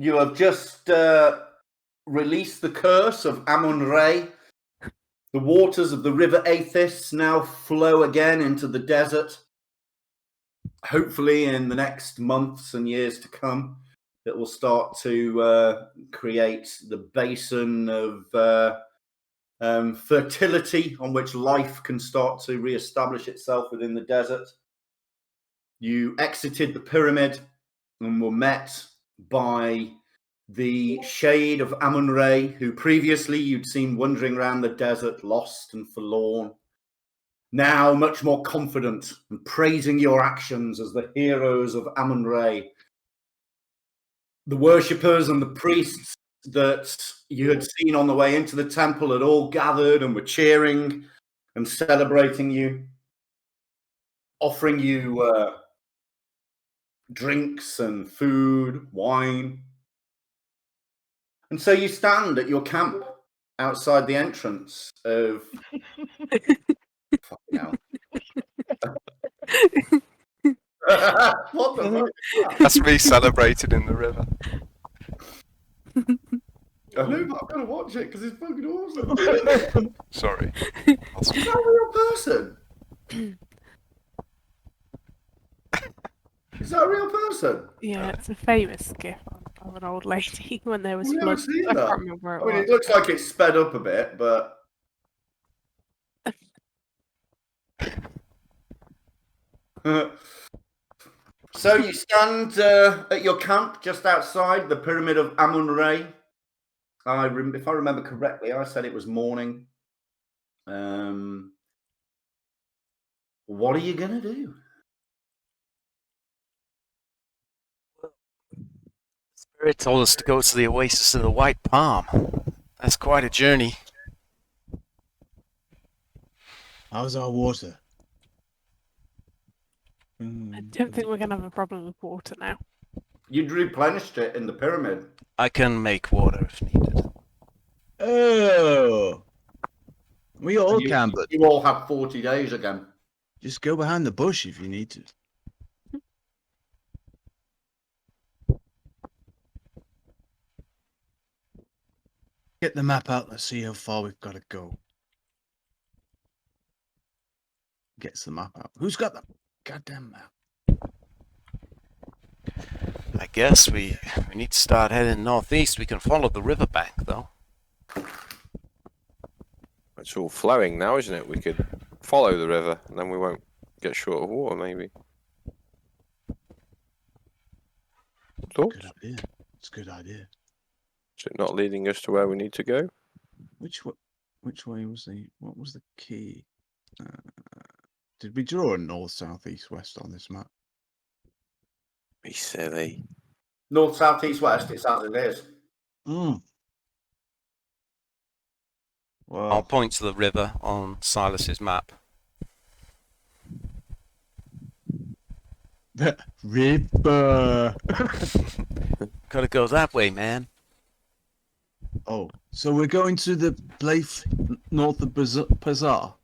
you have just released the curse of Amun-Re. The waters of the river Oasis now flow again into the desert. Hopefully, in the next months and years to come, it will start to create the basin of fertility on which life can start to re-establish itself within the desert. You exited the pyramid and were met by the shade of Amun-Re, who previously you'd seen wandering around the desert, lost and forlorn. Now much more confident and praising your actions as the heroes of Amun-Re. The worshippers and the priests that you had seen on the way into the temple had all gathered and were cheering and celebrating you, offering you drinks and food, wine. And so you stand at your camp outside the entrance of... Fucking hell. What the fuck is that? That's me celebrated in the river. I know, but I'm going to watch it because it's fucking awesome. Sorry. Is that a real person? Is that a real person? Yeah, it's a famous gif of an old lady when there was I've never floods. seen I that. can't remember where I mean, it it looks like it's sped up a bit, but... So you stand at your camp just outside the pyramid of Amun-Re. If I remember correctly, I said it was morning. What are you going to do? Spirit told us to go to the Oasis of the White Palm. That's quite a journey. How's our water? I don't think we're going to have a problem with water now. You'd replenished it in the pyramid. I can make water if needed. Oh, we all can, but You all have 40 days again. just go behind the bush if you need to. Get the map out. Let's see how far we've got to go. Gets the map out. Who's got the goddamn map? I guess we need to start heading northeast. We can follow the riverbank, though. It's all flowing now, isn't it? We could follow the river, and then we won't get short of water, maybe. Thoughts? Good idea. It's a good idea. Is it not leading us to where we need to go? Which way was the? What was the key? Did we draw a north, south, east, west on this map? Be silly. North, south, east, west, it's as it is. Hmm. Well, I'll point to the river on Silas's map. the river. Gotta go that way, man. Oh, so we're going to the place north of Bazaar.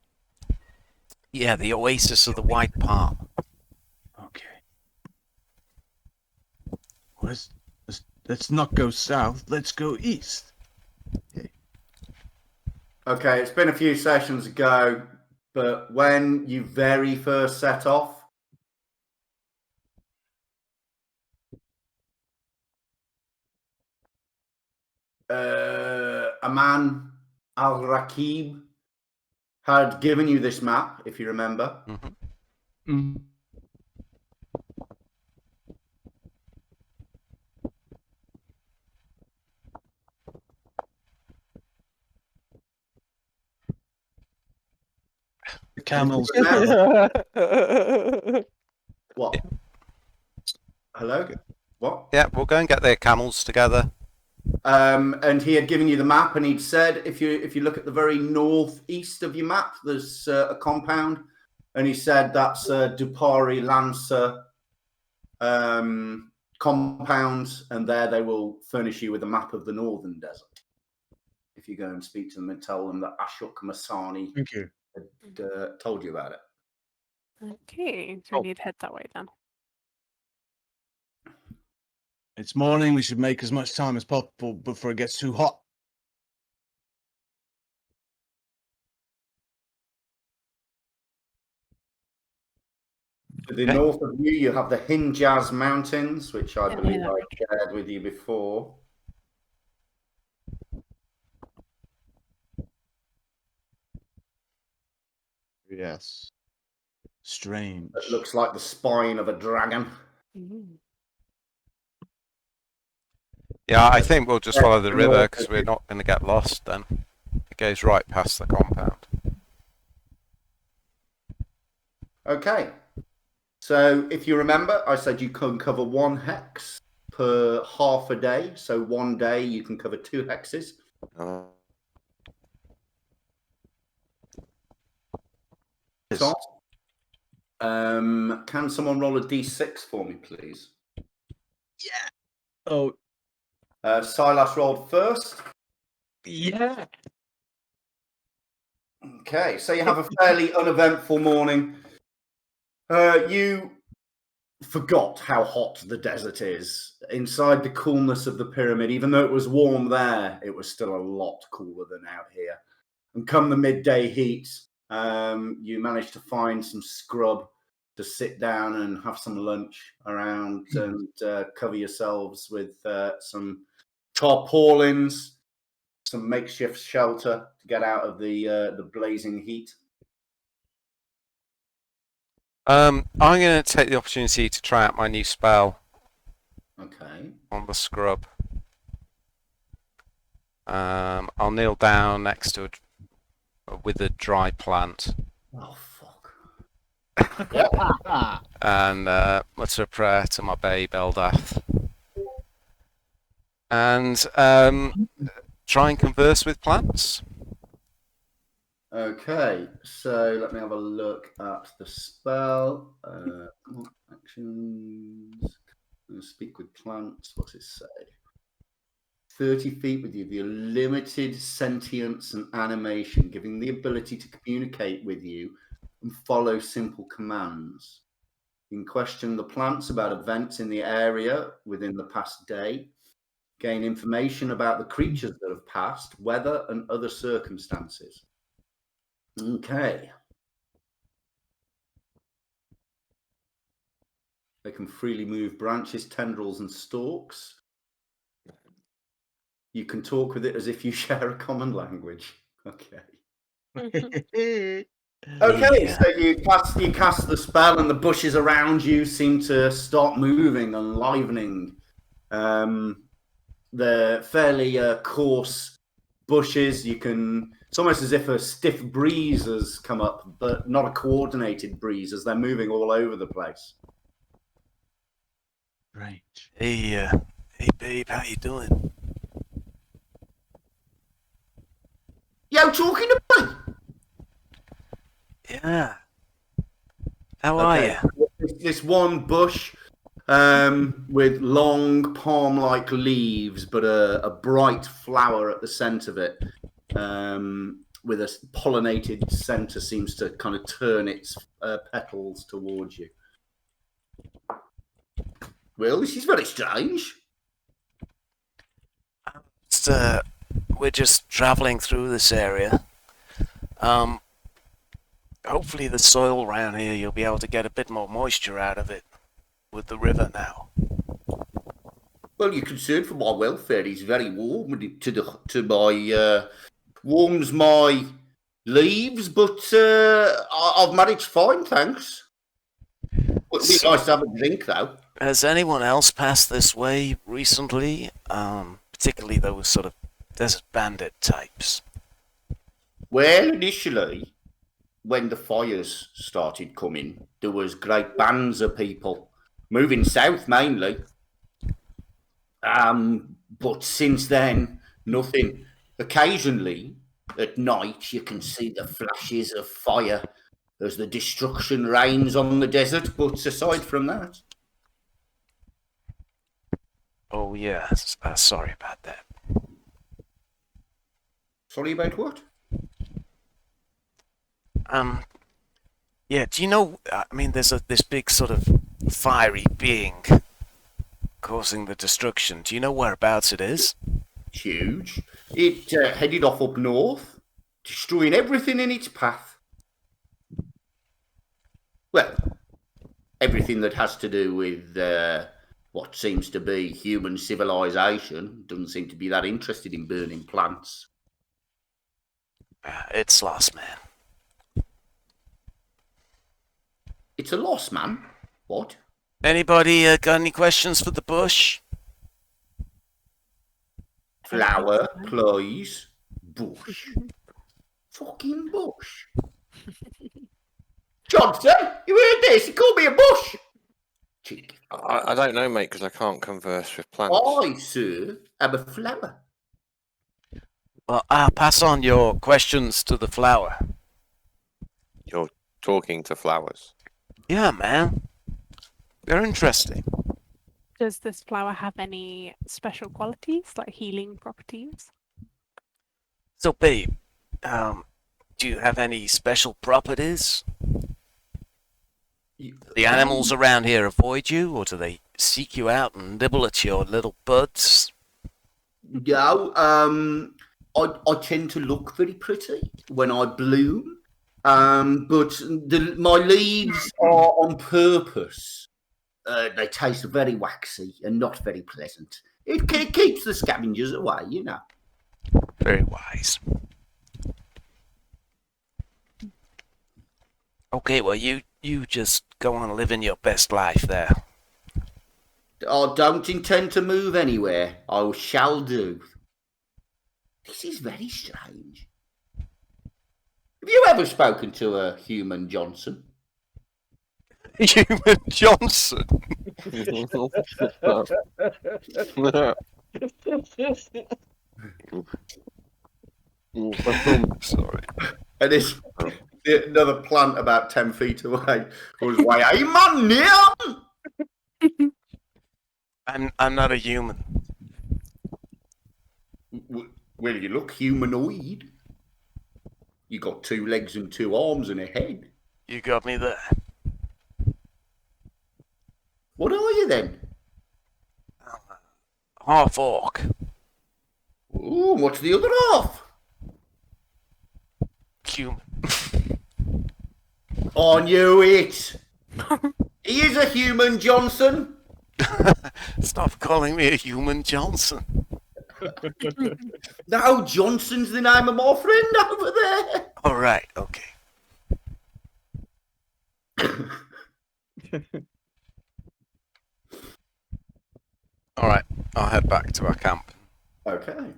Yeah, the Oasis of the White Palm. Okay. Let's not go south. Let's go east. Okay. Okay, it's been a few sessions ago, but when you very first set off, a man, Al-Rakib, had given you this map, if you remember. Mm-hmm. Mm. The camels. What? Hello? What? Yeah, we'll go and get their camels together. And he had given you the map, and he'd said, if you look at the very northeast of your map, there's a compound, and he said that's Dupari Lancer compound, and there they will furnish you with a map of the northern desert. If you go and speak to them and tell them that Ashok Masani Thank you. had told you about it. Okay, so we need to head that way then. It's morning. We should make as much time as possible before it gets too hot. To the Okay. north of you, you have the Hinjaz Mountains, which I Yeah, believe yeah. I shared with you before. Yes. Strange. It looks like the spine of a dragon. Mm. Yeah, I think we'll just follow the river north because of we're you. not going to get lost then. It goes right past the compound. Okay. So if you remember, I said you can cover 1 hex per half a day. So 1 day you can cover 2 hexes. Tom, can someone roll a d6 for me, please? Yeah. Oh, Silas rolled first. yeah. Okay, so you have a fairly uneventful morning. You forgot how hot the desert is. Inside the coolness of the pyramid, even though it was warm there, it was still a lot cooler than out here. And come the midday heat, you managed to find some scrub to sit down and have some lunch around and cover yourselves with some tarpaulins, some makeshift shelter to get out of the blazing heat. I'm going to take the opportunity to try out my new spell Okay. on the scrub. I'll kneel down next to a withered dry plant Oh, fuck. and mutter a prayer to my babe Eldath. And try and converse with plants. Okay, so let me have a look at the spell. Actions. Speak with plants. What's it say? 30 feet with you, the limited sentience and animation, giving the ability to communicate with you and follow simple commands. You can question the plants about events in the area within the past day, gain information about the creatures that have passed, weather, and other circumstances. Okay. They can freely move branches, tendrils, and stalks. You can talk with it as if you share a common language. Okay. Okay, Yeah. so you cast the spell, and the bushes around you seem to start moving and livening. They're fairly coarse bushes. It's almost as if a stiff breeze has come up, but not a coordinated breeze, as they're moving all over the place. Right. Hey babe, how you doing? Yo, talking to me? Yeah. How are Okay. you? This one bush with long palm-like leaves, but a bright flower at the centre of it, with a pollinated centre, seems to kind of turn its petals towards you. Well, this is very strange. We're just traveling through this area. Hopefully the soil around here, you'll be able to get a bit more moisture out of it with the river now. Well, you're concerned for my welfare. It's very warm warms my leaves, but I've managed fine, thanks. It'd be nice to have a drink, though. Has anyone else passed this way recently? Particularly those sort of desert bandit types. Well, initially, when the fires started coming, there was great bands of people moving south mainly. But since then, nothing. Occasionally, at night, you can see the flashes of fire as the destruction rains on the desert. But aside from that, Oh yeah, sorry about that. sorry about what? Yeah, do you know, I mean, there's this big sort of fiery being causing the destruction. Do you know whereabouts it is? Huge. It headed off up north, destroying everything in its path. Well, everything that has to do with what seems to be human civilization. Doesn't seem to be that interested in burning plants. It's lost, man. It's a loss, man. What? Anybody got any questions for the bush? Flower, please. Bush. Fucking bush. Johnson, you heard this? He called me a bush. Cheeky. I don't know, mate, because I can't converse with plants. I, sir, am a flower. Well, I'll pass on your questions to the flower. You're talking to flowers. Yeah, man. They're interesting. Does this flower have any special qualities, like healing properties? So, babe, do you have any special properties? The animals around here avoid you, or do they seek you out and nibble at your little buds? No, I tend to look very pretty when I bloom, but my leaves are on purpose. They taste very waxy and not very pleasant. It keeps the scavengers away, you know. Very wise. Okay, well, you just go on living your best life there. I don't intend to move anywhere. I shall do. This is very strange. Have you ever spoken to a human, Johnson? Human Johnson. Sorry. And it's another plant about 10 feet away goes, "Why, hey man, Neon!" I'm not a human. Well, you look humanoid. You got 2 legs and 2 arms and a head. You got me there. What are you then? Half orc. Ooh, what's the other half? Human. I knew it. He is a human, Johnson. Stop calling me a human, Johnson. No, Johnson's the name of my friend over there. All right, okay. All right, I'll head back to our camp. Okay.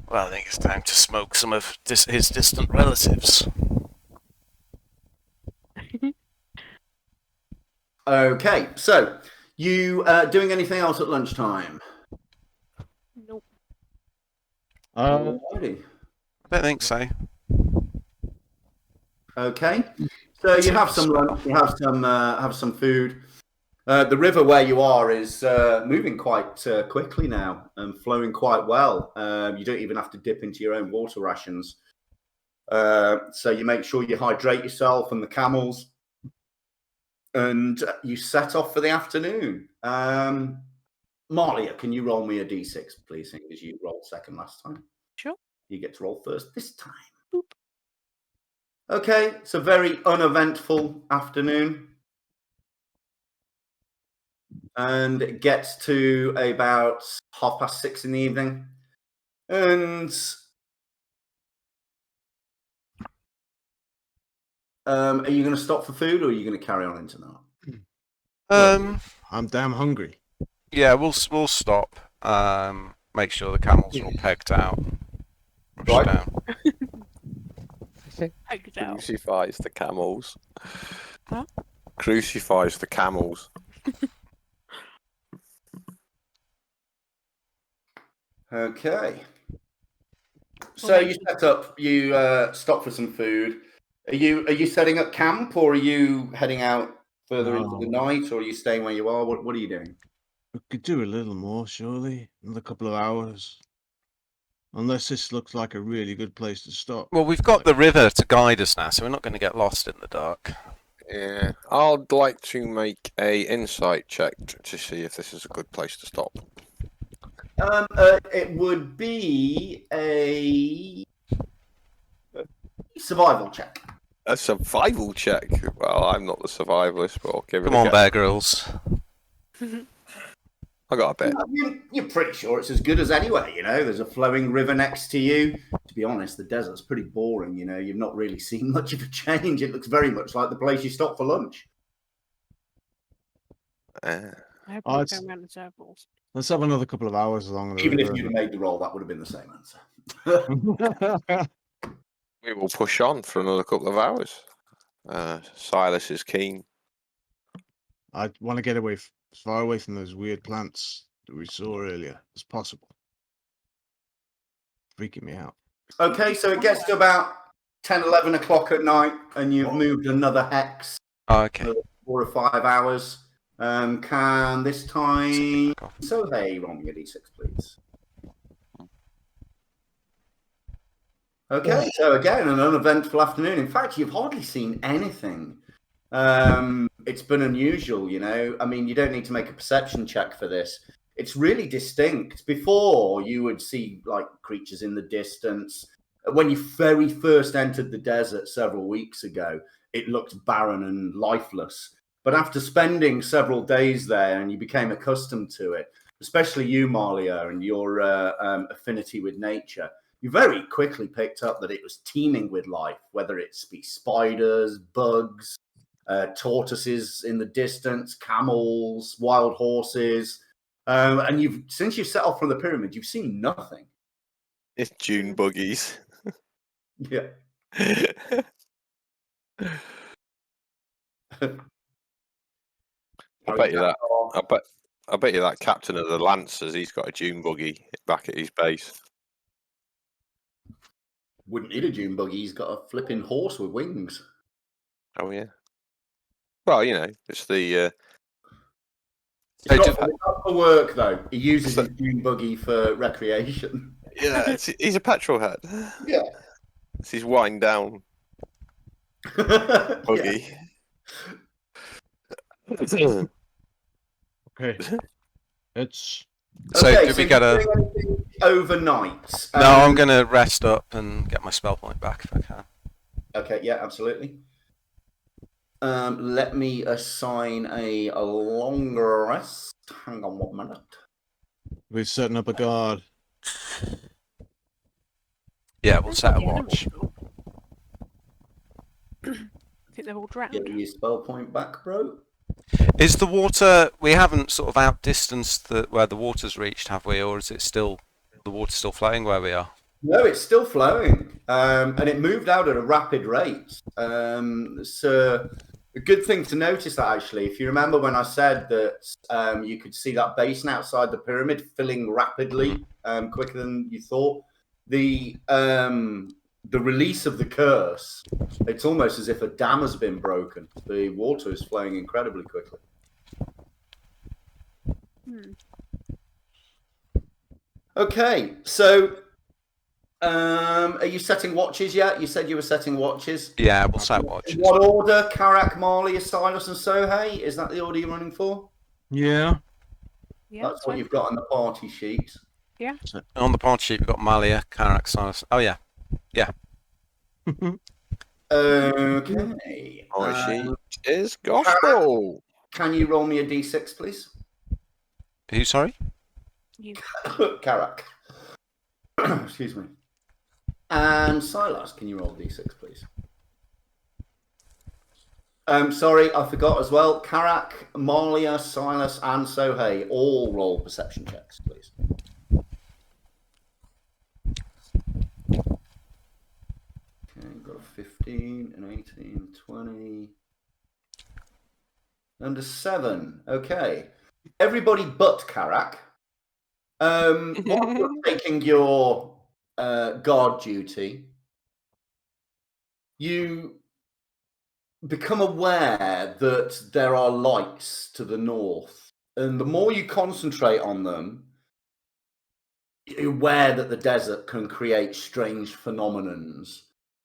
Well, I think it's time to smoke some of his distant relatives. Okay, so you doing anything else at lunchtime? Nope. Alrighty. I don't think so. Okay, so you have some lunch, you have some food. The river where you are is moving quite quickly now and flowing quite well. You don't even have to dip into your own water rations. So you make sure you hydrate yourself and the camels, and you set off for the afternoon. Malia, can you roll me a d6, please, seeing as you rolled second last time? Sure. You get to roll first this time. Boop. Okay, it's a very uneventful afternoon. And it gets to about 6:30 in the evening. And are you going to stop for food, or are you going to carry on into that? I'm damn hungry. Yeah, we'll stop. Make sure the camels are all pegged out. Rush Right. down. Pegged out. Crucifies the camels. Huh? Crucifies the camels. Okay. So you set up. You stop for some food. Are you setting up camp, or are you heading out further into the night, or are you staying where you are? What are you doing? We could do a little more, surely. Another couple of hours. Unless this looks like a really good place to stop. Well, we've got the river to guide us now, so we're not going to get lost in the dark. Yeah, I'd like to make a insight check to see if this is a good place to stop. It would be a survival check. A survival check. Well, I'm not the survivalist, but I'll give it Come a on, go. Bear Grylls. I got a bit. You're pretty sure it's as good as anywhere, you know. There's a flowing river next to you. To be honest, the desert's pretty boring, you know. You've not really seen much of a change. It looks very much like the place you stopped for lunch. I hope Oh, we're it's- going around in circles. Let's have another couple of hours along the Even if river. you'd have made the roll, that would have been the same answer. We will push on for another couple of hours. Silas is keen. I want to get away as far away from those weird plants that we saw earlier as possible. Freaking me out. Okay, so it gets to about 10, 11 o'clock at night, and you've moved another hex, Oh, okay. 4 or 5 hours. Can this time... Back off. So, hey, roll me a d6, please. Okay, so again, an uneventful afternoon. In fact, you've hardly seen anything. It's been unusual, you know. I mean, you don't need to make a perception check for this. It's really distinct. Before, you would see, like, creatures in the distance. When you very first entered the desert several weeks ago, it looked barren and lifeless. But after spending several days there and you became accustomed to it, especially you, Malia, and your affinity with nature, you very quickly picked up that it was teeming with life, whether it be spiders, bugs, tortoises in the distance, camels, wild horses. And since you've set off from the pyramid, you've seen nothing. It's June buggies. Yeah. I bet you that. I bet you that captain of the Lancers, he's got a June buggy back at his base. Wouldn't need a June buggy. He's got a flipping horse with wings. Oh yeah. Well, you know, it's the. It's Hey, not for work though. He uses So- his June buggy for recreation. Yeah, he's a petrol head. Yeah. It's his wind down Yeah. buggy. Okay. It's So, Okay, did we you're get a... doing anything overnight? No, I'm going to rest up and get my spell point back if I can. Okay, yeah, absolutely. Let me assign a longer rest. Hang on 1 minute. we're setting up a guard. Yeah, we'll There's set a not the watch. animals. I think they've all drowned. Get your spell point back, bro. Is the water... We haven't sort of outdistanced where the water's reached, have we? Or is it still... The water's still flowing where we are? No, it's still flowing, and it moved out at a rapid rate. So a good thing to notice that actually, if you remember when I said that you could see that basin outside the pyramid filling rapidly, quicker than you thought. The release of the curse, it's almost as if a dam has been broken. The water is flowing incredibly quickly. Hmm. Okay, so are you setting watches yet? You said you were setting watches. Yeah, we'll set watches. In what order? Karak, Marley, Silas, and Sohei? Is that the order you're running for? Yeah. Yeah, That's what you've got on the party sheet. On the party sheet, we've got Malia, Karak, Silas. Oh, yeah. Okay. My sheet is gospel. Can you roll me a d6, please? Who, sorry? you. Karak. Excuse me. And Silas, can you roll a d6, please? Sorry, I forgot as well. Karak, Malia, Silas, and Sohei all roll perception checks, please. Okay, got a 15, an 18, 20. Under 7. Okay. Everybody but Karak. While you're taking your guard duty, you become aware that there are lights to the north. And the more you concentrate on them, you're aware that the desert can create strange phenomenons.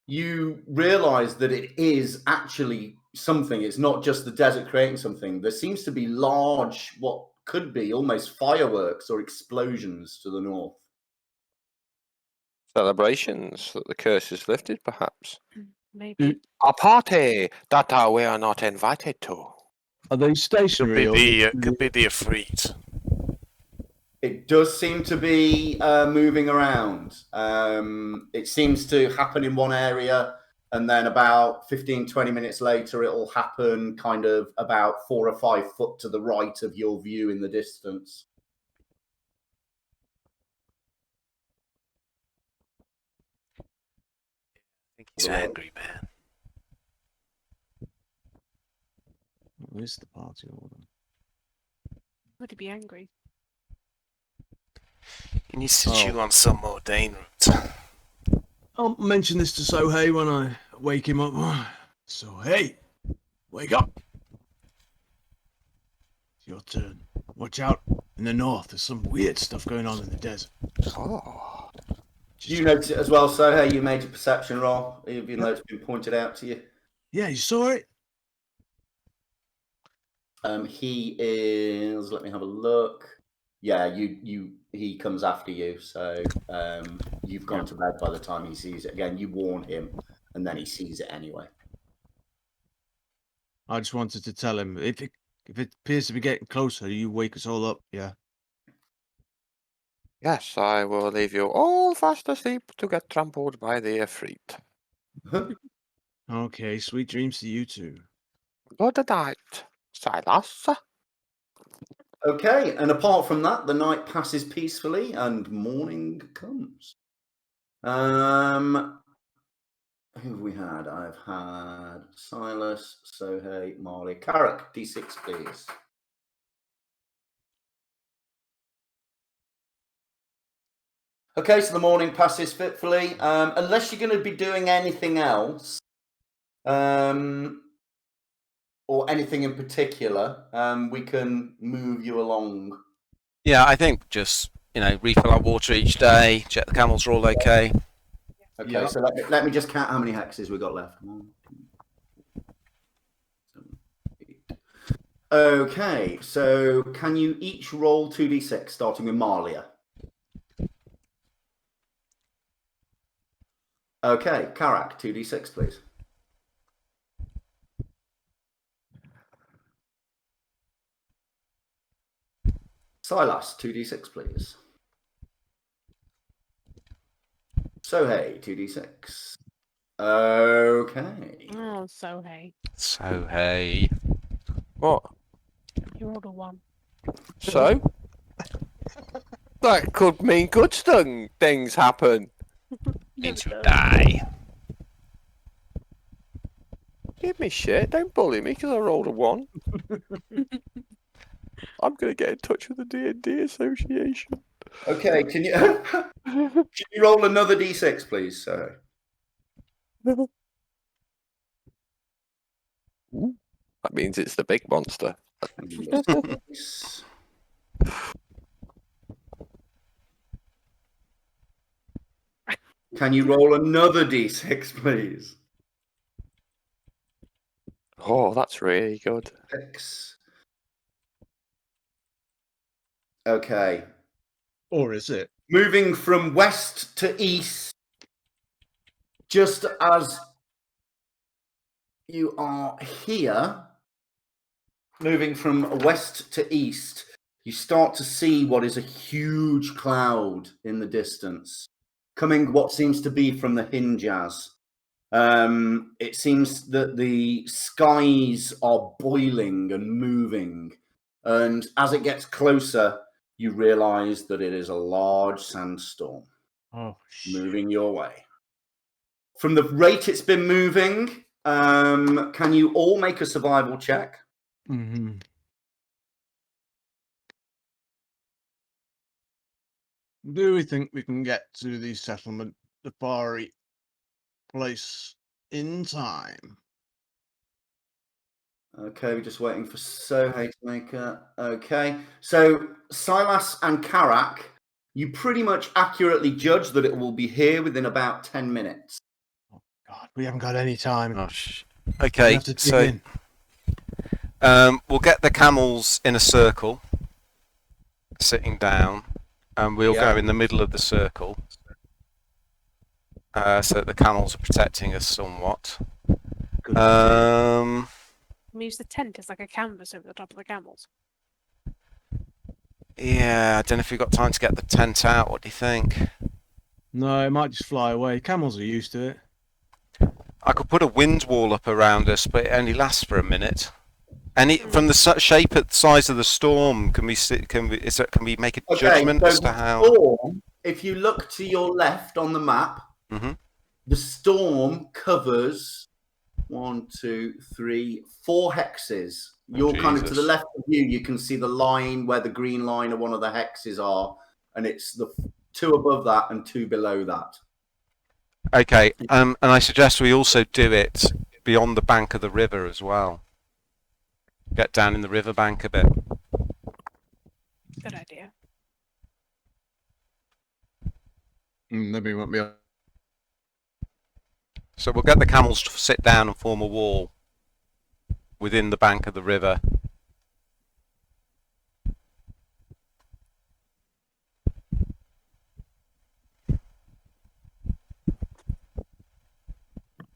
You realize that it is actually something. It's not just the desert creating something. There seems to be large, what could be almost fireworks or explosions to the north. Celebrations that the curse is lifted, perhaps. Maybe. A party that we are not invited to. Are they stationary? Could be the Ifrit. It does seem to be moving around. It seems to happen in one area, and then about 15, 20 minutes later, it'll happen kind of about 4 or 5 foot to the right of your view in the distance. I think he's angry, man. What is the party order? Would he be angry? He needs to chew on some more Dane roots. I'll mention this to Sohei when I wake him up. Sohei, wake up. It's your turn. Watch out. In the north, there's some weird stuff going on in the desert. Oh. You notice it as well, so hey, you made a perception roll, even though it's been pointed out to you. Yeah, you saw it? He is. Let me have a look. Yeah, he comes after you, so you've gone to bed by the time he sees it again. You warn him, and then he sees it anyway. I just wanted to tell him, if it appears to be getting closer, you wake us all up, yeah? Yes, I will leave you all fast asleep to get trampled by the Ifrit. Okay, sweet dreams to you too. Good night, Silas. Okay, and apart from that, the night passes peacefully and morning comes. Who have we had? I've had Silas, Sohei, Marley, Carrick. D6, please. Okay, so the morning passes fitfully. Unless you're going to be doing anything else, or anything in particular, we can move you along. Yeah, I think just, refill our water each day, check the camels are all okay. Okay, Yeah. so let me just count how many hexes we've got left. 1, 2, 7, 8. Okay, so can you each roll 2d6, starting with Marlia? Okay, Karak, 2d6, please. Silas, 2d6, please. Sohei, 2d6. Okay. Oh, Sohei. So, hey. What? You rolled a 1. So? That could mean good things happen. Means you die. Give me shit. Don't bully me because I rolled a 1. I'm going to get in touch with the D&D Association. Okay, can you roll another d6, please? So. That means it's the big monster. Can you roll another d6, please? Oh, that's really good. 6. Okay. Or is it? Moving from west to east, just as you are here, moving from west to east, you start to see what is a huge cloud in the distance, coming what seems to be from the Hijaz. It seems that the skies are boiling and moving, and as it gets closer, you realize that it is a large sandstorm moving your way. From the rate it's been moving, can you all make a survival check? Mm-hmm. Do we think we can get to the settlement, the Fari place, in time? Okay, we're just waiting for Sohei to make a... Okay, so Silas and Karak, you pretty much accurately judge that it will be here within about 10 minutes. Oh, God, we haven't got any time. Gosh. Okay, have to dig so in. we'll get the camels in a circle, sitting down, and we'll Yeah. go in the middle of the circle, so that the camels are protecting us somewhat. Good idea. Um, We use the tent as like a canvas over the top of the camels. yeah, I don't know if we've got time to get the tent out. What do you think? No, it might just fly away. Camels are used to it. I could put a wind wall up around us, but it only lasts for a minute. From the shape at the size of the storm, can we make a judgment as to how? Storm, if you look to your left on the map, Mhm. the storm covers 1, 2, 3, 4 hexes. You're kind of to the Jesus. left of you. You can see the line where the green line of one of the hexes are, and it's the 2 above that and 2 below that. Okay, and I suggest we also do it beyond the bank of the river as well. Get down in the river bank a bit. Good idea. Then we won't be. So we'll get the camels to sit down and form a wall within the bank of the river.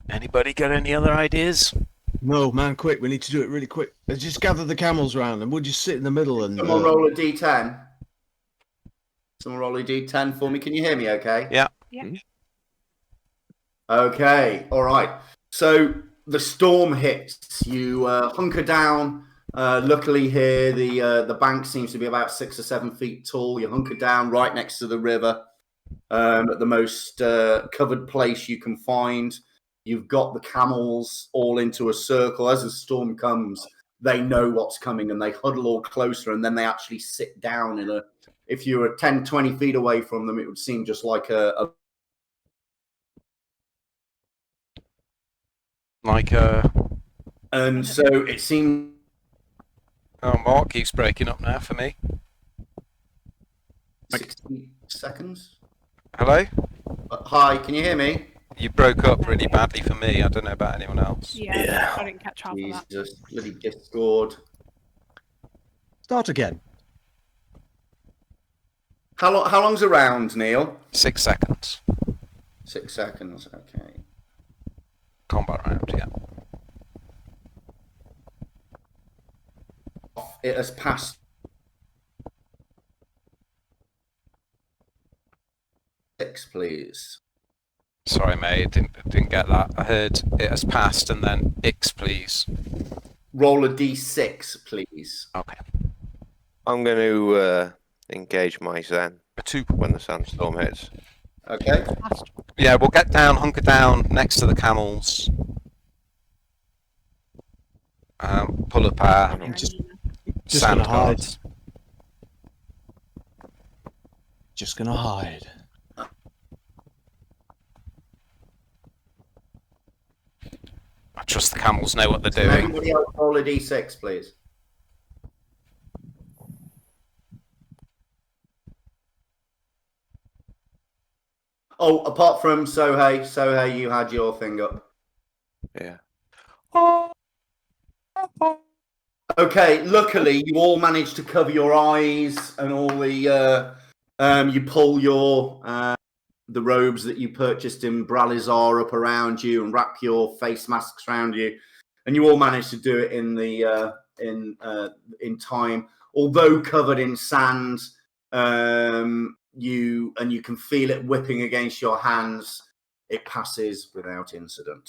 Anybody got any other ideas? No, man, quick. We need to do it really quick. Let's just gather the camels round and we'll just sit in the middle and... Someone roll a d10. Someone roll a d10 for me. Can you hear me okay? Yeah. Yeah. Okay, all right. So the storm hits. You hunker down. Luckily here, the bank seems to be about 6 or 7 feet tall. You hunker down right next to the river, at the most covered place you can find. You've got the camels all into a circle. As the storm comes, they know what's coming and they huddle all closer, and then they actually sit down in a... If you were 10, 20 feet away from them, it would seem just like a and so it seems... Oh, Mark keeps breaking up now for me. 60 seconds. Hello? Hi, can you hear me? You broke up really badly for me. I don't know about anyone else. Yeah. I didn't catch half of that. Jesus, bloody Discord. Start again. How long's a round, Neil? 6 seconds. 6 seconds, okay. Combat round, yeah. It has passed 6, please. Sorry, mate, didn't get that. I heard it has passed and then X, please. Roll a d6, please. Okay. I'm going to engage my Zen A 2. when the sandstorm hits. Okay. Yeah, we'll get down, hunker down next to the camels. Pull up our Just sand gonna hide. guards. Just gonna hide. I trust the camels know what they're Can doing. everybody else roll a d6, please? Oh, apart from Sohei, you had your thing up. Yeah. Okay, luckily you all managed to cover your eyes and all the you pull your the robes that you purchased in Bralizar up around you and wrap your face masks around you, and you all managed to do it in the in time. Although covered in sand, you can feel it whipping against your hands. It passes without incident.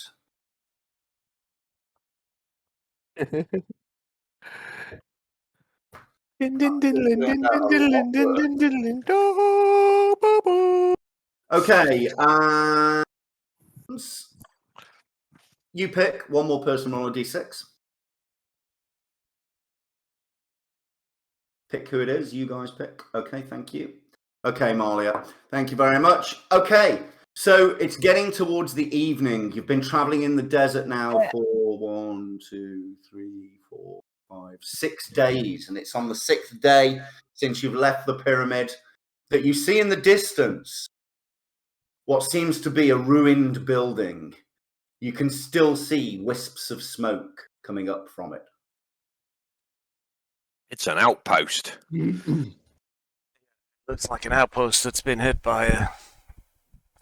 Okay, you pick one more person on a d6. Pick who it is. You guys pick. Okay, thank you. Okay, Malia, thank you very much. Okay, so it's getting towards the evening. You've been traveling in the desert now for 1, 2, 3, 4, 5, 6 days, and it's on the 6th day since you've left the pyramid that you see in the distance what seems to be a ruined building. you can still see wisps of smoke coming up from it. It's an outpost. Looks like an outpost that's been hit by a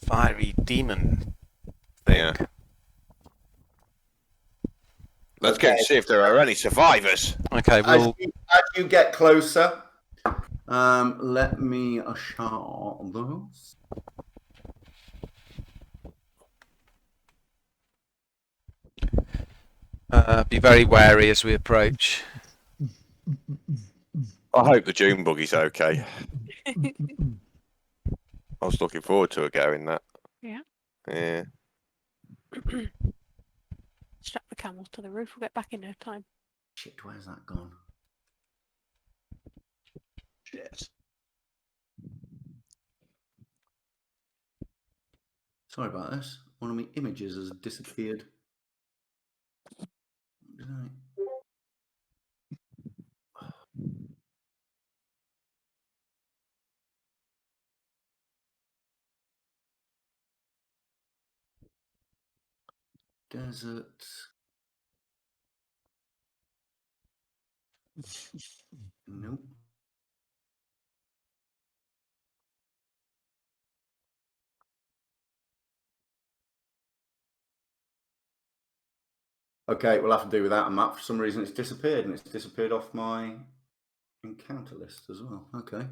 fiery demon thing. Yeah. Let's go and see if there are any survivors. Okay, As well, you get closer, let me share those. be very wary as we approach. I hope the June buggy's okay. I was looking forward to it going that. Yeah. Yeah. Strap the camels to the roof. We'll get back in no time. Shit, where's that gone? Shit. Sorry about this. One of my images has disappeared. Did I? Desert. Nope. Okay, we'll have to do without a map. For some reason, it's disappeared, and it's disappeared off my encounter list as well. Okay.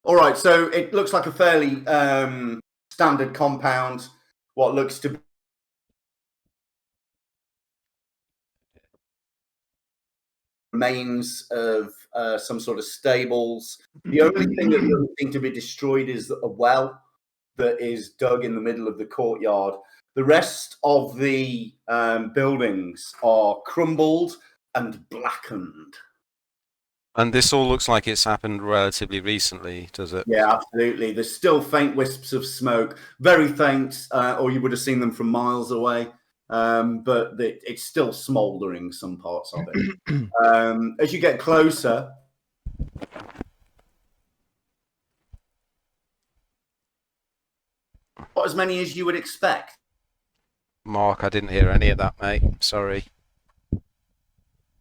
All right, so it looks like a fairly standard compound. What looks to be remains of some sort of stables. The only thing that doesn't seem to be destroyed is a well that is dug in the middle of the courtyard. The rest of the buildings are crumbled and blackened. And this all looks like it's happened relatively recently, does it? Yeah, absolutely. There's still faint wisps of smoke, very faint, or you would have seen them from miles away. But it's still smouldering some parts of it. As you get closer, not as many as you would expect. Mark, I didn't hear any of that, mate. Sorry.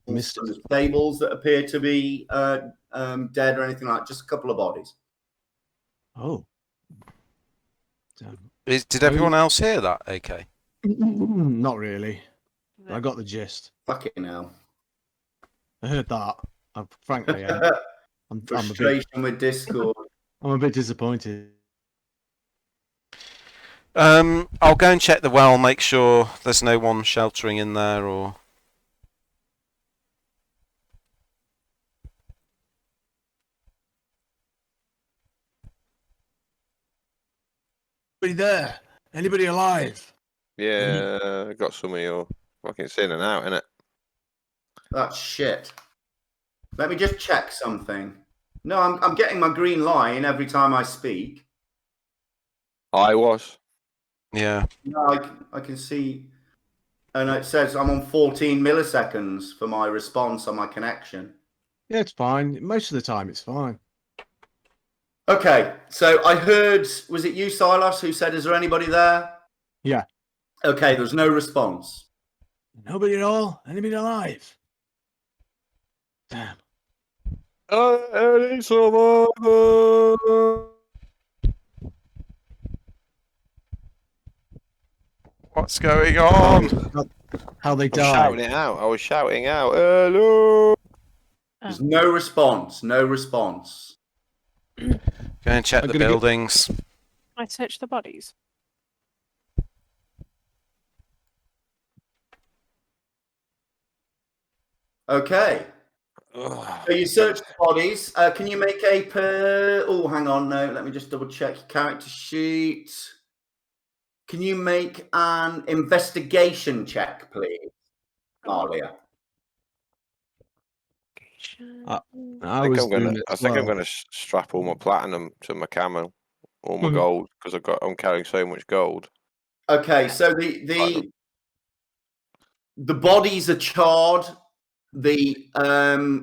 Missed Some it. stables that appear to be dead or anything like that. Just a couple of bodies. Oh. Damn. Did everyone else hear that? Okay. Not really. I got the gist. Fucking hell. I heard that. Frankly, I'm Frustration with Discord. a bit disappointed. I'll go and check the well, make sure there's no one sheltering in there or... Anybody there? Anybody alive? Yeah, got some of your fucking in and out, innit? That's shit. Let me just check something. No, I'm getting my green line every time I speak. I was. Yeah. No, I can see, and it says I'm on 14 milliseconds for my response on my connection. Yeah, it's fine. Most of the time, it's fine. Okay, so I heard, was it you, Silas, who said, is there anybody there? Yeah. Okay, there's no response. Nobody at all? Anybody alive? Damn. Any survivor? What's going on? How they I was shouting died. it out. I was shouting out. Hello. There's no response. No response. Go and check I'm the gonna go- buildings. I search the bodies. Okay. So you search the bodies. Can you make a Oh, hang on. No, let me just double check your character sheet. Can you make an investigation check, please, Malia? I I was think I'm doing gonna. it I as think I'm well. gonna strap all my platinum to my camel, all my Mhm. gold, because I'm carrying so much gold. Okay, so the bodies are charred. The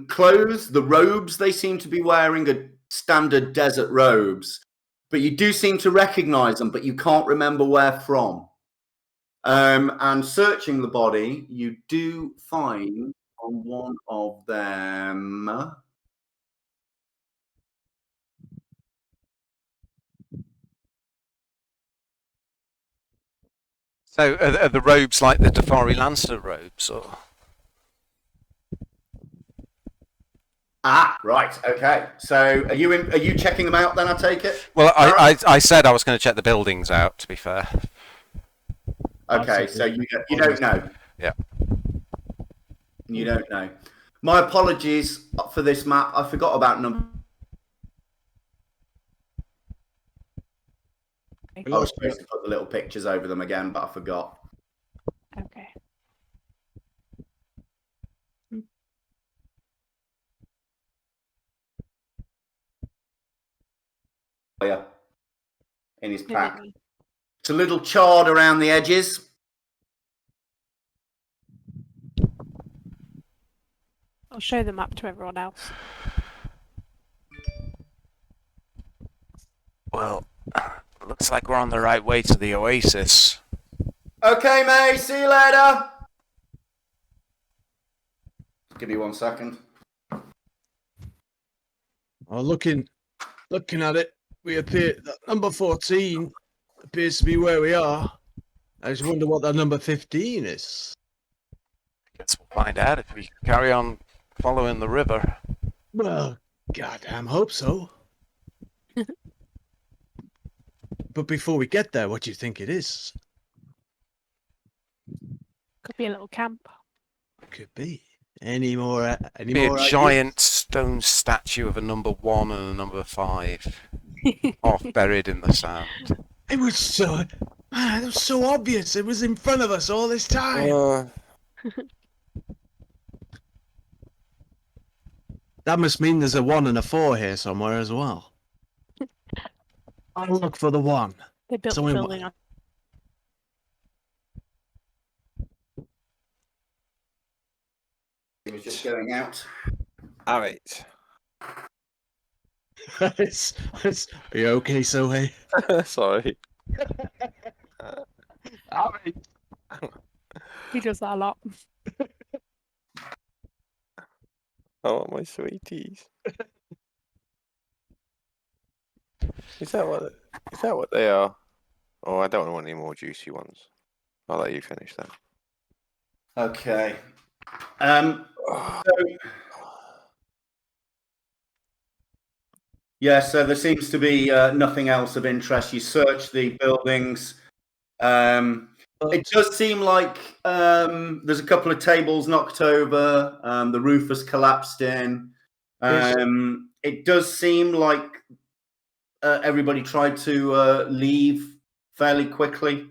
clothes, the robes they seem to be wearing are standard desert robes, but you do seem to recognize them, but you can't remember where from. And searching the body, you do find on one of them. So are the robes like the Dafari Lancer robes, or? Ah, right. Okay. So are you checking them out then? I take it. Well, I said I was going to check the buildings out. To be fair. Okay. So you don't know. Yeah. You don't know. My apologies for this map. I forgot about number. I was supposed to put the little pictures over them again, but I forgot. Okay. Yeah. In his pack. Maybe. It's a little charred around the edges. I'll show them up to everyone else. Well, looks like we're on the right way to the Oasis. Okay, mate. See you later. Give me 1 second. Well, looking at it, we appear that number 14 appears to be where we are. I just wonder what that number 15 is. Guess we'll find out if we carry on following the river. Well, goddamn hope so. But before we get there, what do you think it is? Could be a little camp. Could be. Any more Be a ideas? giant stone statue of a number 1 and a number 5, half buried in the sand. It was so obvious. It was in front of us all this time. That must mean there's a 1 and a 4 here somewhere as well. I'll look for the 1. They built So the we- building on. He was just going out. All right. Are you okay, Sohei? Sorry. He does that a lot. I want my sweeties. Is that what they are? Oh, I don't want any more juicy ones. I'll let you finish that. Okay. So there seems to be nothing else of interest. You search the buildings. It does seem like there's a couple of tables knocked over. The roof has collapsed in. It does seem like everybody tried to leave fairly quickly.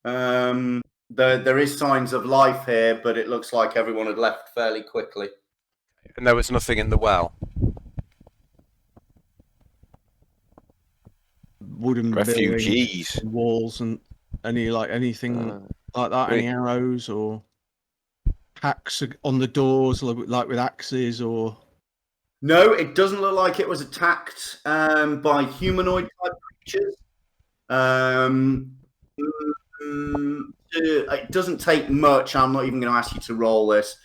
There is signs of life here, but it looks like everyone had left fairly quickly. And there was nothing in the well. Wooden Refugees. buildings, walls, and anything like that. Any arrows or hacks on the doors, like with axes or? No, it doesn't look like it was attacked by humanoid type creatures. It doesn't take much. I'm not even going to ask you to roll this.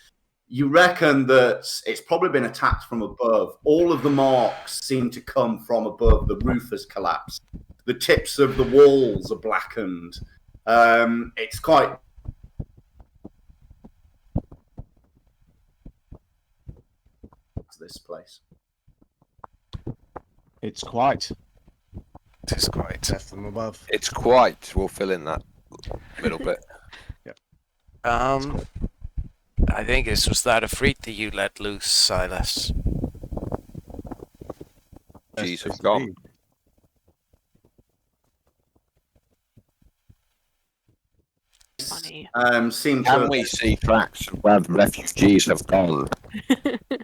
You reckon that it's probably been attacked from above. All of the marks seem to come from above. The roof has collapsed. The tips of the walls are blackened. It's quite... this place. It's quite. It is quite. Death from above. It's quite. We'll fill in that middle bit. I think this was that Afrit that you let loose, Silas. Jeez, have gone. Funny. Seem Can to... we see tracks of where the refugees have gone?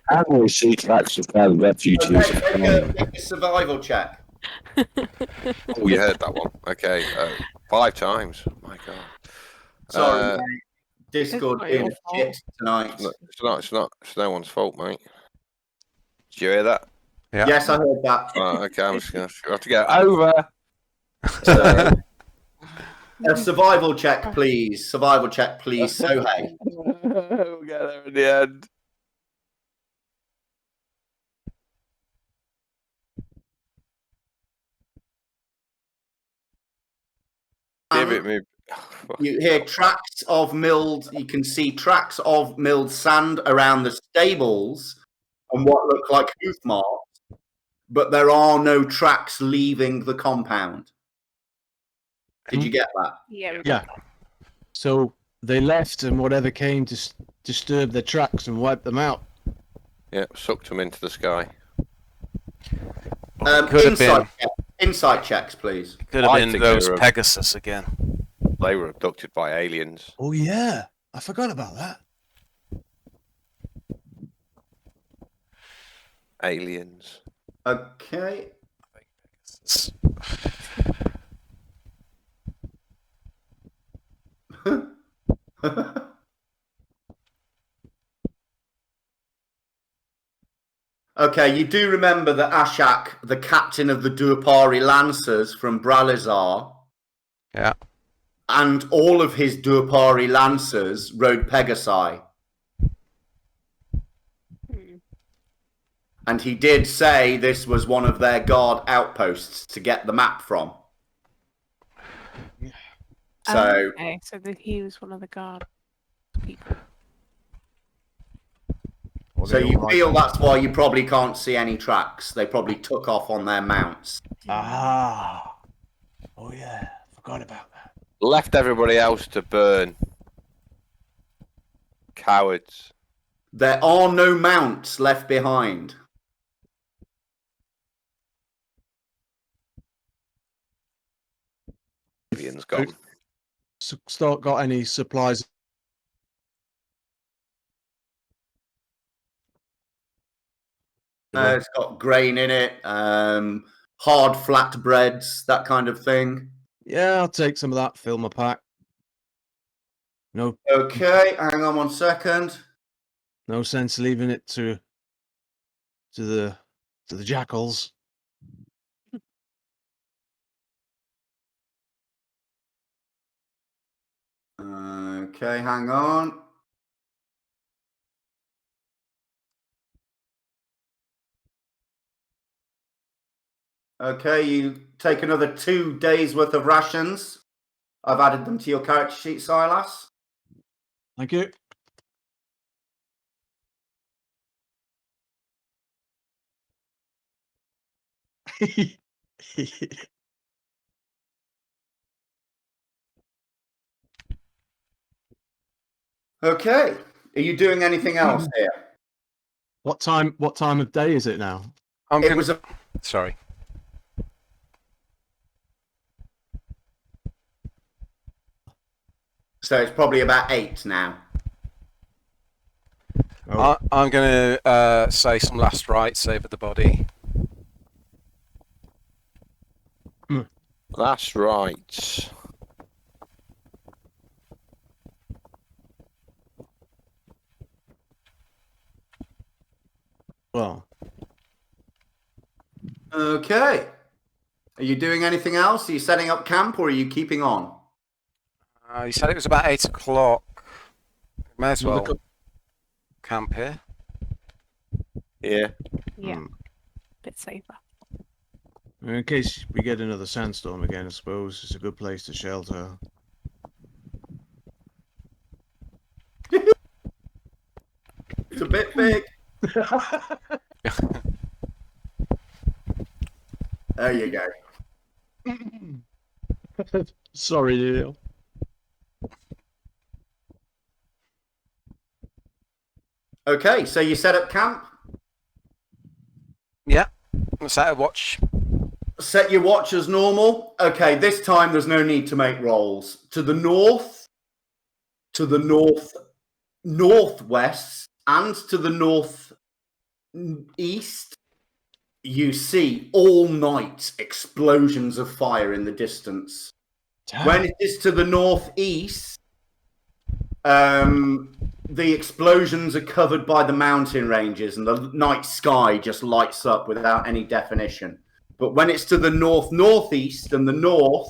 Can we see tracks of where the refugees have gone? Make a survival check. Oh, you heard that one. Okay, 5 times. Oh my God. Sorry, Discord It's not being your a shit tonight. It's no one's fault, mate. Did you hear that? Yeah. Yes, I heard that. Okay, I'm just gonna have to go over. A survival check, please. Survival check, please. So hey. We'll get there in the end. Give it me. You hear tracks of milled. You can see tracks of milled sand around the stables and what look like hoof marks, but there are no tracks leaving the compound. Did you get that? Yeah. Yeah. So they left, and whatever came to disturb their tracks and wipe them out. Yeah, sucked them into the sky. Could have been. Insight checks, please. Could have I been think those they were- Pegasus again. They were abducted by aliens. Oh yeah, I forgot about that. Aliens. Okay. Okay, you do remember that Ashak, the captain of the Duapari Lancers from Bralizar, Yeah. and all of his Duapari Lancers rode Pegasi. And he did say this was one of their guard outposts to get the map from. So, Okay, so he was one of the guard people. so you feel that's why you probably can't see any tracks. They probably took off on their mounts. Ah. Oh yeah, forgot about that. Left everybody else to burn. Cowards. There are no mounts left behind. Aliens gone. Start got any supplies? It's got grain in it, hard flat breads, that kind of thing. Yeah, I'll take some of that. Fill my pack. No, Okay, hang on 1 second. no sense leaving it to the jackals. Okay, hang on. Okay, you take another 2 days worth of rations. I've added them to your character sheet, Silas. Thank you. Okay, are you doing anything else here? What time of day is it now? It was a Sorry. So it's probably about 8 now. Oh. I'm going to say some last rites over the body. That's right. Well, Okay. Are you doing anything else? Are you setting up camp or are you keeping on? You said it was about 8 o'clock. May as well look up- camp here. Yeah. Yeah, bit safer. in case we get another sandstorm again, I suppose it's a good place to shelter. It's a bit big. There you go. Sorry, Neil. Okay, so you set up camp. Yeah. Set a watch. Set your watch as normal. Okay, this time there's no need to make rolls. To the north, northwest, and to the northeast, you see all night explosions of fire in the distance. When it is to the northeast, the explosions are covered by the mountain ranges and the night sky just lights up without any definition. But when it's to the northeast and the north,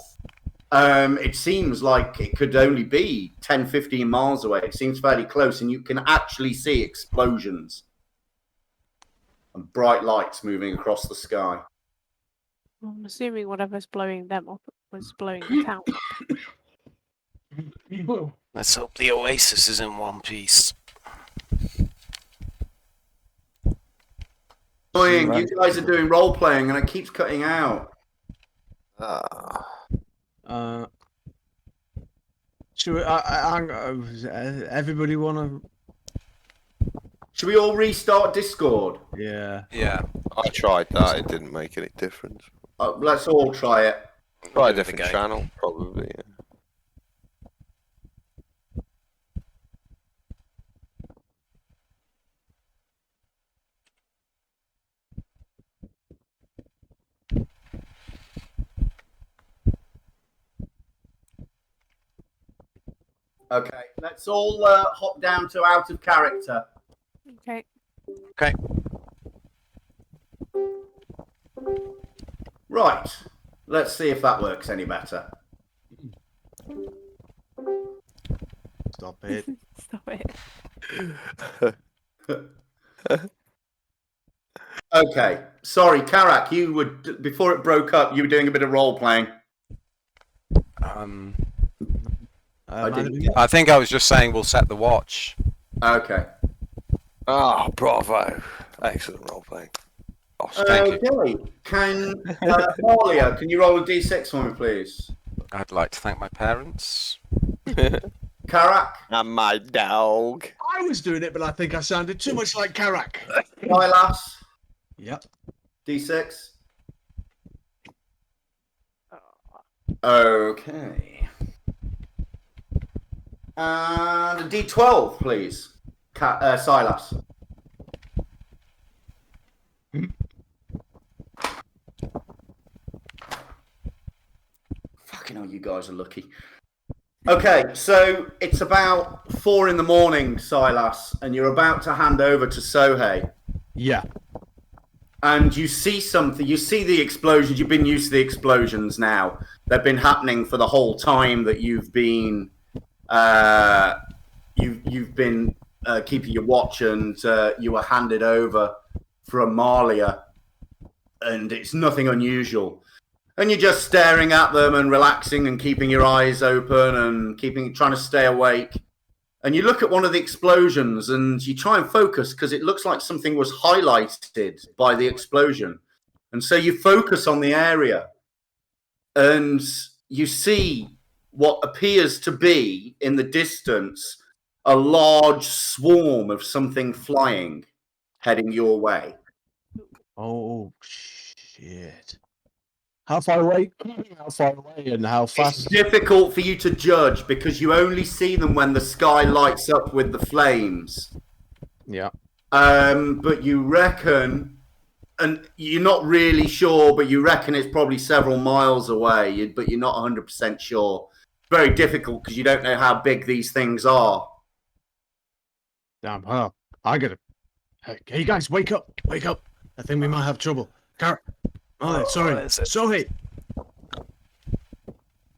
It seems like it could only be 10, 15 miles away. It seems fairly close, and you can actually see explosions and bright lights moving across the sky. I'm assuming whatever's blowing them up was blowing the town up. Let's hope the Oasis is in one piece. Annoying, you guys are doing role playing, and it keeps cutting out. Should we, everybody want to? Should we all restart Discord? Yeah. Yeah. I tried that. It didn't make any difference. Let's all try it. Try a Do it different again. channel, probably. Yeah. Okay, let's all hop down to out of character. Okay. Okay. Right, let's see if that works any better. Stop it. Stop it. Okay, sorry, Karak, you were, before it broke up, you were doing a bit of role playing. I didn't. I think I was just saying we'll set the watch. Okay. Ah, bravo. Excellent role playing. Awesome. Thank you. Okay, can Malia, can you roll a d6 for me, please? I'd like to thank my parents. Karak, And my dog. I was doing it, but I think I sounded too much like Karak. Silas, Yep. d6. Okay. And a d12, please. Silas. Fucking hell, you guys are lucky. Okay, so it's about 4 in the morning, Silas, and you're about to hand over to Sohei. Yeah. And you see something. You see the explosions. You've been used to the explosions now. They've been happening for the whole time that you've been keeping your watch, and you were handed over from Malia, and it's nothing unusual. And you're just staring at them and relaxing and keeping your eyes open and trying to stay awake. And you look at one of the explosions and you try and focus because it looks like something was highlighted by the explosion. And so you focus on the area and you see what appears to be in the distance a large swarm of something flying heading your way. Oh shit! How far away? How far away and how It's fast? difficult for you to judge because you only see them when the sky lights up with the flames. Yeah. But you reckon, and you're not really sure, but you reckon it's probably several miles away, but you're not 100% sure. Very difficult because you don't know how big these things are. Damn. Well, I gotta. Hey guys, wake up! Wake up! I think we might have trouble. Karak. Oh, sorry. What is it? Sorry.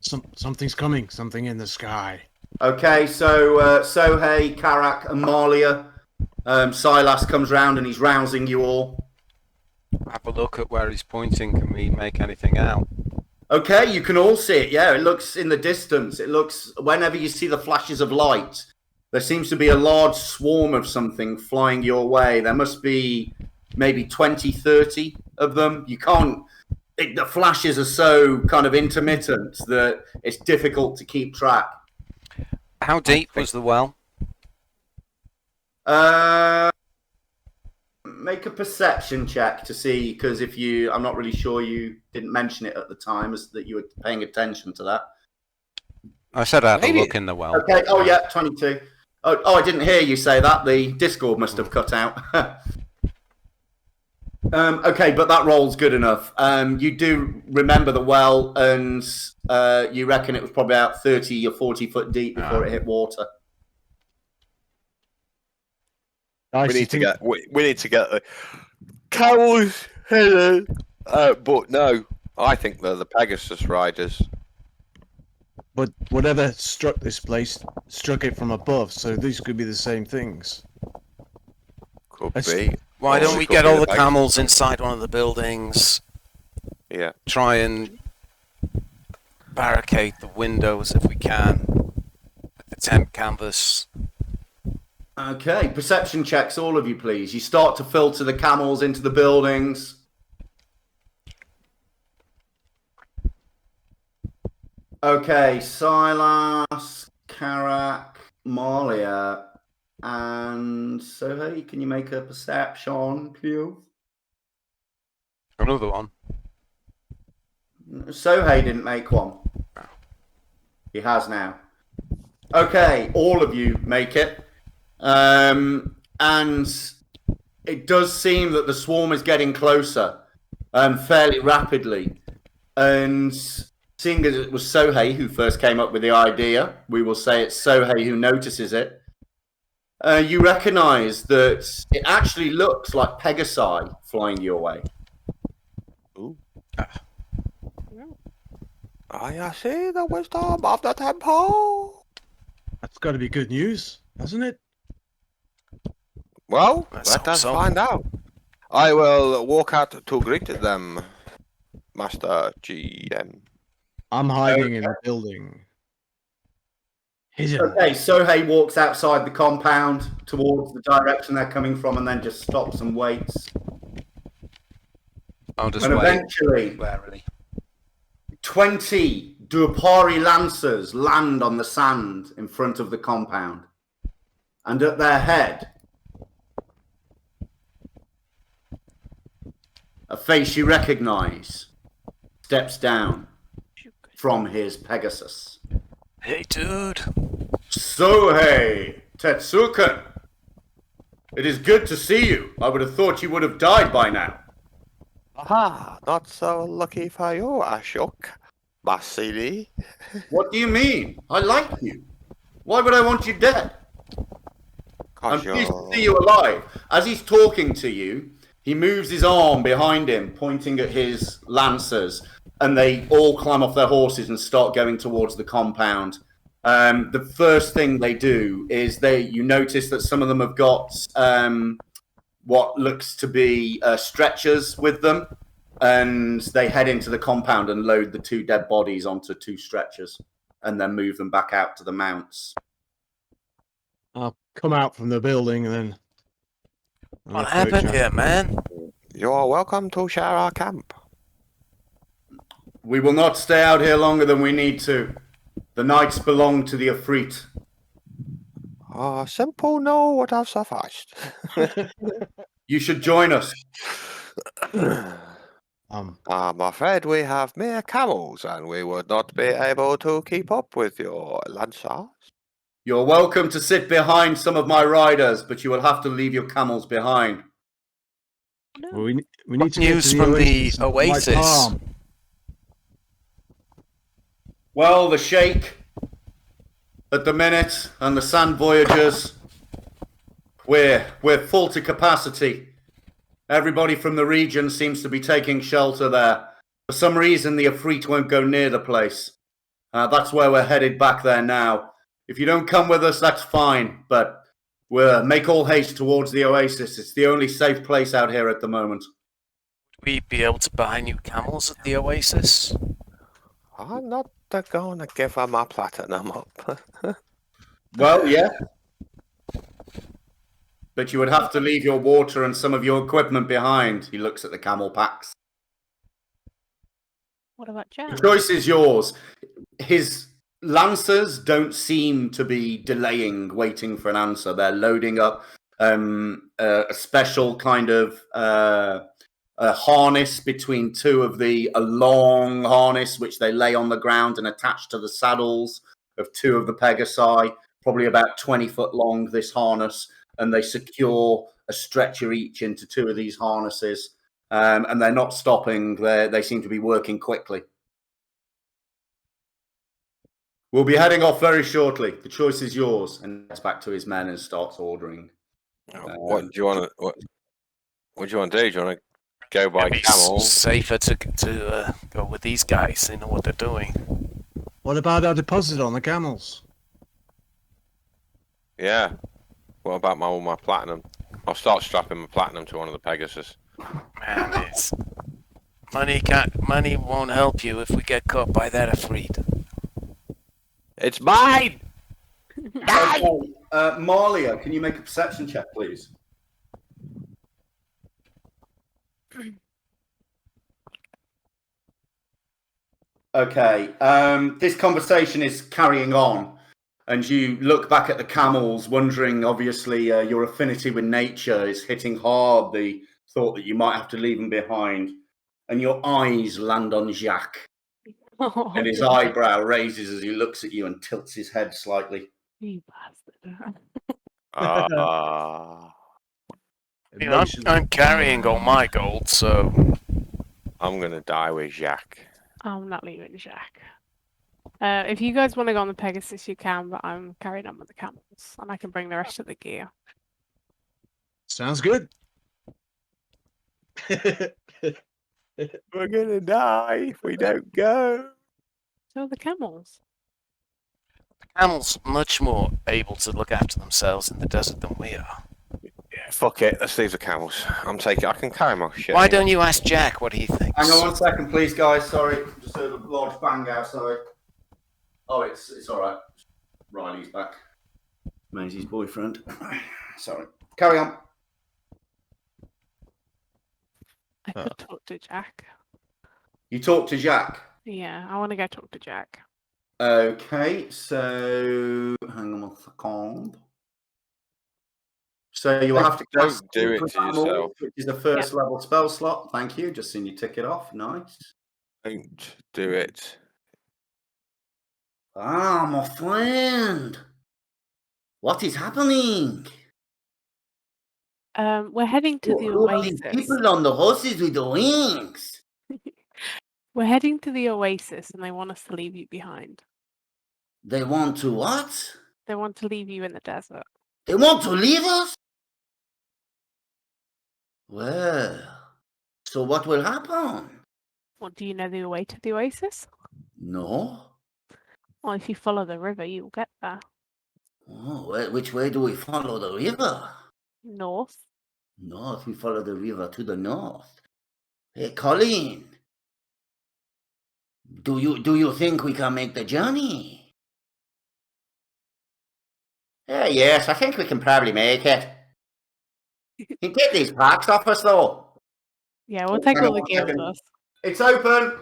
Something's coming. Something in the sky. Okay, so Sohei, Karak, and Malia. Silas comes round and he's rousing you all. Have a look at where he's pointing. Can we make anything out? Okay, you can all see it. Yeah, it looks in the distance. It looks, whenever you see the flashes of light, there seems to be a large swarm of something flying your way. There must be maybe 20, 30 of them. You can't, the flashes are so kind of intermittent that it's difficult to keep track. How deep was the well? Make a perception check to see, because if you, I'm not really sure you didn't mention it at the time, as that you were paying attention to that. I said I had Maybe- a look in the well. Okay, oh yeah, 22. Oh, I didn't hear you say that. The Discord must have cut out. Okay, but that roll's good enough. You do remember the well, and you reckon it was probably about 30 or 40 foot deep before it hit water. Nice, We need to get the cows. Hello. But no, I think they're the Pegasus riders. But whatever struck this place struck it from above, so these could be the same things. Could That's- be. Why Or don't it we could get be all the the base. camels inside one of the buildings? Yeah. Try and barricade the windows if we can with the tent canvas. Okay, perception checks, all of you, please. You start to filter the camels into the buildings. Okay, Silas, Karak, Malia, and Sohei, can you make a perception, please? Another one. Sohei didn't make one. He has now. Okay, all of you make it. And it does seem that the swarm is getting closer fairly rapidly. And seeing as it was Sohei who first came up with the idea, we will say it's Sohei who notices it. You recognize that it actually looks like Pegasi flying your way. Ooh. I see the wisdom of the temple. That's got to be good news, hasn't it? Well, Let's let hope us so. find out. I will walk out to greet them, Master GM. I'm hiding in the building. Hidden. Okay, Sohei walks outside the compound towards the direction they're coming from and then just stops and waits. I'll just And wait eventually, warily. 20 Duapari lancers land on the sand in front of the compound. And at their head, a face you recognize steps down from his Pegasus. Hey, dude. Sohei Tetsuken, it is good to see you. I would have thought you would have died by now. Aha, not so lucky for you, Ashok. Basili. What do you mean? I like you. Why would I want you dead? I'm Cause pleased to see you alive. As he's talking to you, he moves his arm behind him, pointing at his lancers, and they all climb off their horses and start going towards the compound. The first thing they do is you notice that some of them have got what looks to be stretchers with them, and they head into the compound and load the 2 dead bodies onto 2 stretchers and then move them back out to the mounts. I'll come out from the building and then. What happened here, man? You're welcome to share our camp. We will not stay out here longer than we need to. The knights belong to the Afrit. Simple no would have sufficed. You should join us. I'm afraid we have mere camels and we would not be able to keep up with your lancers. You're welcome to sit behind some of my riders, but you will have to leave your camels behind. No. Well, we need to News get to from the and light Oasis. palm. Well, the Sheikh at the minute and the Sand Voyagers, we're full to capacity. Everybody from the region seems to be taking shelter there. For some reason, the Afrit won't go near the place. That's where we're headed back there now. If you don't come with us, that's fine, but we'll make all haste towards the Oasis. It's the only safe place out here at the moment. Would we be able to buy new camels at the Oasis? I'm not going to give her my platinum up. Well, yeah. But you would have to leave your water and some of your equipment behind. He looks at the camel packs. What about The Jam? choice is yours. His lancers don't seem to be delaying, waiting for an answer. They're loading up a special kind of a harness between 2 of a long harness, which they lay on the ground and attach to the saddles of 2 of the Pegasi, probably about 20 foot long, this harness, and they secure a stretcher each into 2 of these harnesses. And they're not stopping. They seem to be working quickly. We'll be heading off very shortly. The choice is yours. And gets back to his men and starts ordering. What do you want to? What do you want to do? Do you want to go by It'd be camel? safer to go with these guys. They know what they're doing. What about our deposit on the camels? Yeah. What about all my platinum? I'll start strapping my platinum to one of the Pegasus. Man, it's money won't help you if we get caught by that Afreed. It's mine! Okay, Malia, can you make a perception check, please? Okay, this conversation is carrying on, and you look back at the camels, wondering, obviously, your affinity with nature is hitting hard, the thought that you might have to leave them behind, and your eyes land on Jacques, Oh, and his dear. eyebrow raises as he looks at you and tilts his head slightly. You bastard. Ah. I'm carrying all my gold, so I'm gonna die with Jacques. I'm not leaving Jack. If you guys want to go on the Pegasus, you can, but I'm carrying on with the camels, and I can bring the rest of the gear. Sounds good. We're gonna die if we don't go. So are the camels. camels much more able to look after themselves in the desert than we are. Yeah, fuck it. Let's leave the camels. I can carry my shit. Why don't you ask Jack what he thinks? Hang on 1 second, please, guys. Sorry, just heard a large bang outside. Oh, it's all right. Riley's back. Maisie's boyfriend. Sorry. Carry on. I could talk to Jack. You talk to Jack. Yeah, I want to go talk to Jack. Okay, so hang on 1 second. So you will have to Don't cast do it to Primal, yourself. which is the first level spell slot. Thank you. Just seen you tick it off. Nice. Don't do it. Ah, my friend. What is happening? We're heading to the Who are these Oasis. people on the horses with the wings? We're heading to the Oasis, and they want us to leave you behind. They want to what? They want to leave you in the desert. They want to leave us? Well, so what will happen? Well, do you know the way to the Oasis? No. Well, if you follow the river, you'll get there. Oh, well, which way do we follow the river? North. North, we follow the river to the north. Hey, Colleen. Do you think we can make the journey? Yes, I think we can probably make it. You get these packs off us, though. Yeah, we'll take Hang all on the 1 gear with second. us. It's open.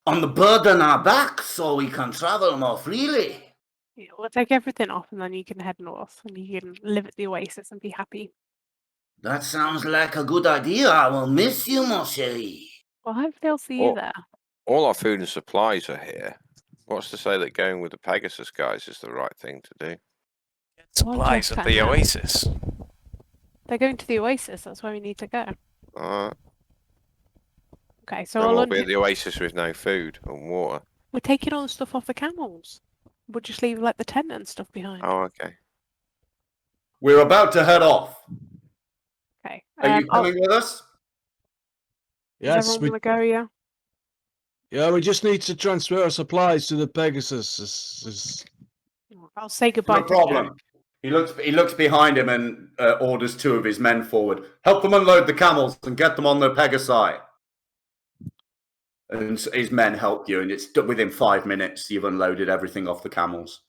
On the burden our backs so we can travel more freely. Yeah, we'll take everything off, and then you can head north, and you can live at the Oasis and be happy. That sounds like a good idea. I will miss you, mon chéri. Well, hopefully I'll see you Oh. there. All our food and supplies are here. What's to say that going with the Pegasus guys is the right thing to do? Supplies just at the found out. Oasis. They're going to the Oasis. That's where we need to go. Okay, so Then I'll we'll be at the Oasis with no food and water. we're taking all the stuff off the camels. We'll just leave like the tent and stuff behind. Oh, okay. We're about to head off. Okay. Are you coming with us? Yes, Does we, everyone want to go? Yeah. yeah, we just need to transfer our supplies to the Pegasus. I'll say goodbye No to problem. Jack. He looks behind him and orders 2 of his men forward. Help them unload the camels and get them on the Pegasi. And his men help you, and it's within 5 minutes you've unloaded everything off the camels.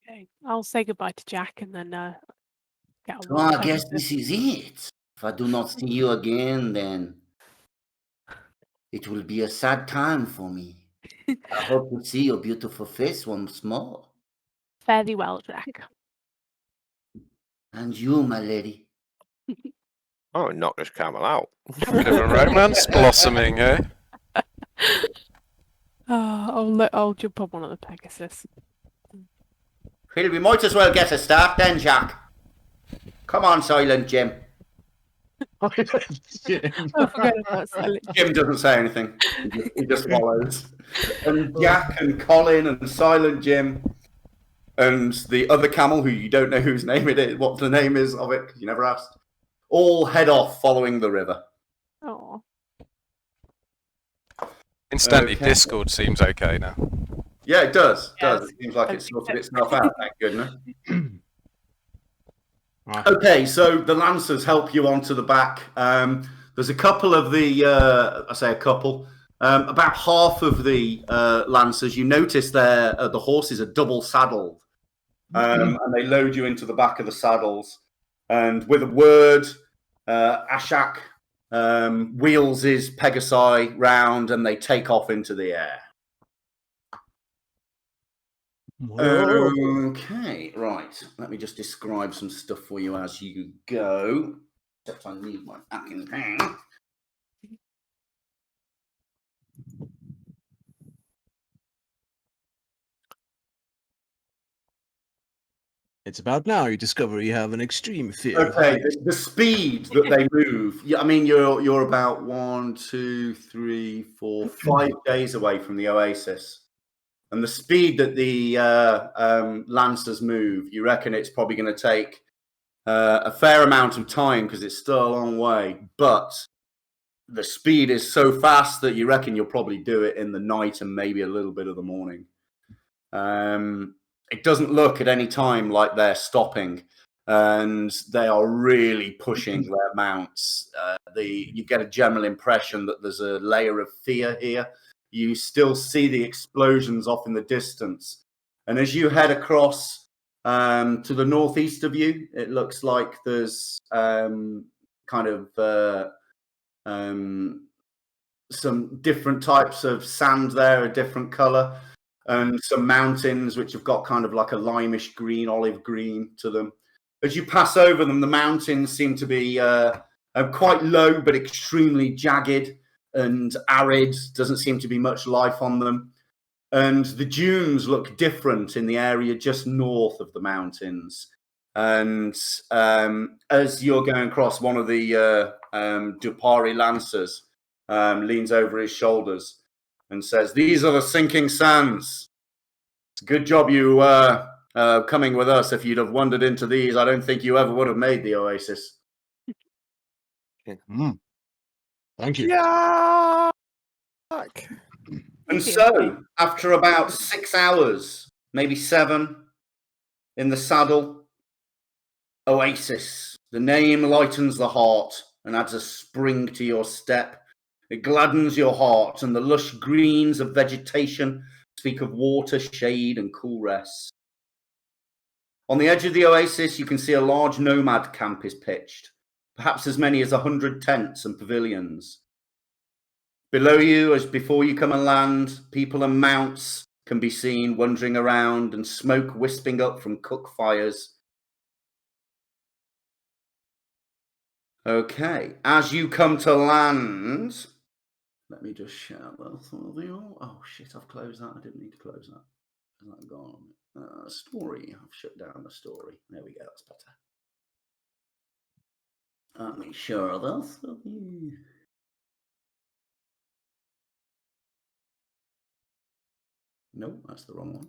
Okay. I'll say goodbye to Jack and then get on. Oh, I guess this is it. If I do not see you again, then it will be a sad time for me. I hope to see your beautiful face once more. Fare thee well, Jack. And you, my lady. Oh, knock this camel out. Bit of a romance blossoming, eh? I'll jump on one of the Pegasus. Well, we might as well get a start then, Jack. Come on, Silent Jim. I forgot about Silent Jim doesn't say anything. He just follows. And Jack and Colin and Silent Jim and the other camel, who you don't know whose name it is, what the name is of it, because you never asked, all head off following the river. Oh. Incidentally, Okay. Discord seems okay now. Yeah, it does. Yes. It seems like it's sorted itself out, thank goodness. Ah. Okay, so the Lancers help you onto the back. There's a couple of the, I say a couple, about half of the Lancers, you notice the horses are double saddled. And they load you into the back of the saddles. And with a word, Ashak wheels his Pegasi round and they take off into the air. Okay, right. Let me just describe some stuff for you as you go. Except I need my fucking pen. It's about now you discover you have an extreme fear of Okay, heights. the speed that they move. Yeah, I mean, you're about 1, 2, 3, 4, 5 days away from the Oasis, and the speed that the Lancers move, you reckon it's probably going to take a fair amount of time because it's still a long way. But the speed is so fast that you reckon you'll probably do it in the night and maybe a little bit of the morning. It doesn't look at any time like they're stopping. And they are really pushing their mounts. You get a general impression that there's a layer of fear here. You still see the explosions off in the distance. And as you head across to the northeast of you, it looks like there's kind of some different types of sand there, a different color, and some mountains which have got kind of like a limeish green, olive green to them. As you pass over them, the mountains seem to be quite low, but extremely jagged and arid. Doesn't seem to be much life on them. And the dunes look different in the area just north of the mountains. And as you're going across, one of the Dupari Lancers leans over his shoulders and says, "These are the sinking sands. It's a good job you coming with us. If you'd have wandered into these, I don't think you ever would have made the Oasis." Thank you. Yeah. And so, after about 6 hours, maybe 7, in the saddle, Oasis. The name lightens the heart and adds a spring to your step. It gladdens your heart, and the lush greens of vegetation speak of water, shade, and cool rest. On the edge of the Oasis, you can see a large nomad camp is pitched, perhaps as many as 100 tents and pavilions. Below you, as before you come and land, people and mounts can be seen wandering around and smoke wisping up from cook fires. Okay, as you come to land, let me just share that with you. Oh shit, I've closed that. I didn't need to close that. Has that gone? Story. I've shut down the story. There we go. That's better. Let me share this with you. No, that's the wrong one.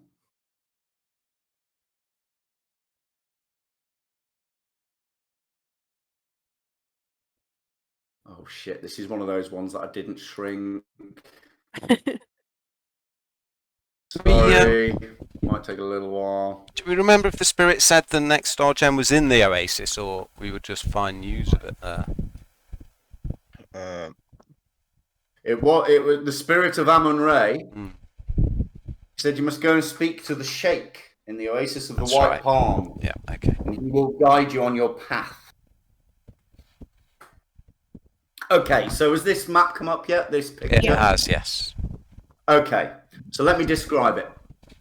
Oh shit, this is one of those ones that I didn't shrink. Sorry, might take a little while. Do we remember if the spirit said the next star gem was in the Oasis, or we would just find news of it there? It was the spirit of Amun-Re. Said you must go and speak to the Sheikh in the Oasis of the White Palm. Yeah, okay. And he will guide you on your path. Okay, so has this map come up yet? This picture? It has, yes. Okay, so let me describe it.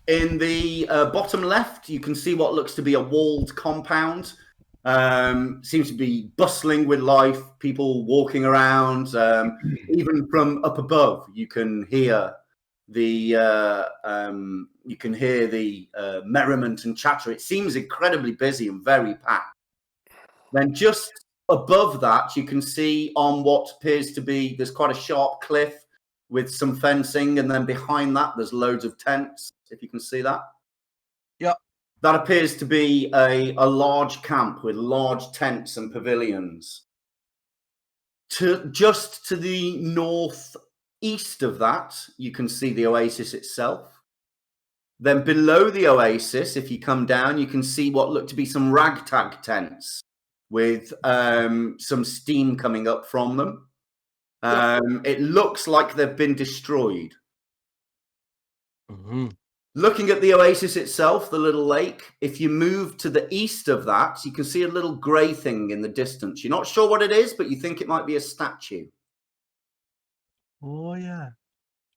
In the bottom left, you can see what looks to be a walled compound. Seems to be bustling with life, people walking around. Even from up above, you can hear the merriment and chatter. It seems incredibly busy and very packed. Then just above that, you can see on what appears to be, there's quite a sharp cliff with some fencing, and then behind that, there's loads of tents, if you can see that. Yeah. That appears to be a large camp with large tents and pavilions. Just to the northeast of that, you can see the oasis itself. Then below the oasis, if you come down, you can see what look to be some ragtag tents with some steam coming up from them. It looks like they've been destroyed. Mm-hmm. Looking at the oasis itself, the little lake, if you move to the east of that, you can see a little grey thing in the distance. You're not sure what it is, but you think it might be a statue. Oh, yeah.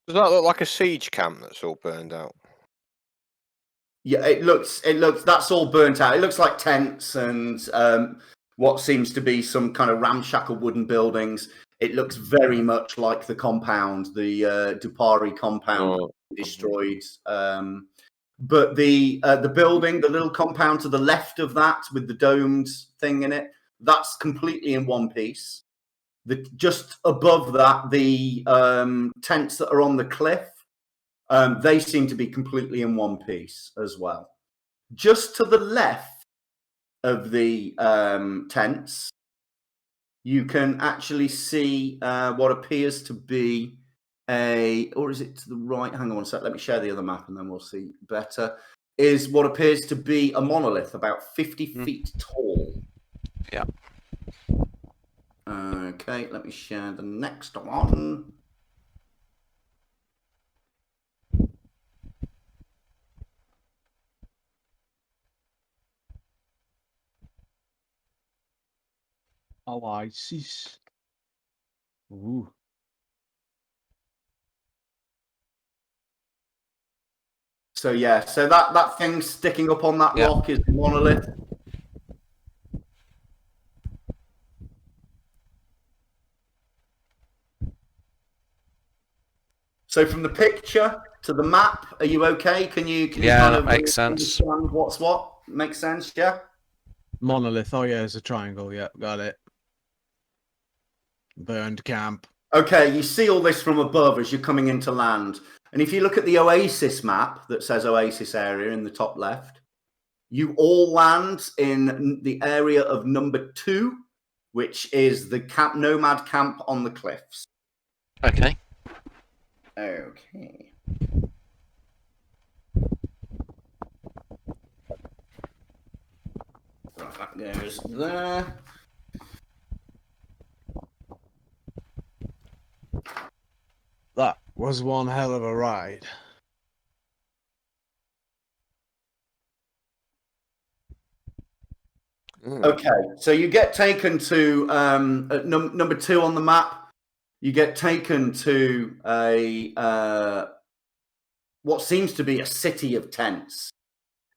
Does that look like a siege camp that's all burned out? Yeah, it looks, that's all burnt out. It looks like tents and what seems to be some kind of ramshackle wooden buildings. It looks very much like the compound, the Dupari compound, destroyed. But the building, the little compound to the left of that with the domed thing in it, that's completely in one piece. Just above that, the tents that are on the cliff, they seem to be completely in one piece as well. Just to the left of the tents, you can actually see what appears to be or is it to the right? Hang on one sec. Let me share the other map and then we'll see better. Is what appears to be a monolith about 50 feet tall. Yeah. Okay, let me share the next one. Oasis. Ooh. So yeah, so that thing sticking up on that rock is the monolith. So from the picture to the map, are you okay? Can you kind of makes sense. understand what's what? Makes sense, yeah? Monolith. Oh, yeah, it's a triangle. Yeah, got it. Burned camp. Okay, you see all this from above as you're coming into land. And if you look at the Oasis map that says Oasis area in the top left, you all land in the area of number 2, which is the nomad camp on the cliffs. Okay. Okay. Right, that goes there. That was one hell of a ride. Okay, so you get taken to number 2 on the map. You get taken to a what seems to be a city of tents,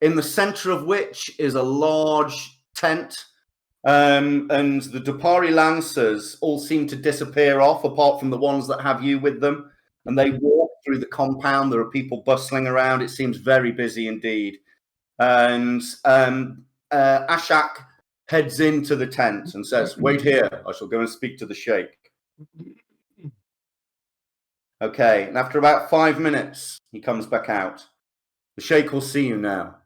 in the center of which is a large tent, and the Dupari Lancers all seem to disappear off, apart from the ones that have you with them. And they walk through the compound. There are people bustling around. It seems very busy indeed. And Ashak heads into the tent and says, "Wait here. I shall go and speak to the sheikh." Okay, and after about 5 minutes, he comes back out. "The sheikh will see you now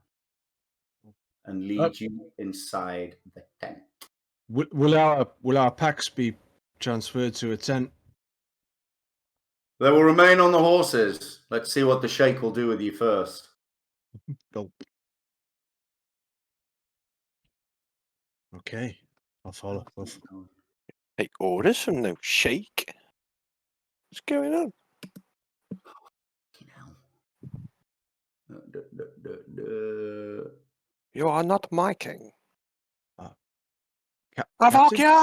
and lead you inside the tent." Will our packs be transferred to a tent? They will remain on the horses. Let's see what the sheikh will do with you first. Gulp. Okay, I'll follow. Take orders from no sheik. What's going on? You are not my king. Captain?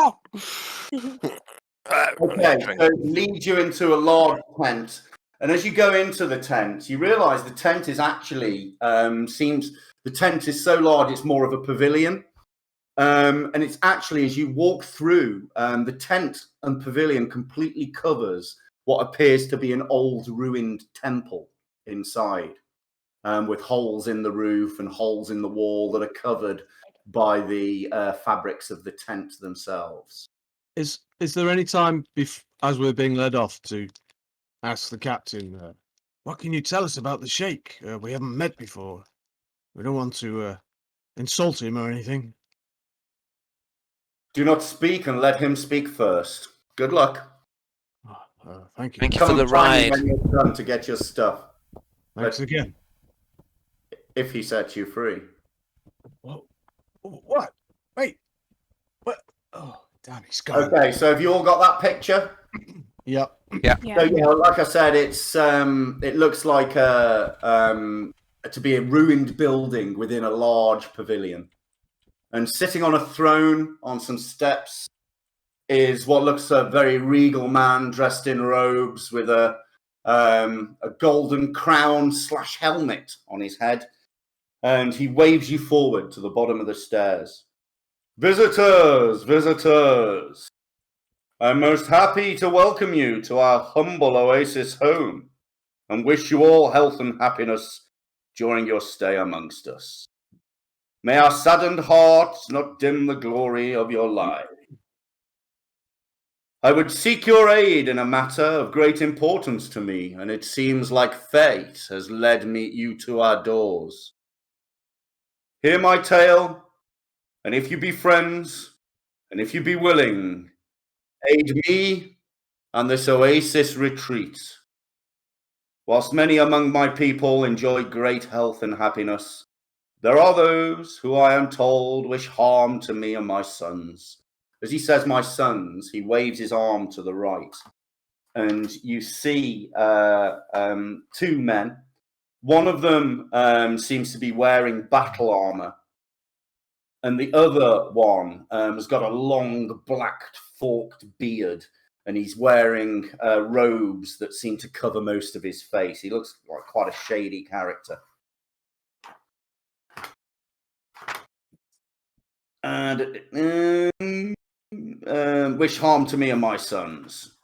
Okay, so it leads you into a large tent. And as you go into the tent, you realize the tent is actually, the tent is so large, it's more of a pavilion. And it's actually, as you walk through, the tent and pavilion completely covers what appears to be an old ruined temple inside, with holes in the roof and holes in the wall that are covered by the fabrics of the tent themselves. Is there any time, as we're being led off, to ask the captain, what can you tell us about the sheikh? We haven't met before. We don't want to insult him or anything. Do not speak and let him speak first. Good luck. Thank you. Thank you Come for the and find me ride. when you're done to get your stuff, Thanks again. if he sets you free. What? Wait. What? Oh, damn, he's gone. Okay, so have you all got that picture? Yep. Yeah. So yeah, like I said, it's it looks like to be a ruined building within a large pavilion, and sitting on a throne on some steps is what looks a very regal man dressed in robes with a golden crown / helmet on his head, and he waves you forward to the bottom of the stairs. Visitors, visitors! I'm most happy to welcome you to our humble Oasis home and wish you all health and happiness during your stay amongst us. May our saddened hearts not dim the glory of your life. I would seek your aid in a matter of great importance to me, and it seems like fate has led you to our doors. Hear my tale, and if you be friends, and if you be willing, aid me and this Oasis retreat. Whilst many among my people enjoy great health and happiness, there are those who I am told wish harm to me and my sons. As he says my sons, he waves his arm to the right, and you see two men. One of them seems to be wearing battle armor, and the other one has got a long black forked beard, and he's wearing robes that seem to cover most of his face. He looks like quite a shady character. And wish harm to me and my sons.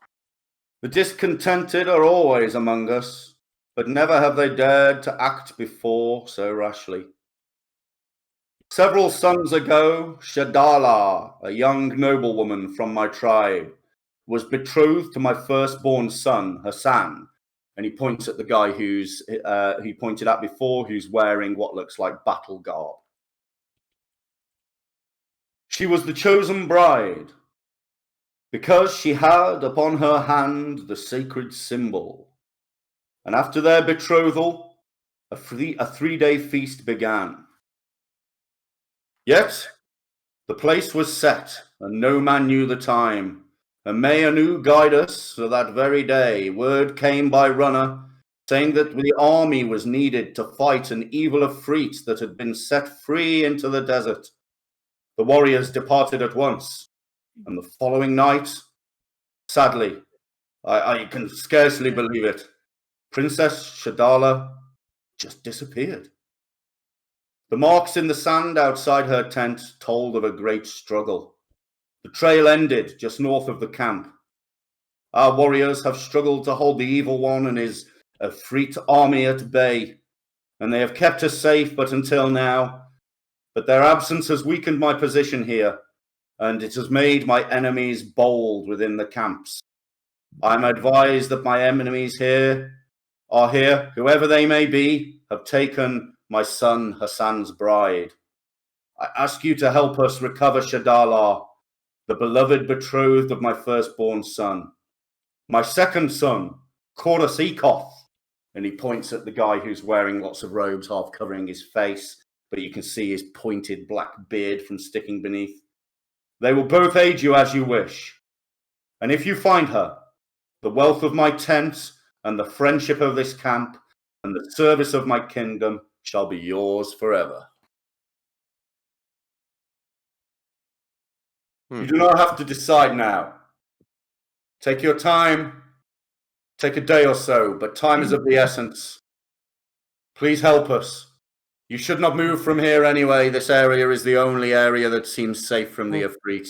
The discontented are always among us, but never have they dared to act before so rashly. Several suns ago, Shadala, a young noblewoman from my tribe, was betrothed to my firstborn son, Hassan, and he points at the guy he pointed at before, who's wearing what looks like battle garb. She was the chosen bride, because she had upon her hand the sacred symbol. And after their betrothal, a 3-day feast began. Yet the place was set, and no man knew the time. And may Anu guide us, for that very day word came by runner, saying that the army was needed to fight an evil Efreet that had been set free into the desert. The warriors departed at once, and the following night, sadly, I can scarcely believe it, Princess Shadala just disappeared. The marks in the sand outside her tent told of a great struggle. The trail ended just north of the camp. Our warriors have struggled to hold the evil one and his Efreet army at bay, and they have kept us safe but until now. But their absence has weakened my position here, and it has made my enemies bold within the camps. I'm advised that my enemies are here, whoever they may be, have taken my son Hassan's bride. I ask you to help us recover Shadala, the beloved betrothed of my firstborn son. My second son, Chorus Ekoth, and he points at the guy who's wearing lots of robes, half covering his face, but you can see his pointed black beard from sticking beneath. They will both aid you as you wish. And if you find her, the wealth of my tent and the friendship of this camp and the service of my kingdom shall be yours forever. You do not have to decide now. Take your time. Take a day or so, but time is of the essence. Please help us. You should not move from here anyway. This area is the only area that seems safe from the Efreet.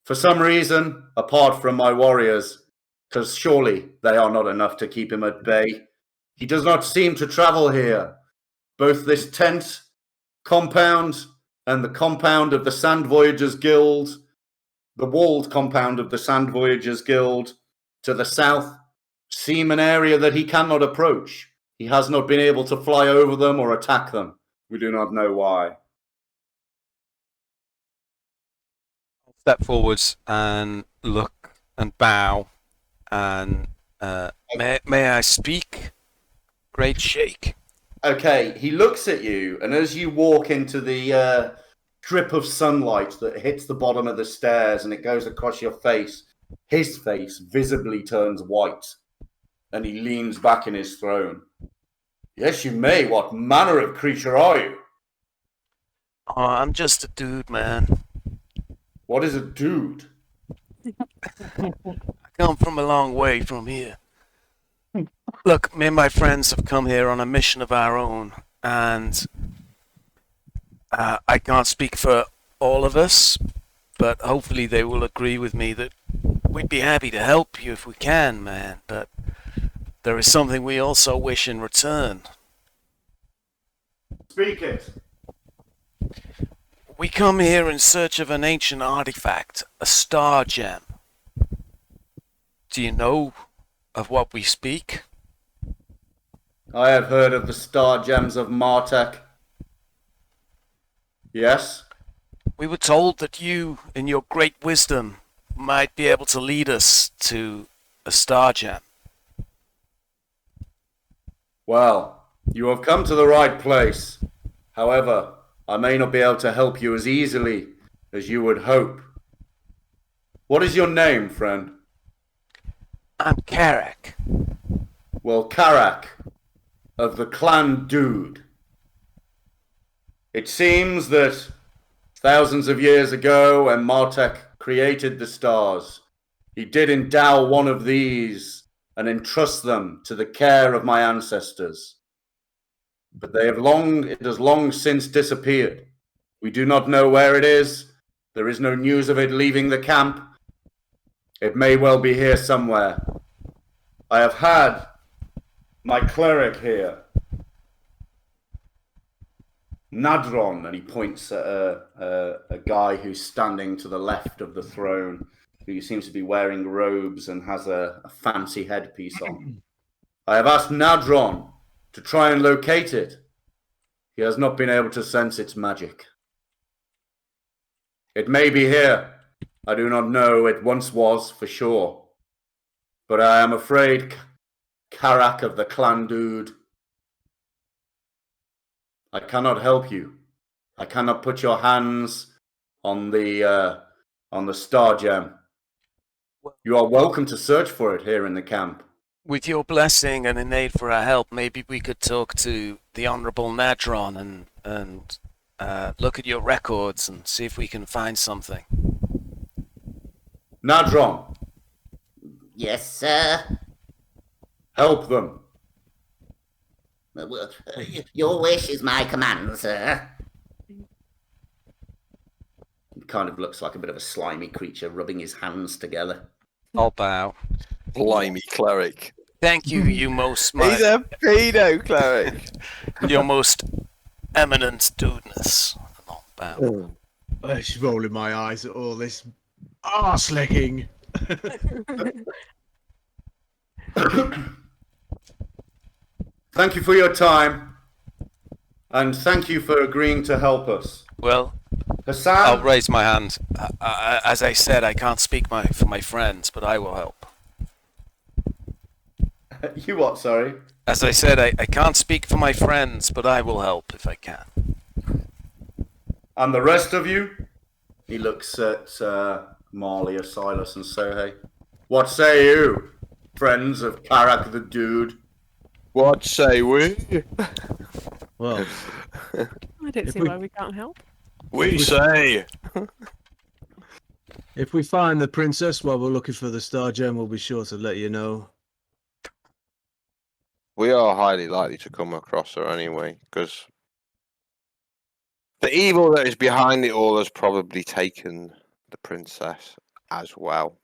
For some reason, apart from my warriors, because surely they are not enough to keep him at bay, he does not seem to travel here. Both this tent compound and the compound of the Sand Voyagers Guild, the walled compound of the Sand Voyagers Guild to the south, seem an area that he cannot approach. He has not been able to fly over them or attack them. We do not know why. Step forwards and look and bow and may I speak? Great Sheikh. Okay, he looks at you, and as you walk into the strip of sunlight that hits the bottom of the stairs and it goes across your face, his face visibly turns white, and he leans back in his throne. Yes, you may. What manner of creature are you? Oh, I'm just a dude, man. What is a dude? I come from a long way from here. Look, me and my friends have come here on a mission of our own, and I can't speak for all of us, but hopefully they will agree with me that we'd be happy to help you if we can, man, but there is something we also wish in return. Speak it. We come here in search of an ancient artifact, a star gem. Do you know of what we speak? I have heard of the star gems of Martek. Yes? We were told that you, in your great wisdom, might be able to lead us to a star gem. Well, you have come to the right place. However, I may not be able to help you as easily as you would hope. What is your name, friend? I'm Karak. Well, Karak, of the clan Dude. It seems that thousands of years ago, when Martek created the stars, he did endow one of these and entrust them to the care of my ancestors. But it has long since disappeared. We do not know where it is. There is no news of it leaving the camp. It may well be here somewhere. I have had my cleric here, Nadron, and he points at a guy who's standing to the left of the throne, who seems to be wearing robes and has a fancy headpiece on. I have asked Nadron to try and locate it. He has not been able to sense its magic. It may be here. I do not know. It once was, for sure. But I am afraid, Karak of the clan Dude, I cannot help you. I cannot put your hands on the star gem. You are welcome to search for it here in the camp. With your blessing and in aid for our help, maybe we could talk to the Honourable Nadron and look at your records and see if we can find something. Nadron, Yes, sir. help them. Your wish is my command, sir. He kind of looks like a bit of a slimy creature rubbing his hands together. I'll bow. Blimey cleric. Thank you, you most He's a pedo cleric. your most eminent dudeness. I'll bow. I'm just rolling my eyes at all this arse licking. Thank you for your time, and thank you for agreeing to help us. Well, Hassan, I'll raise my hand. As I said, I can't speak for my friends, but I will help. you what, sorry? As I said, I can't speak for my friends, but I will help if I can. And the rest of you? He looks at Marley or Silas and Sohei. What say you, friends of Karak the Dude? What say we? Well, I don't If see we- why we can't help. We say. if we find the princess while we're looking for the star gem, we'll be sure to let you know. We are highly likely to come across her anyway, because the evil that is behind it all has probably taken the princess as well.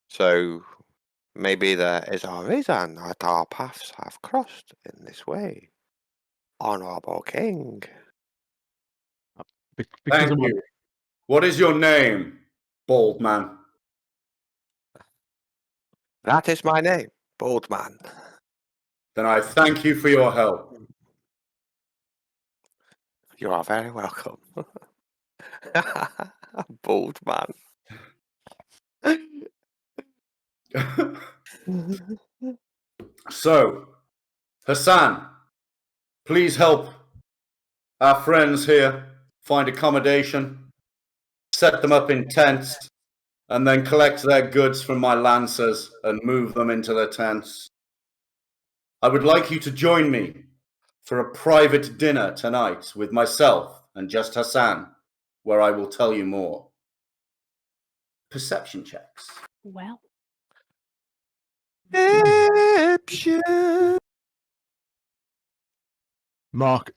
So maybe there is a reason that our paths have crossed in this way. Honorable King. Because Thank of my- you. What is your name, bald man? That is my name, Bald Man. Then I thank you for your help. You are very welcome. Bold man. So, Hassan, please help our friends here find accommodation, set them up in tents, and then collect their goods from my lancers and move them into their tents. I would like you to join me for a private dinner tonight with myself and just Hassan, where I will tell you more. Perception checks. Well, Mark,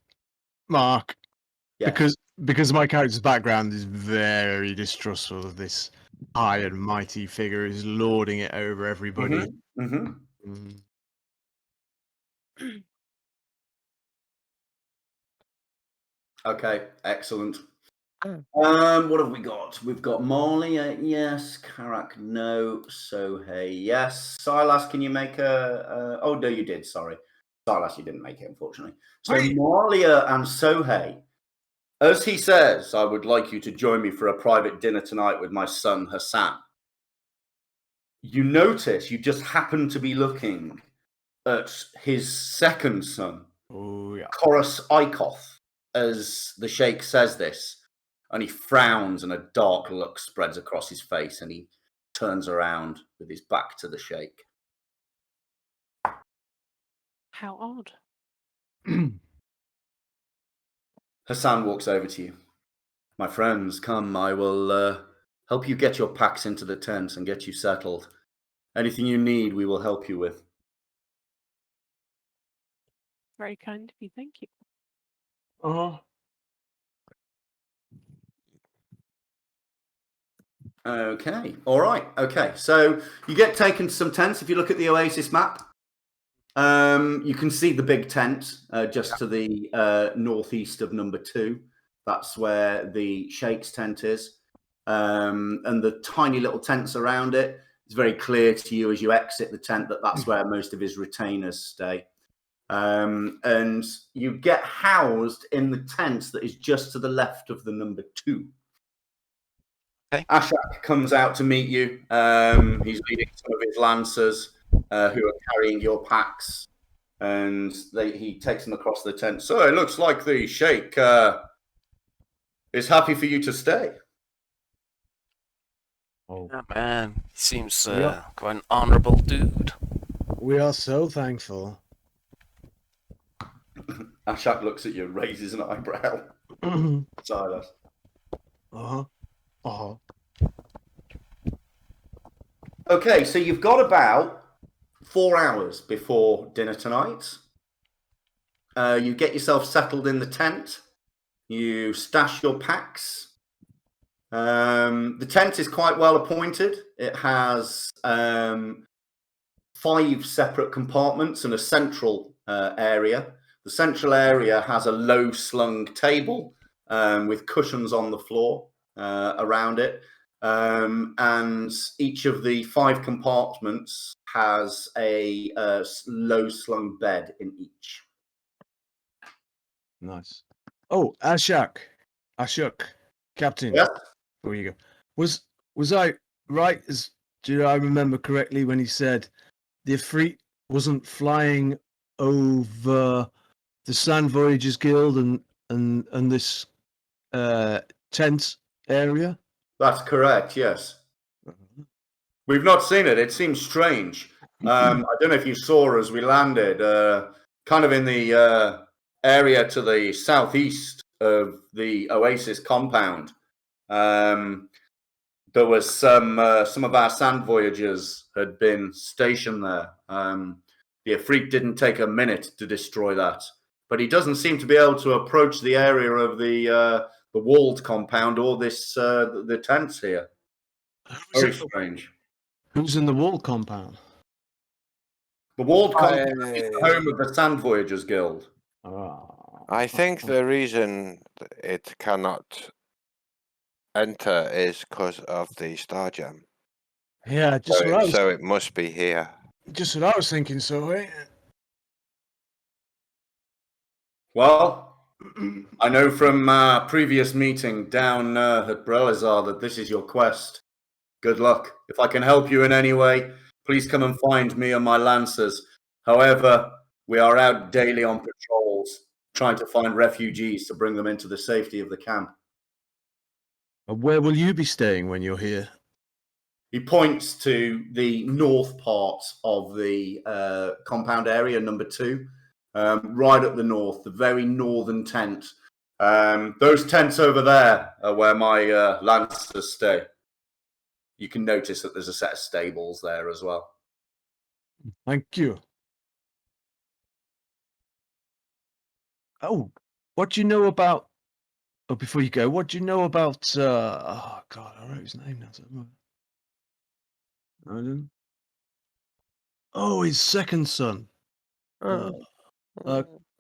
Yes. because my character's background is very distrustful of this high and mighty figure who's lording it over everybody. Mm-hmm. Mm. Okay, excellent. Mm. What have we got? We've got Marley, yes. Karak, no. Sohei, yes. Silas, can you make oh, no, you did, sorry. Silas, you didn't make it, unfortunately. So Marlia and Sohei, as he says, I would like you to join me for a private dinner tonight with my son, Hassan. You notice you just happen to be looking at his second son, Oh yeah. Chorus Ikoth, as the Sheikh says this. And he frowns and a dark look spreads across his face and he turns around with his back to the Sheikh. how odd. Hassan walks over to you. My friends, come, I will help you get your packs into the tents and get you settled. Anything you need, we will help you with. Very kind of you. Thank you. Uh-huh. Okay, all right, okay. So you get taken to some tents. If you look at the Oasis map, you can see the big tent just to the northeast of number 2. That's where the Sheikh's tent is. And the tiny little tents around it, it's very clear to you as you exit the tent that that's where most of his retainers stay. And you get housed in the tent that is just to the left of the number 2. Okay. Ashak comes out to meet you. He's leading some of his lancers who are carrying your packs, and he takes them across the tent. So it looks like the Sheikh is happy for you to stay. Oh, Oh, man, he seems Yeah. quite an honourable dude. we are so thankful. Ashak looks at you, raises an eyebrow. uh-huh. Silas. Uh-huh. Okay, so you've got about 4 hours before dinner tonight. You get yourself settled in the tent. You stash your packs. The tent is quite well appointed. It has 5 separate compartments and a central area. The central area has a low-slung table with cushions on the floor around it. And each of the 5 compartments has a low-slung bed in each. Nice. Oh, Ashak, Captain. Yes. There you go. Was I right? Do I remember correctly when he said the Ifrit wasn't flying over the Sand Voyagers Guild and this tent area? That's correct, yes. We've not seen it. It seems strange. I don't know if you saw as we landed, kind of in the area to the southeast of the Oasis compound. There was some of our Sand Voyagers had been stationed there. The Ifrit didn't take a minute to destroy that, but he doesn't seem to be able to approach the area of the walled compound or this the tents here. Very strange. Who's in the wall compound? The walled compound is the home of the Sand Voyagers Guild. I think the reason it cannot enter is because of the star gem. Yeah, just what I was. So it must be here. Just what I was thinking. So, Well, I know from previous meeting down at Brelazar that this is your quest. Good luck. If I can help you in any way, please come and find me and my lancers. However, we are out daily on patrols, trying to find refugees to bring them into the safety of the camp. Where will you be staying when you're here? He points to the north part of the compound area, number 2, right at the north, the very northern tent. Those tents over there are where my lancers stay. You can notice that there's a set of stables there as well. Thank you. Oh, what do you know about... Oh, before you go, what do you know about... Oh, God, I wrote his name now. Oh, his second son. Horus.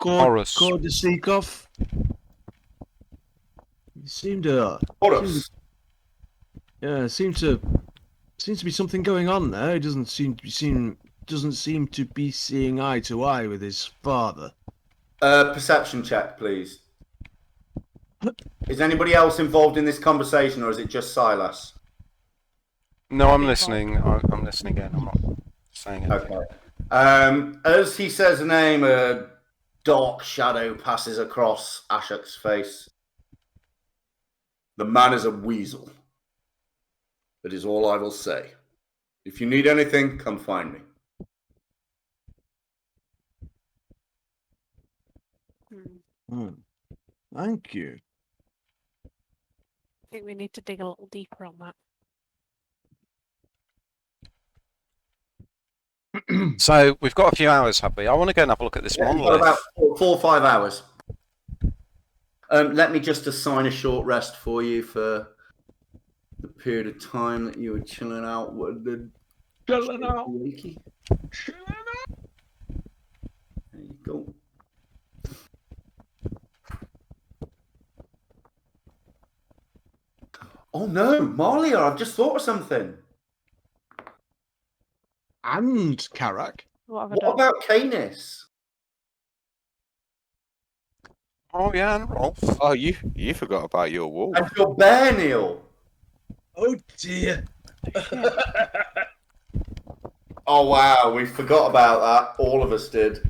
Kordasikov. He seemed to... Horus. seems to be something going on there. He doesn't seem to be seeing eye to eye with his father. Perception check, please. Is anybody else involved in this conversation, or is it just Silas? No, I'm listening. I'm listening again. I'm not saying anything. Okay. As he says the name, a dark shadow passes across Ashok's face. The man is a weasel. That is all I will say. If you need anything, come find me. Thank you. I think we need to dig a little deeper on that. So we've got a few hours, have we? I want to go and have a look at this You've got monolith. about 4 or 5 hours. Let me just assign a short rest for you for the period of time that you were chilling out. Chilling out. There you go. Oh no, Marlia, I've just thought of something. And Karak. What have I What done? about Canis? Oh yeah, and Rolf. Oh, you forgot about your wolf. And your bear, Neil. Oh dear. Oh wow, we forgot about that. All of us did.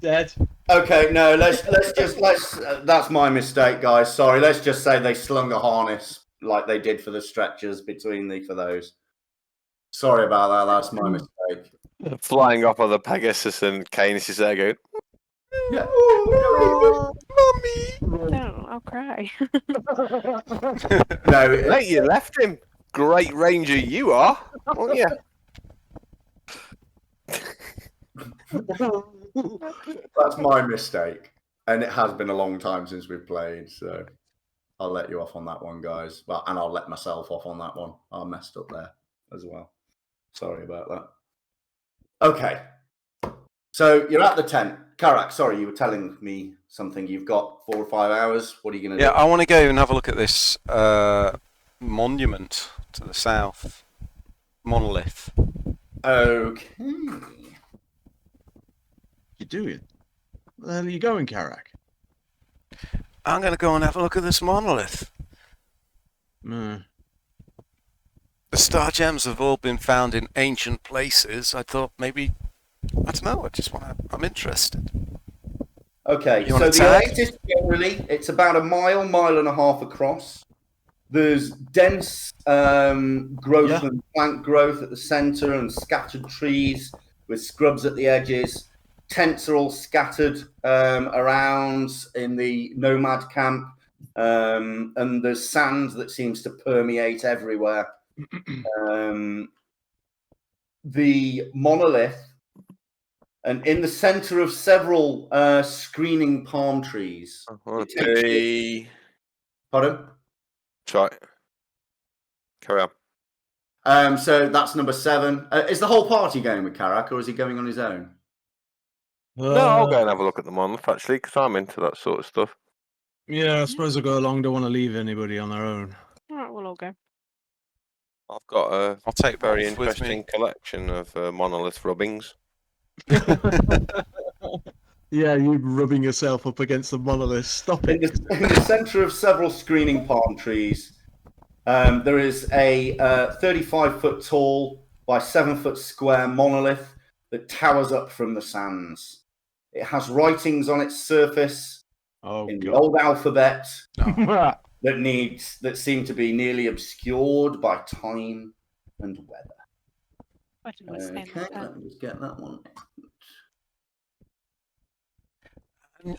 Dead. Okay, no, let's that's my mistake, guys. Sorry, let's just say they slung a harness like they did for the stretchers for those. Sorry about that. That's my mistake. Flying off on the Pegasus and Canis is there going, Yeah. No, I'll cry. No, hey, you left him. Great ranger you are, aren't you? that's my mistake, and it has been a long time since we've played, so I'll let you off on that one, guys. Well, and I'll let myself off on that one. I messed up there as well. Sorry about that. Okay, so you're at the tent. Karak, sorry, you were telling me something. You've got 4 or 5 hours. What are you going to Yeah, do? I want to go and have a look at this monument to the south. Monolith. Okay. You doing? Where the hell are you going, Karak? I'm going to go and have a look at this monolith. Hmm. The star gems have all been found in ancient places. I thought maybe, I don't know, I'm interested. Okay, You so wanna the tag? Oasis generally, it's about a mile and a half across. There's dense growth Yeah. and plant growth at the centre and scattered trees with scrubs at the edges. Tents are all scattered around in the nomad camp, and there's sand that seems to permeate everywhere. The monolith, and in the centre of several screening palm trees. Okay. Pardon? Sorry. Carry on. So that's number 7. Is the whole party going with Karak, or is he going on his own? No, I'll go and have a look at the monolith actually, because I'm into that sort of stuff. Yeah, I suppose I'll go along. Don't want to leave anybody on their own. Alright, we'll all go. I've got a I'll take very Rolf with interesting me. collection of monolith rubbings. Yeah, you rubbing yourself up against the monolith. Stop In it. the center of several screening palm trees, there is a 35-foot tall by 7-foot square monolith that towers up from the sands. It has writings on its surface Oh in the god. old alphabet Oh. that seem to be nearly obscured by time and weather. I didn't want to stay in the Okay, tent. let me just get that one.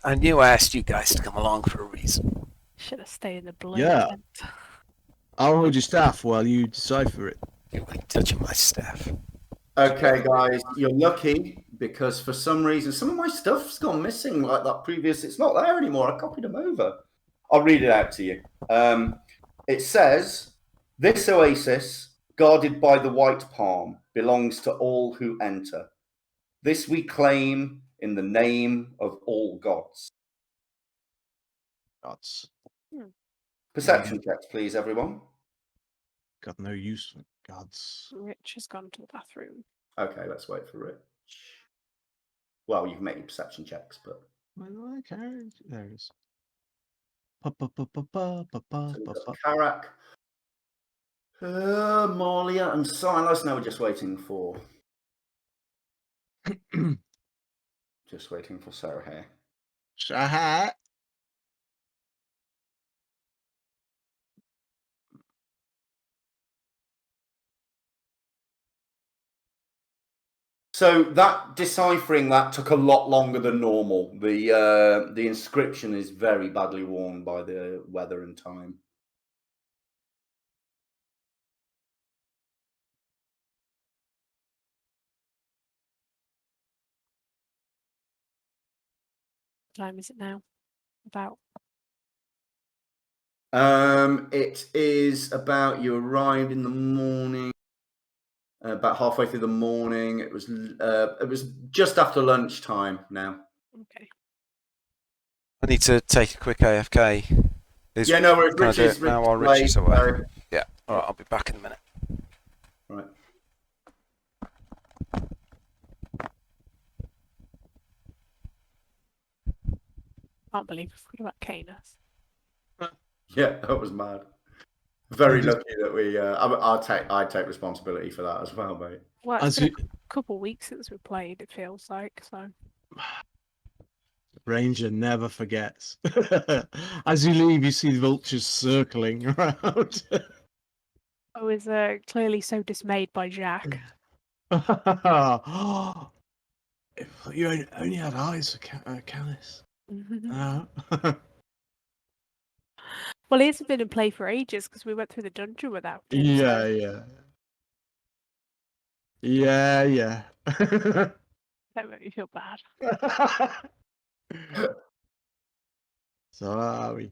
I knew I asked you guys to come along for a reason. Should have stayed in the bloody Yeah. tent. I'll hold your staff while you decipher it. You ain't touching my staff. Okay, guys, you're lucky because for some reason some of my stuff's gone missing. Like that previous, it's not there anymore. I copied them over. I'll read it out to you. It says, "This oasis, guarded by the white palm, belongs to all who enter. This we claim in the name of all gods." Gods. Perception checks, please, everyone. Got no use for gods. Rich has gone to the bathroom. Okay, let's wait for Rich. Well, you can make your perception checks, but Well, okay. There it is. Pa, pa, pa, pa, pa, pa, pa, so we've pa, got pa. Karak, Morlia, and Silas. Now we're just waiting for Sarah here. Shahat. So that deciphering that took a lot longer than normal. The inscription is very badly worn by the weather and time. What time is it now? About. It is about, you arrived in the morning, about halfway through the morning. It was just after lunchtime now. Okay. I need to take a quick AFK. Yeah, no worries. Can I do Richie's it now while late, Richie's away? so- Yeah. All right. I'll be back in a minute. Right. Can't believe I forgot about Canis. Yeah, that was mad. Very I just- lucky that we. I take responsibility for that as well, mate. Well, As it's been you- a couple of weeks since we played, it feels like, so. Ranger never forgets. As you leave, you see the vultures circling around. I was clearly so dismayed by Jack. You only had eyes for Canis. Well, he hasn't been in play for ages because we went through the dungeon without him. Yeah, So yeah. Yeah, yeah. don't make me feel bad. So are we.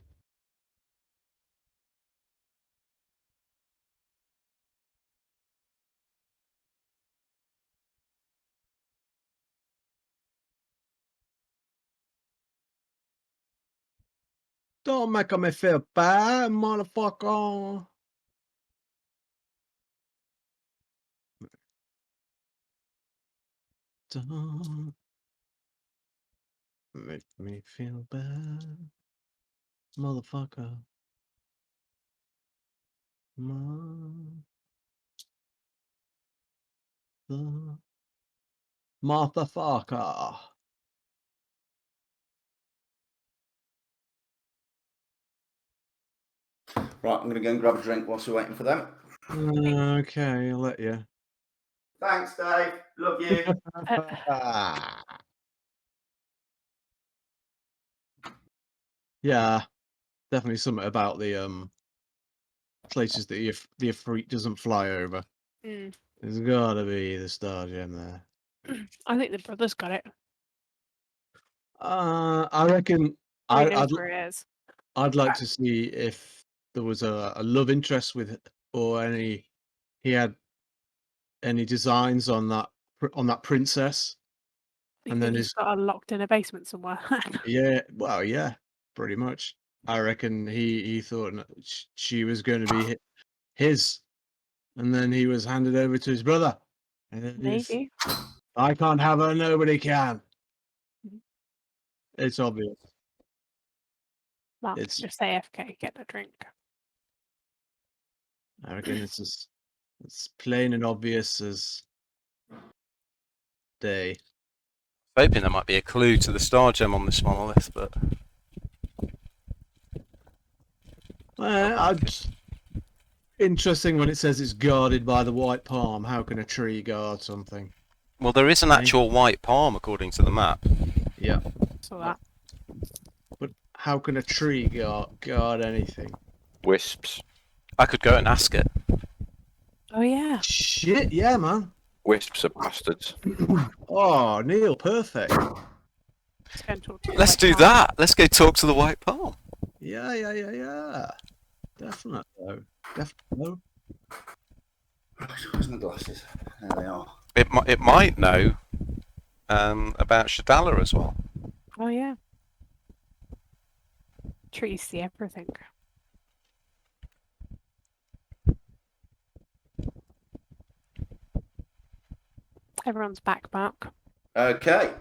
Don't make me feel bad, motherfucker. Don't make me feel bad, motherfucker. Motherfucker. Right, I'm going to go and grab a drink whilst we're waiting for them. Okay, I'll let you. Thanks, Dave. Love you. Yeah, definitely something about the places that the Ifrit doesn't fly over. Mm. There's gotta be the star gem there. I think the brother's got it. I reckon Or he I'd knows where it is. I'd like to see if there was a love interest with, or he had any designs on that princess. You And think then he's got her locked in a basement somewhere. Yeah, well, yeah, pretty much. I reckon he thought she was going to be his, and then he was handed over to his brother. And if Maybe. I can't have her, nobody can. It's obvious. Well, It's- just AFK, get a drink. I reckon it's as plain and obvious as day. Hoping there might be a clue to the star gem on this monolith, but Interesting when it says it's guarded by the white palm. How can a tree guard something? well, there is an Okay. actual white palm according to the map. Yeah, So that. but how can a tree guard anything? Wisps. I could go and ask it. Oh yeah. Shit, yeah, man. Wisps are bastards. Oh, Neil, perfect. Let's go and talk to the Let's white do palm. that. Let's go talk to the white palm. Yeah. Definitely. Right, where's my glasses? There they are. It might know about Shadala as well. Oh yeah. Trees see everything. Everyone's back, Mark. Okay.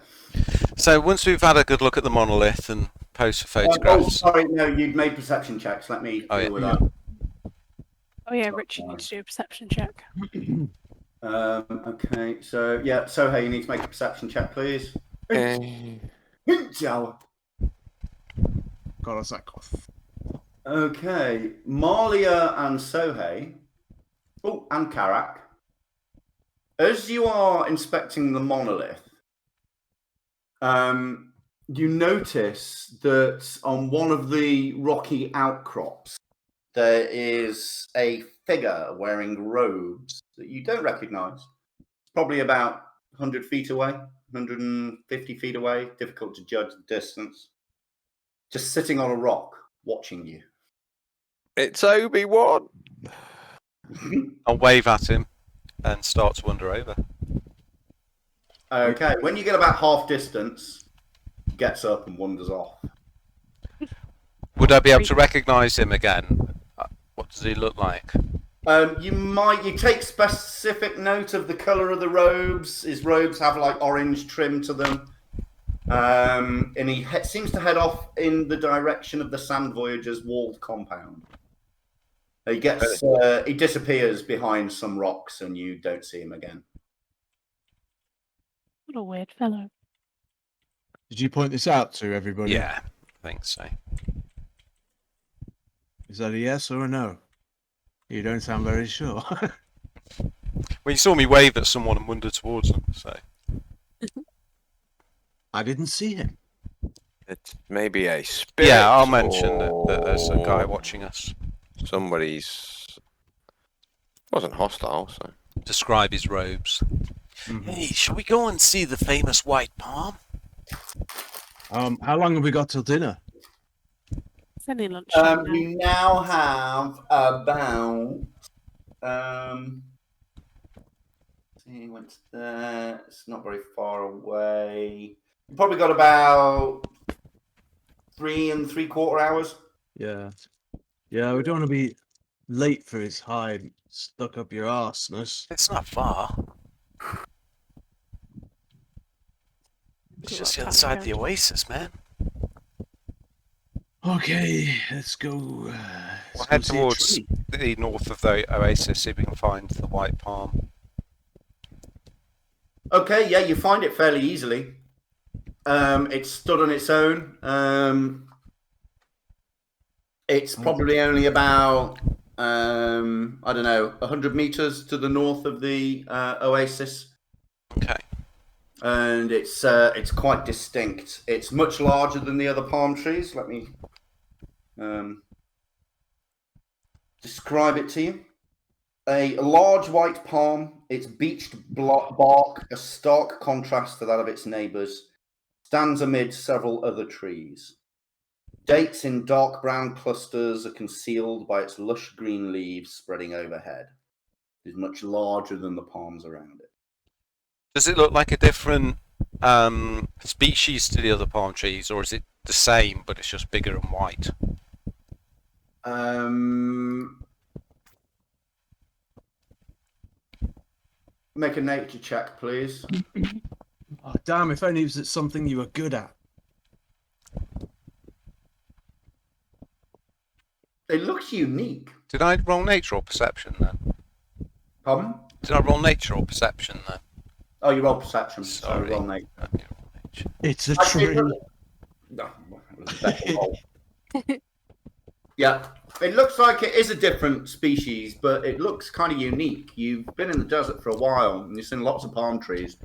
So once we've had a good look at the monolith and pose for Oh, photographs, sorry, no, you'd made perception checks. Let me Oh, deal yeah. with that. Oh yeah, Richard needs to do a perception check. Okay, so yeah, Sohei, you need to make a perception check, please. God, that's that cough. Okay, Malia and Sohei, oh, and Karak. As you are inspecting the monolith, you notice that on one of the rocky outcrops, there is a figure wearing robes that you don't recognize. It's probably about 100 feet away, 150 feet away. Difficult to judge the distance. Just sitting on a rock, watching you. It's Obi-Wan. I'll wave at him and start to wander over. Okay, when you get about half distance, he gets up and wanders off. Would I be able to recognise him again? What does he look like? You take specific note of the color of the robes. His robes have like orange trim to them. And he seems to head off in the direction of the Sand Voyagers' walled compound. He disappears behind some rocks, and you don't see him again. What a weird fellow. Did you point this out to everybody? Yeah, I think so. Is that a yes or a no? You don't sound very sure. Well, you saw me wave at someone and wander towards them, so. I didn't see him. It's maybe a spirit. Yeah, I'll mention that there's a guy or watching us. Somebody's wasn't hostile, so Describe his robes. Hey, shall we go and see the famous white palm? How long have we got till dinner? It's only lunchtime now. You now have about see, went there. It's not very far away. You probably got about 3 3/4 hours. Yeah. Yeah, we don't want to be late for his hide stuck up your arseness. It's not far. It's Got just the time other to side go. of the Oasis, man. Okay, let's go. We'll Let's head go see a towards tree. the north of the Oasis, see if we can find the white palm. Okay, yeah, you find it fairly easily. It's stood on its own. It's probably only about I don't know, 100 meters to the north of the Oasis. Okay. And it's quite distinct. It's much larger than the other palm trees. Let me describe it to you. A large white palm, its beached bark, a stark contrast to that of its neighbours, stands amid several other trees. Dates in dark brown clusters are concealed by its lush green leaves spreading overhead. It is much larger than the palms around it. Does it look like a different species to the other palm trees, or is it the same but it's just bigger and white? Make a nature check, please. Oh, damn, if only it was something you were good at. looks unique. Did I roll nature or perception then? Pardon? Did I roll nature or perception then? Oh, you roll perception. Sorry. So roll nature. Okay, roll nature. It's a Actually, tree. no, it was a better roll. Yeah, it looks like it is a different species, but it looks kind of unique. You've been in the desert for a while, and you've seen lots of palm trees,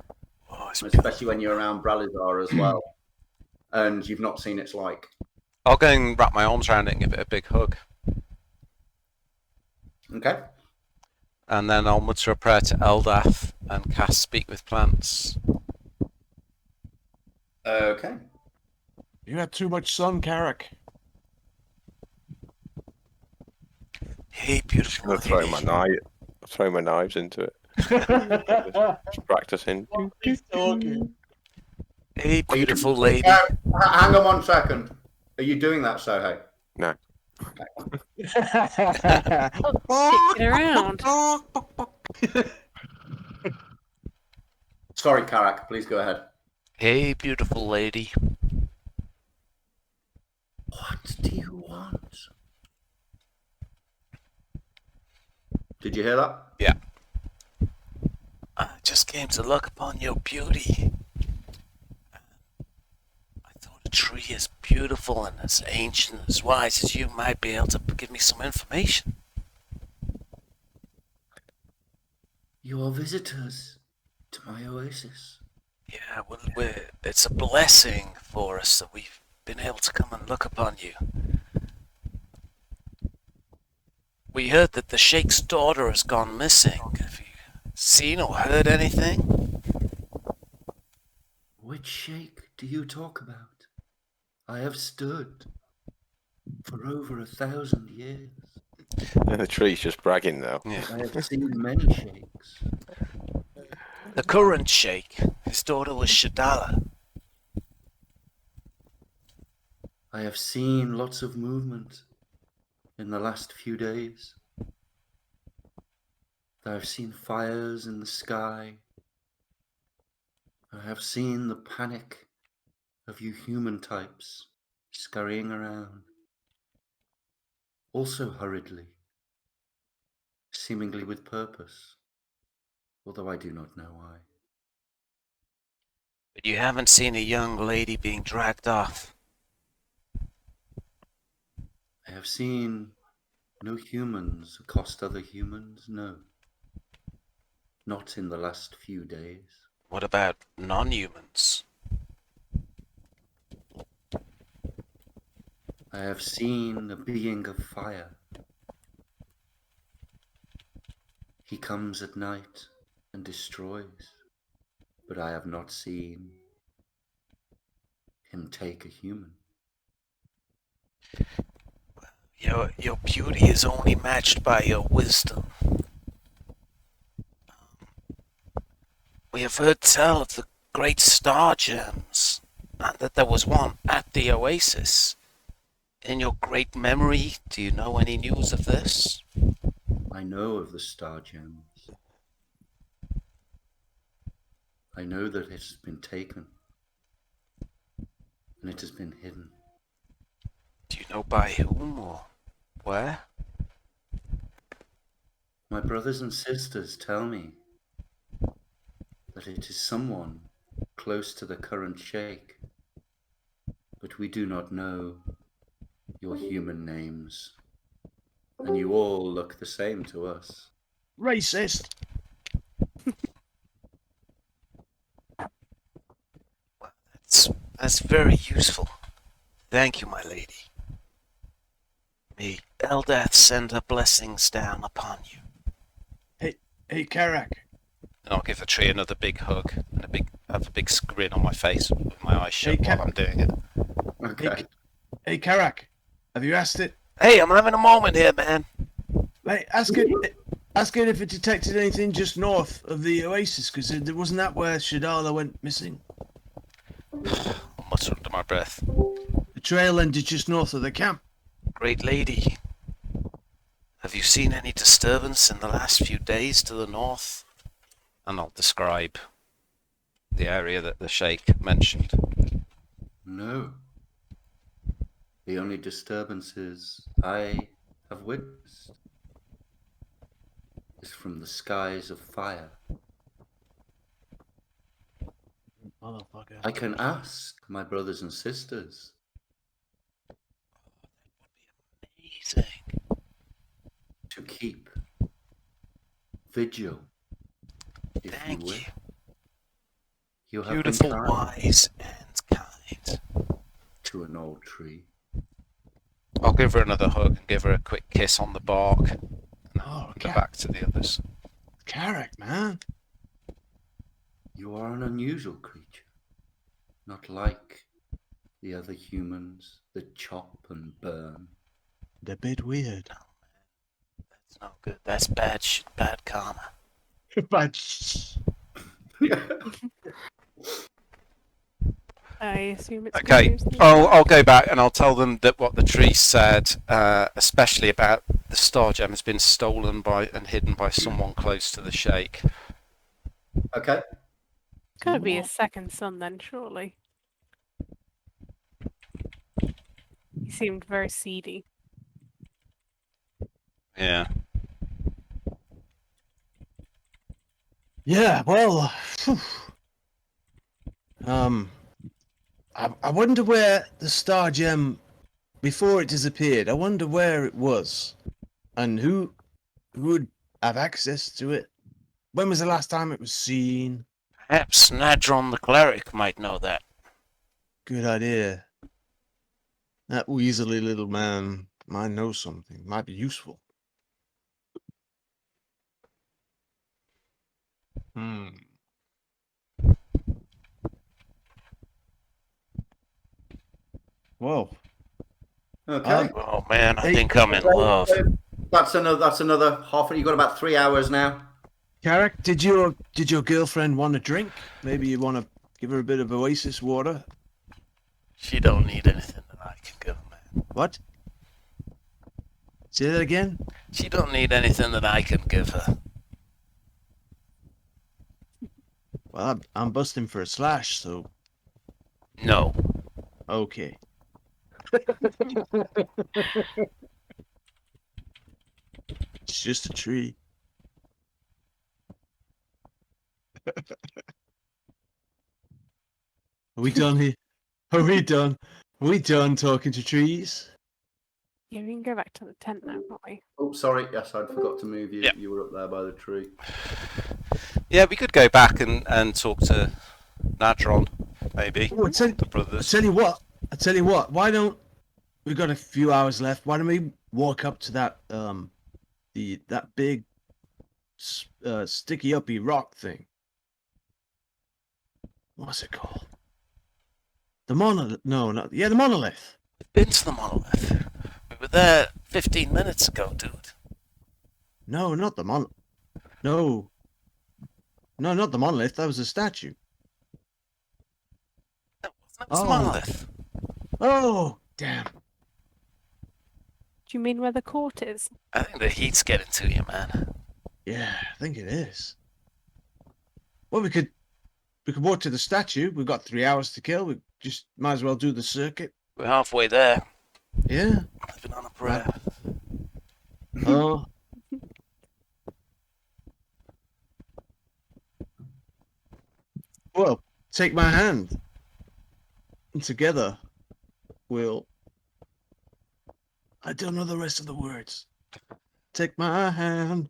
Oh, it's especially when you're around Bralizar as well, and you've not seen its like. I'll go and wrap my arms around it and give it a big hug. Okay. And then I'll mutter a prayer to Eldath and cast Speak with Plants. Okay. You had too much sun, Carrick. Hey, beautiful I'm gonna lady. throw my knives into it. Just practicing. He's talking. Hey, beautiful lady. Hang on 1 second. Are you doing that, Sohei? No. Stick it around. Sorry, Karak. Please go ahead. Hey, beautiful lady. What do you want? Did you hear that? Yeah. I just came to look upon your beauty. I thought a tree as beautiful and as ancient and as wise as you might be able to give me some information. You are visitors to my oasis. Yeah, well, it's a blessing for us that we've been able to come and look upon you. We heard that the Sheikh's daughter has gone missing. Have you seen or heard anything? Which sheikh do you talk about? I have stood for over 1,000 years. The tree's just bragging now. Yeah. I have seen many sheikhs. The current Sheikh, his daughter was Shadala. I have seen lots of movement in the last few days. I have seen fires in the sky. I have seen the panic of you human types scurrying around, also hurriedly, seemingly with purpose, although I do not know why. But you haven't seen a young lady being dragged off. I have seen no humans accost other humans, no. Not in the last few days. What about non-humans? I have seen a being of fire. He comes at night and destroys, but I have not seen him take a human. Your beauty is only matched by your wisdom. We have heard tell of the great star gems, and that there was one at the Oasis. In your great memory, do you know any news of this? I know of the star gems. I know that it has been taken, and it has been hidden. Do you know by whom or where? My brothers and sisters tell me that it is someone close to the current sheikh, but we do not know your human names, and you all look the same to us. Racist. That's very useful. Thank you, my lady. May Eldath send her blessings down upon you. Hey, Carrick. And I'll give the tree another big hug and have a big grin on my face with my eyes shut Hey, while I'm doing it. Okay. Hey, Carrick. Have you asked it? Hey, I'm having a moment here, man. Hey, ask it if it detected anything just north of the Oasis, because wasn't that where Shadala went missing? I'll mutter under my breath. The trail ended just north of the camp. Great lady, have you seen any disturbance in the last few days to the north? And I'll describe the area that the Sheikh mentioned. No. The only disturbances I have witnessed is from the skies of fire. Motherfucker. I can ask my brothers and sisters Amazing. to keep vigil, if Thank you will. you. You have Beautiful, been kind wise, and kind. to an old tree. I'll give her another hug and give her a quick kiss on the bark. And Oh, go back to the others. Carrick, man. You are an unusual creature, not like the other humans that chop and burn. A bit weird. That's not good. That's bad karma. But I assume it's good Okay, news then. I'll go back and I'll tell them that what the tree said, especially about the star gem, has been stolen by and hidden by someone close to the Sheikh. Okay. Gotta be a second son then, surely. He seemed very seedy. Yeah. yeah, well, phew. I wonder where the star gem before it disappeared. I wonder where it was, and who would have access to it. When was the last time it was seen? Perhaps Nadron the cleric might know that. Good idea. That weaselly little man might know something. Might be useful. Hmm. Whoa. Okay. Oh man, I Hey, think I'm in love. That's another half. You got about 3 hours now. Carrick, did your girlfriend want a drink? Maybe you want to give her a bit of Oasis water? She don't need anything that I can give her, man. What? Say that again? She don't need anything that I can give her. Well, I'm busting for a slash, so No. okay. It's just a tree. Are we done here? Are we done? Are we done talking to trees? Yeah, we can go back to the tent now, can't we? Oh, sorry. Yes, I forgot to move you. Yep. You were up there by the tree. Yeah, we could go back and talk to Nadron, maybe. Oh, The I brothers. tell you what. Why don't we've got a few hours left? Why don't we walk up to that that big sticky uppy rock thing? What's it called? The monolith? No, not the monolith. We've been to the monolith. We were there 15 minutes ago, dude. No, not the mon. No, not the monolith. That was a statue. That was the Oh. monolith. Oh, damn. Do you mean where the court is? I think the heat's getting to you, man. Yeah, I think it is. Well, we could walk to the statue. We've got 3 hours to kill. We just might as well do the circuit. We're halfway there. Yeah. Living on a prayer. Oh. Well, take my hand. And together, we'll. I don't know the rest of the words. Take my hand.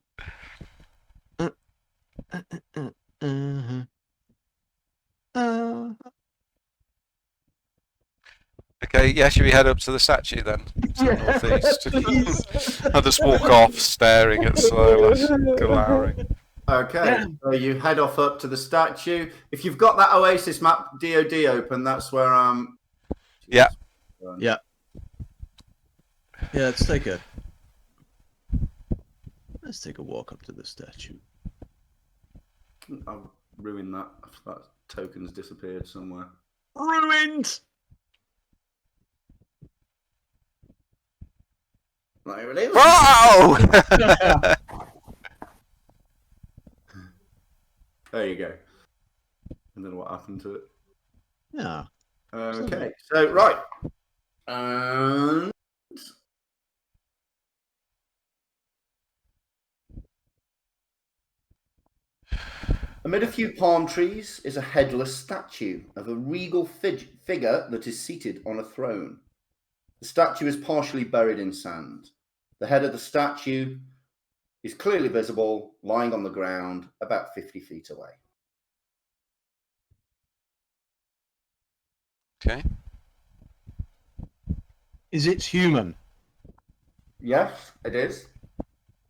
Okay, yeah, should we head up to the statue then? To the northeast. I'll just walk off, staring at Silas, glowering. Okay, so you head off up to the statue. If you've got that Oasis map DOD open, that's where Yeah. Yeah. Yeah, let's take a walk up to the statue. I'll ruin that. That token's disappeared somewhere. Ruined. There it is. Whoa! There you go. I don't know what happened to it. Yeah. Okay, so right. And Amid a few palm trees is a headless statue of a regal figure that is seated on a throne. The statue is partially buried in sand. The head of the statue is clearly visible, lying on the ground about 50 feet away. Okay. Is it human? Yes, it is.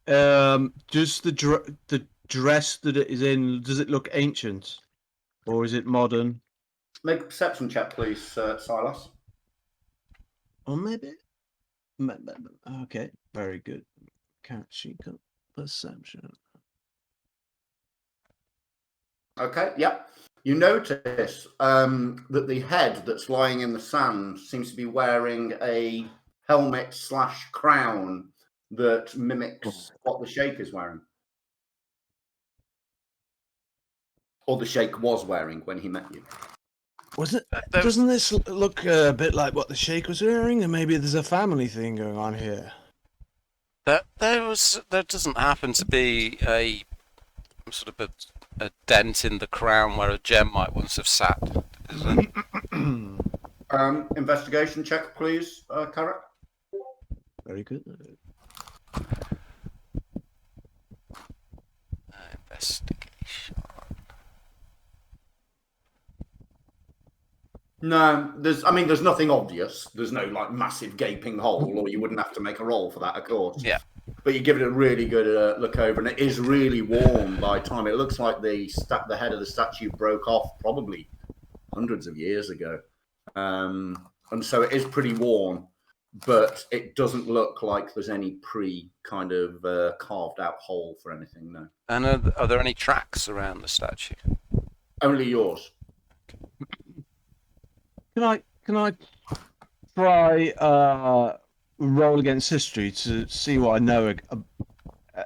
Does the dress that it is in, does it look ancient? Or is it modern? Make a perception check, please, Silas. Or maybe... Okay, very good. Catching up perception. Okay, yep. You notice that the head that's lying in the sand seems to be wearing a helmet/crown that mimics what the Sheikh is wearing. Or the Sheikh was wearing when he met you. Was it? Doesn't this look a bit like what the Sheikh was wearing? And maybe there's a family thing going on here. There doesn't happen to be a sort of a dent in the crown where a gem might once have sat, is there? Investigation check, please, Carrot. Very good. Investigation. No, there's nothing obvious. There's no like massive gaping hole, or you wouldn't have to make a roll for that, of course. Yeah. But you give it a really good look over, and it is really worn by time. It looks like the head of the statue broke off probably hundreds of years ago, and so it is pretty worn. But it doesn't look like there's any kind of carved out hole for anything. No. And are there any tracks around the statue? Only yours. Can I try roll against history to see what I know?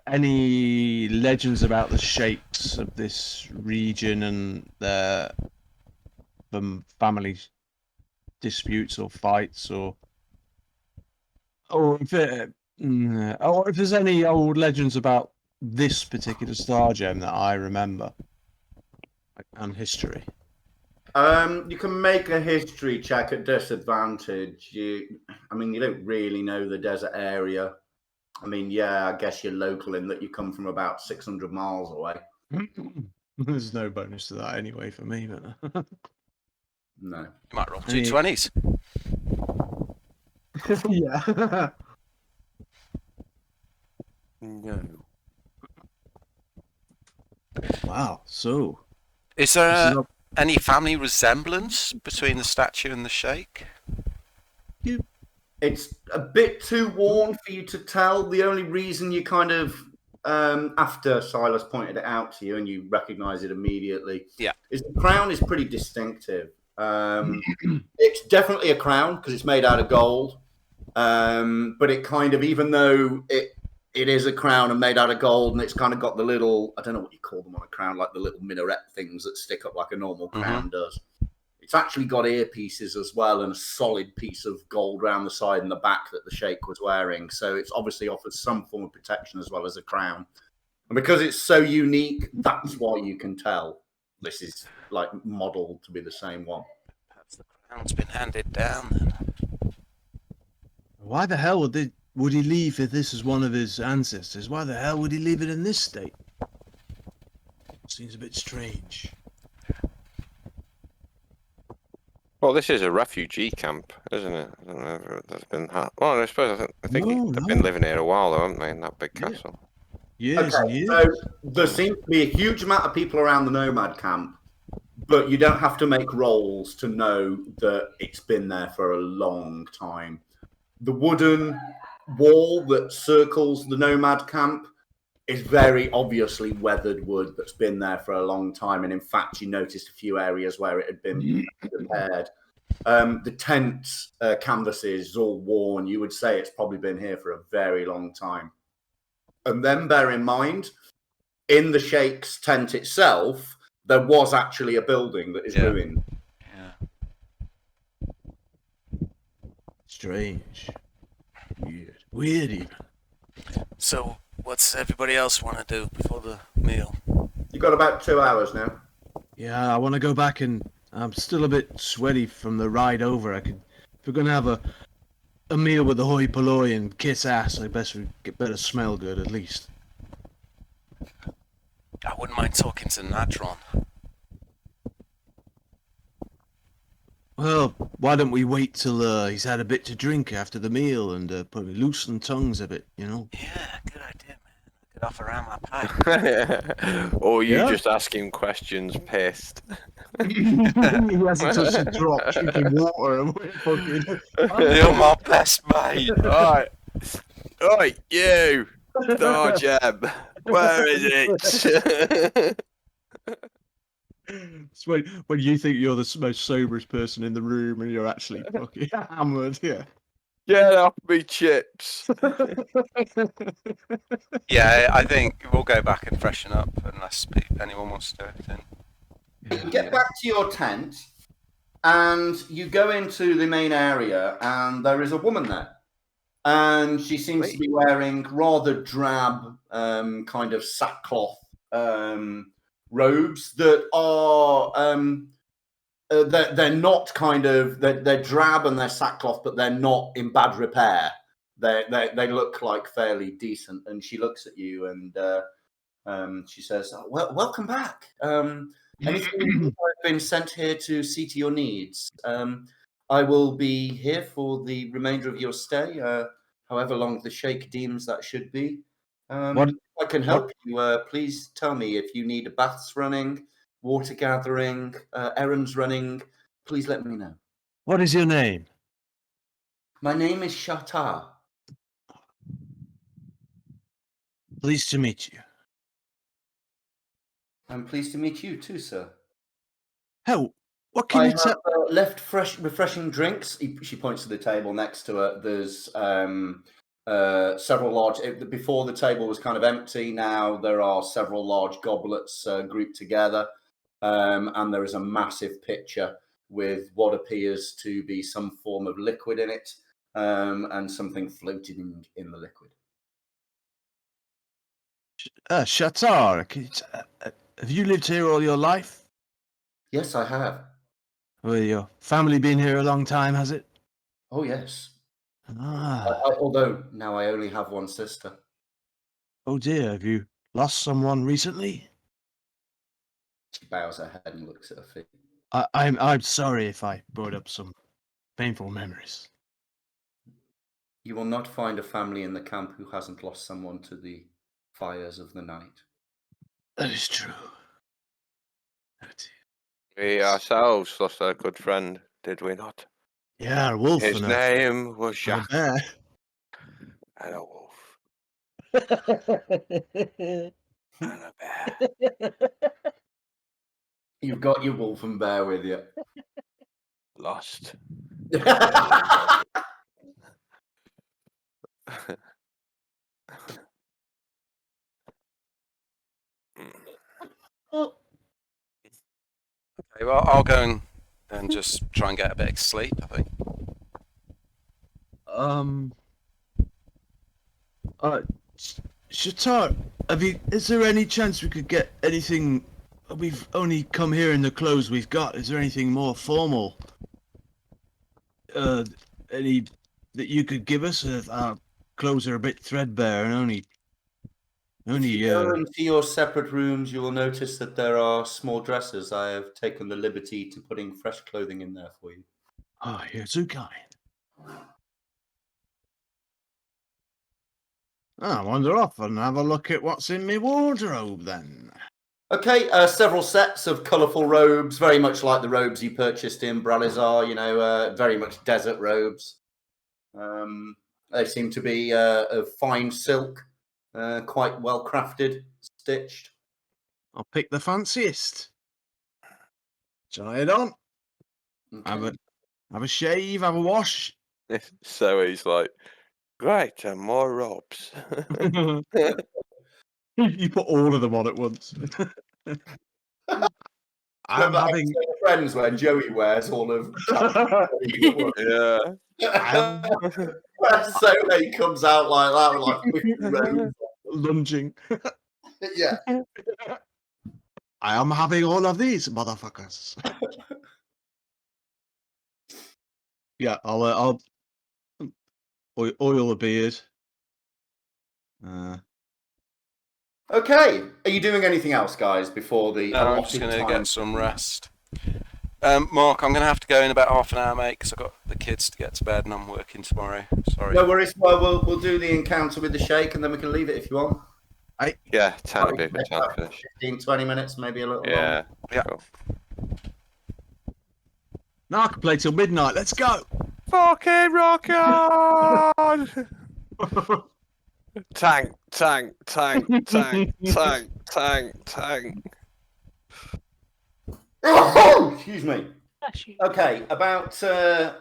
Any legends about the sheikhs of this region and their family disputes or fights, or if there's any old legends about this particular star gem that I remember, and history. You can make a history check at disadvantage. You don't really know the desert area. I guess you're local in that you come from about 600 miles away. There's no bonus to that anyway for me, but No. You might roll 2 20s. yeah. No. Wow. So, Is there any family resemblance between the statue and the Sheikh? It's a bit too worn for you to tell. The only reason you kind of, after Silas pointed it out to you and you recognise it immediately, is the crown is pretty distinctive. It's definitely a crown because it's made out of gold. But it kind of, even though it is a crown and made out of gold, and it's kind of got the little, I don't know what you call them on a crown, like the little minaret things that stick up like a normal crown does. It's actually got earpieces as well and a solid piece of gold around the side and the back that the Sheikh was wearing. So it's obviously offers some form of protection as well as a crown. And because it's so unique, that's why you can tell this is like modelled to be the same one. Perhaps the crown's been handed down then. why the hell would he leave if this is one of his ancestors? Why the hell would he leave it in this state? Seems a bit strange. Well, this is a refugee camp, isn't it? I don't know if that's been. Well, I suppose I think they've been living here a while, though, haven't they, in that big castle? Years and years. So there seems to be a huge amount of people around the nomad camp, but you don't have to make rolls to know that it's been there for a long time. The wooden wall that circles the nomad camp is very obviously weathered wood that's been there for a long time. And in fact, you noticed a few areas where it had been repaired. The tent canvases is all worn. You would say it's probably been here for a very long time. And then bear in mind, in the Sheikh's tent itself, there was actually a building that is ruined. Yeah. Strange. Weird. Weird even. So, what's everybody else want to do before the meal? You got about 2 hours now. Yeah, I want to go back, and I'm still a bit sweaty from the ride over. If we're gonna have a meal with the hoi polloi and kiss ass, I best get better smell good at least. I wouldn't mind talking to Nadron. Well, why don't we wait till he's had a bit to drink after the meal and probably loosen tongues a bit, you know? Yeah, good idea, man. I could offer around my pipe. Or you Yeah. just ask him questions, pissed. He hasn't touched a drop, drinking water and we're fucking... You're my best mate. Alright. Oi, you! Star Gem! Where is it? It's when you think you're the most soberest person in the room and you're actually fucking hammered, yeah. Get off me chips! Yeah, I think we'll go back and freshen up unless anyone wants to do anything. You get back to your tent, and you go into the main area, and there is a woman there. And she seems to be wearing rather drab kind of sackcloth robes that are they're not kind of they're drab and they're sackcloth, but they're not in bad repair. They look like fairly decent. And she looks at you and she says, "Well, welcome back. Anything I've been sent here to see to your needs. I will be here for the remainder of your stay, however long the Sheikh deems that should be. What- If I can help you, please tell me if you need baths running, water gathering, errands running. Please let me know. What is your name? My name is Shatar. Pleased to meet you. I'm pleased to meet you too, sir. Hell, what can I you have tell? left refreshing drinks. She points to the table next to her. There's several large. Before the table was kind of empty. Now there are several large goblets grouped together, and there is a massive pitcher with what appears to be some form of liquid in it, and something floating in the liquid. Shatar, have you lived here all your life? Yes, I have. Well, your family been here a long time, has it? Oh, yes. Ah, Although now I only have one sister. oh dear, have you lost someone recently? She bows her head and looks at her feet. I'm sorry if I brought up some painful memories. You will not find a family in the camp who hasn't lost someone to the fires of the night. That is true. We ourselves lost our good friend, did we not? Yeah, a wolf His and name was a Jack, bear. and a wolf, and a bear. You've got your wolf and bear with you. Lost. Okay, well, I'll go and just try and get a bit of sleep, I think. Shatar, is there any chance we could get anything? We've only come here in the clothes we've got. Is there anything more formal? Any that you could give us? Our clothes are a bit threadbare and only. If you go into your separate rooms, you will notice that there are small dressers. I have taken the liberty to putting fresh clothing in there for you. Oh, you're too kind. I'll wander off and have a look at what's in my wardrobe then. Okay, several sets of colourful robes, very much like the robes you purchased in Bralizar, very much desert robes. They seem to be of fine silk, quite well crafted, stitched. I'll pick the fanciest. Try it on. Okay. Have a shave, have a wash. So he's like, great, and more robes. You put all of them on at once. I'm Remember having. episode of Friends where Joey wears all of. Yeah. So he comes out like that with like 50 robes. Lunging. Yeah. I am having all of these, motherfuckers. Yeah, I'll oil the beard. Okay. Are you doing anything else, guys, before the No, I'm allotted just going to time? get some rest. Mark, I'm going to have to go in about half an hour, mate, because I've got the kids to get to bed and I'm working tomorrow. Sorry. No worries. Well, we'll do the encounter with the Sheikh and then we can leave it if you want. Yeah, 10 would be a good time to finish. 15, 20 minutes, maybe a little Yeah. Yeah. Cool. Now I can play till midnight. Let's go. Fucking rock on! Tank, tank, tank, tank, tank, tank, tank. Excuse me. Bless you. Okay, about 10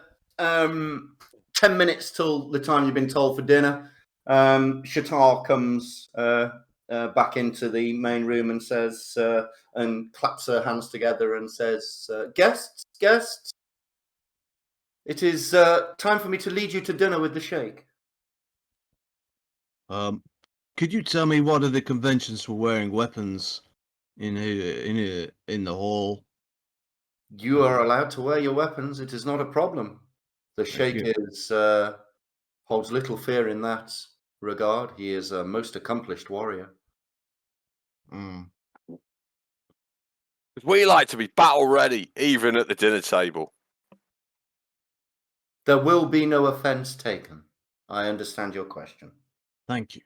minutes till the time you've been told for dinner. Shatar comes back into the main room and says, and claps her hands together and says, guests, it is time for me to lead you to dinner with the Sheikh. Could you tell me what are the conventions for wearing weapons in the hall? You are allowed to wear your weapons. It is not a problem. The Sheikh is holds little fear in that regard. He is a most accomplished warrior. We like to be battle ready, even at the dinner table. There will be no offense taken. I understand your question. Thank you.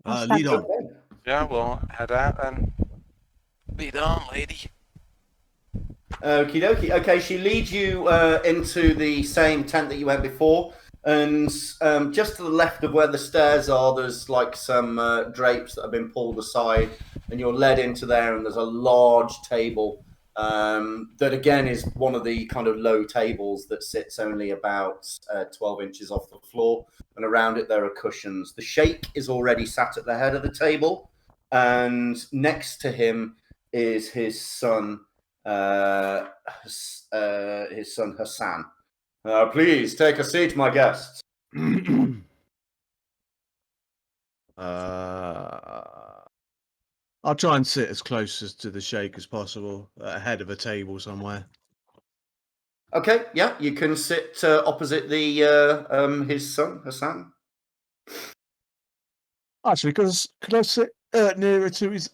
I'll Lead stand on. Yeah, well, head out and lead on, lady. Okie dokie. Okay, she leads you into the same tent that you went before, and just to the left of where the stairs are, there's like some drapes that have been pulled aside, and you're led into there, and there's a large table that again is one of the kind of low tables that sits only about 12 inches off the floor, and around it there are cushions. The Sheikh is already sat at the head of the table, and next to him is his son Hassan. Please take a seat, my guests. I'll try and sit as close as to the Sheikh as possible, ahead of a table somewhere. Okay, yeah, you can sit opposite the his son Hassan. Actually, could I sit nearer to his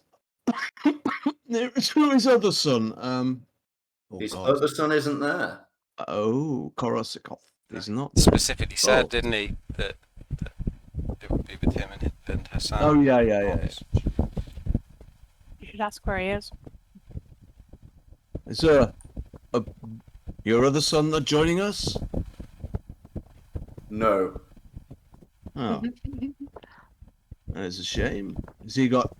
nearer to his other son? His other son isn't there. Oh, Korosikov is not. Specifically said, Oh. didn't he, that it would be with him and Hassan. Oh yeah. You should ask where he is. Is your other son not joining us? No. Oh, that's a shame. Has he got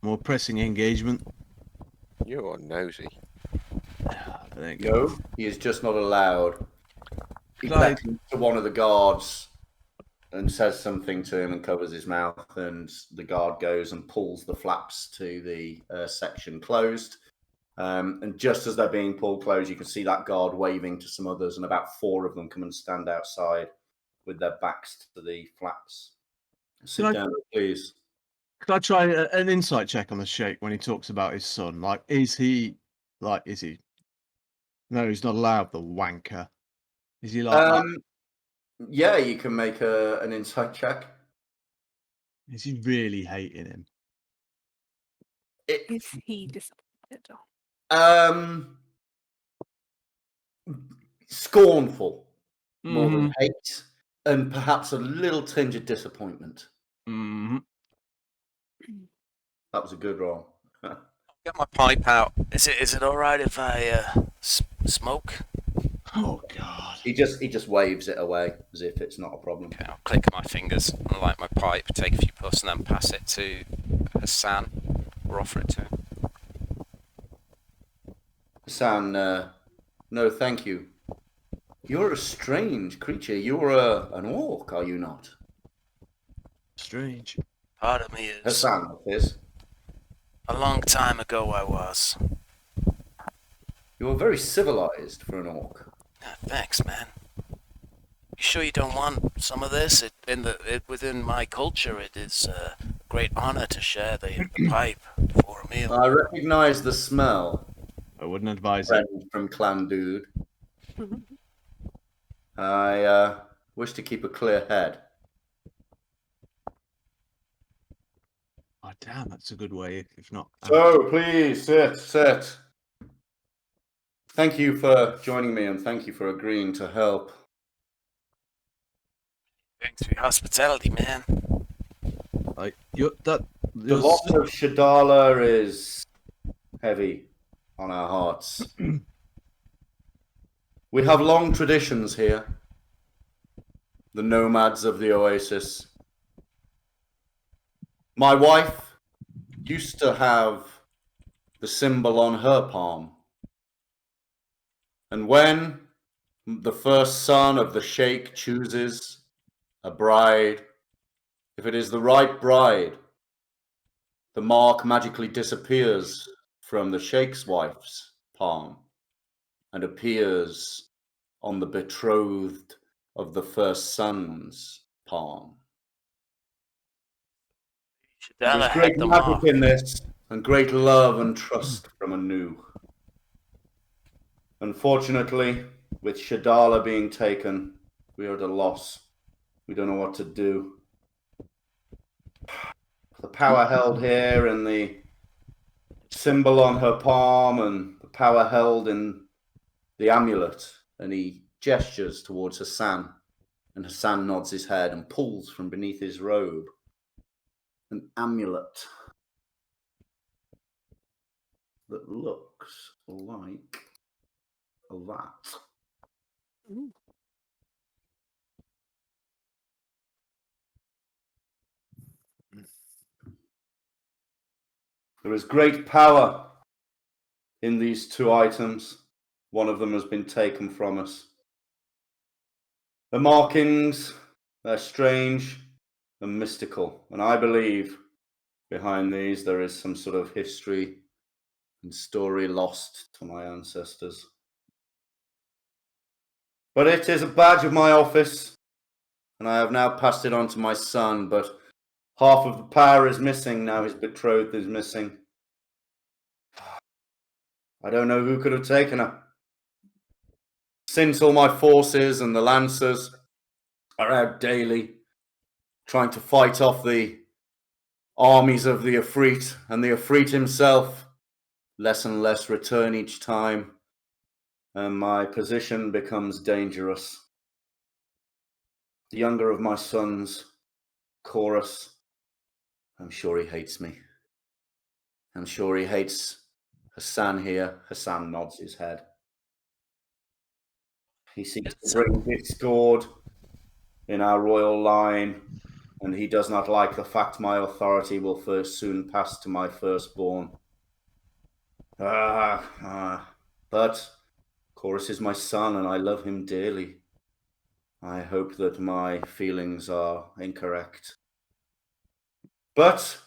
more pressing engagement? You're nosy. There you go. No, he is just not allowed. He Right. beckons to one of the guards and says something to him and covers his mouth, and the guard goes and pulls the flaps to the section closed. And just as they're being pulled closed, you can see that guard waving to some others, and about 4 of them come and stand outside with their backs to the flaps. Sit down, please. Could I try an insight check on the Sheikh when he talks about his son? Like, is he? No, he's not allowed, the wanker. Is he like that? Yeah, you can make an insight check. Is he really hating him? Is he disappointed? Scornful, more than hate, and perhaps a little tinge of disappointment. Mm-hmm. That was a good roll. Get my pipe out. Is it all right if I smoke? Oh God. He just waves it away as if it's not a problem. Okay, I'll click my fingers and light my pipe, take a few puffs, and then pass it to Hassan, or offer it to him. Hassan, no, thank you. You're a strange creature. You're an orc, are you not? Strange. Part of me is. Hassan, that is. A long time ago I was. You are very civilized for an orc. Thanks, man. You sure you don't want some of this? Within my culture, it is great honor to share the pipe for a meal. I recognize the smell, I wouldn't advise it. friend from Clan Dude. I wish to keep a clear head. Oh, damn, that's a good way, if not. So, please, sit. Thank you for joining me, and thank you for agreeing to help. Thanks for your hospitality, man. The loss of Shadala is heavy on our hearts. We have long traditions here. The nomads of the Oasis. My wife used to have the symbol on her palm. And when the first son of the sheikh chooses a bride, if it is the right bride, the mark magically disappears from the sheikh's wife's palm and appears on the betrothed of the first son's palm. There's Shadala great had the magic mark. in this, and great love and trust from Anu. Unfortunately, with Shadala being taken, we are at a loss. We don't know what to do. The power held here and the symbol on her palm and the power held in the amulet, and he gestures towards Hassan, and Hassan nods his head and pulls from beneath his robe an amulet that looks like that. There is great power in these two items. One of them has been taken from us. The markings, they're strange and mystical, and I believe behind these there is some sort of history and story lost to my ancestors. But it is a badge of my office, and I have now passed it on to my son, but half of the power is missing now his betrothed is missing. I don't know who could have taken her. Since all my forces and the Lancers are out daily, trying to fight off the armies of the Ifrit, and the Ifrit himself, less and less return each time, and my position becomes dangerous. The younger of my sons, Chorus, I'm sure he hates me. I'm sure he hates Hassan here. Hassan nods his head. He seeks to bring discord in our royal line, and he does not like the fact my authority will soon pass to my firstborn. But Chorus is my son, and I love him dearly. I hope that my feelings are incorrect. But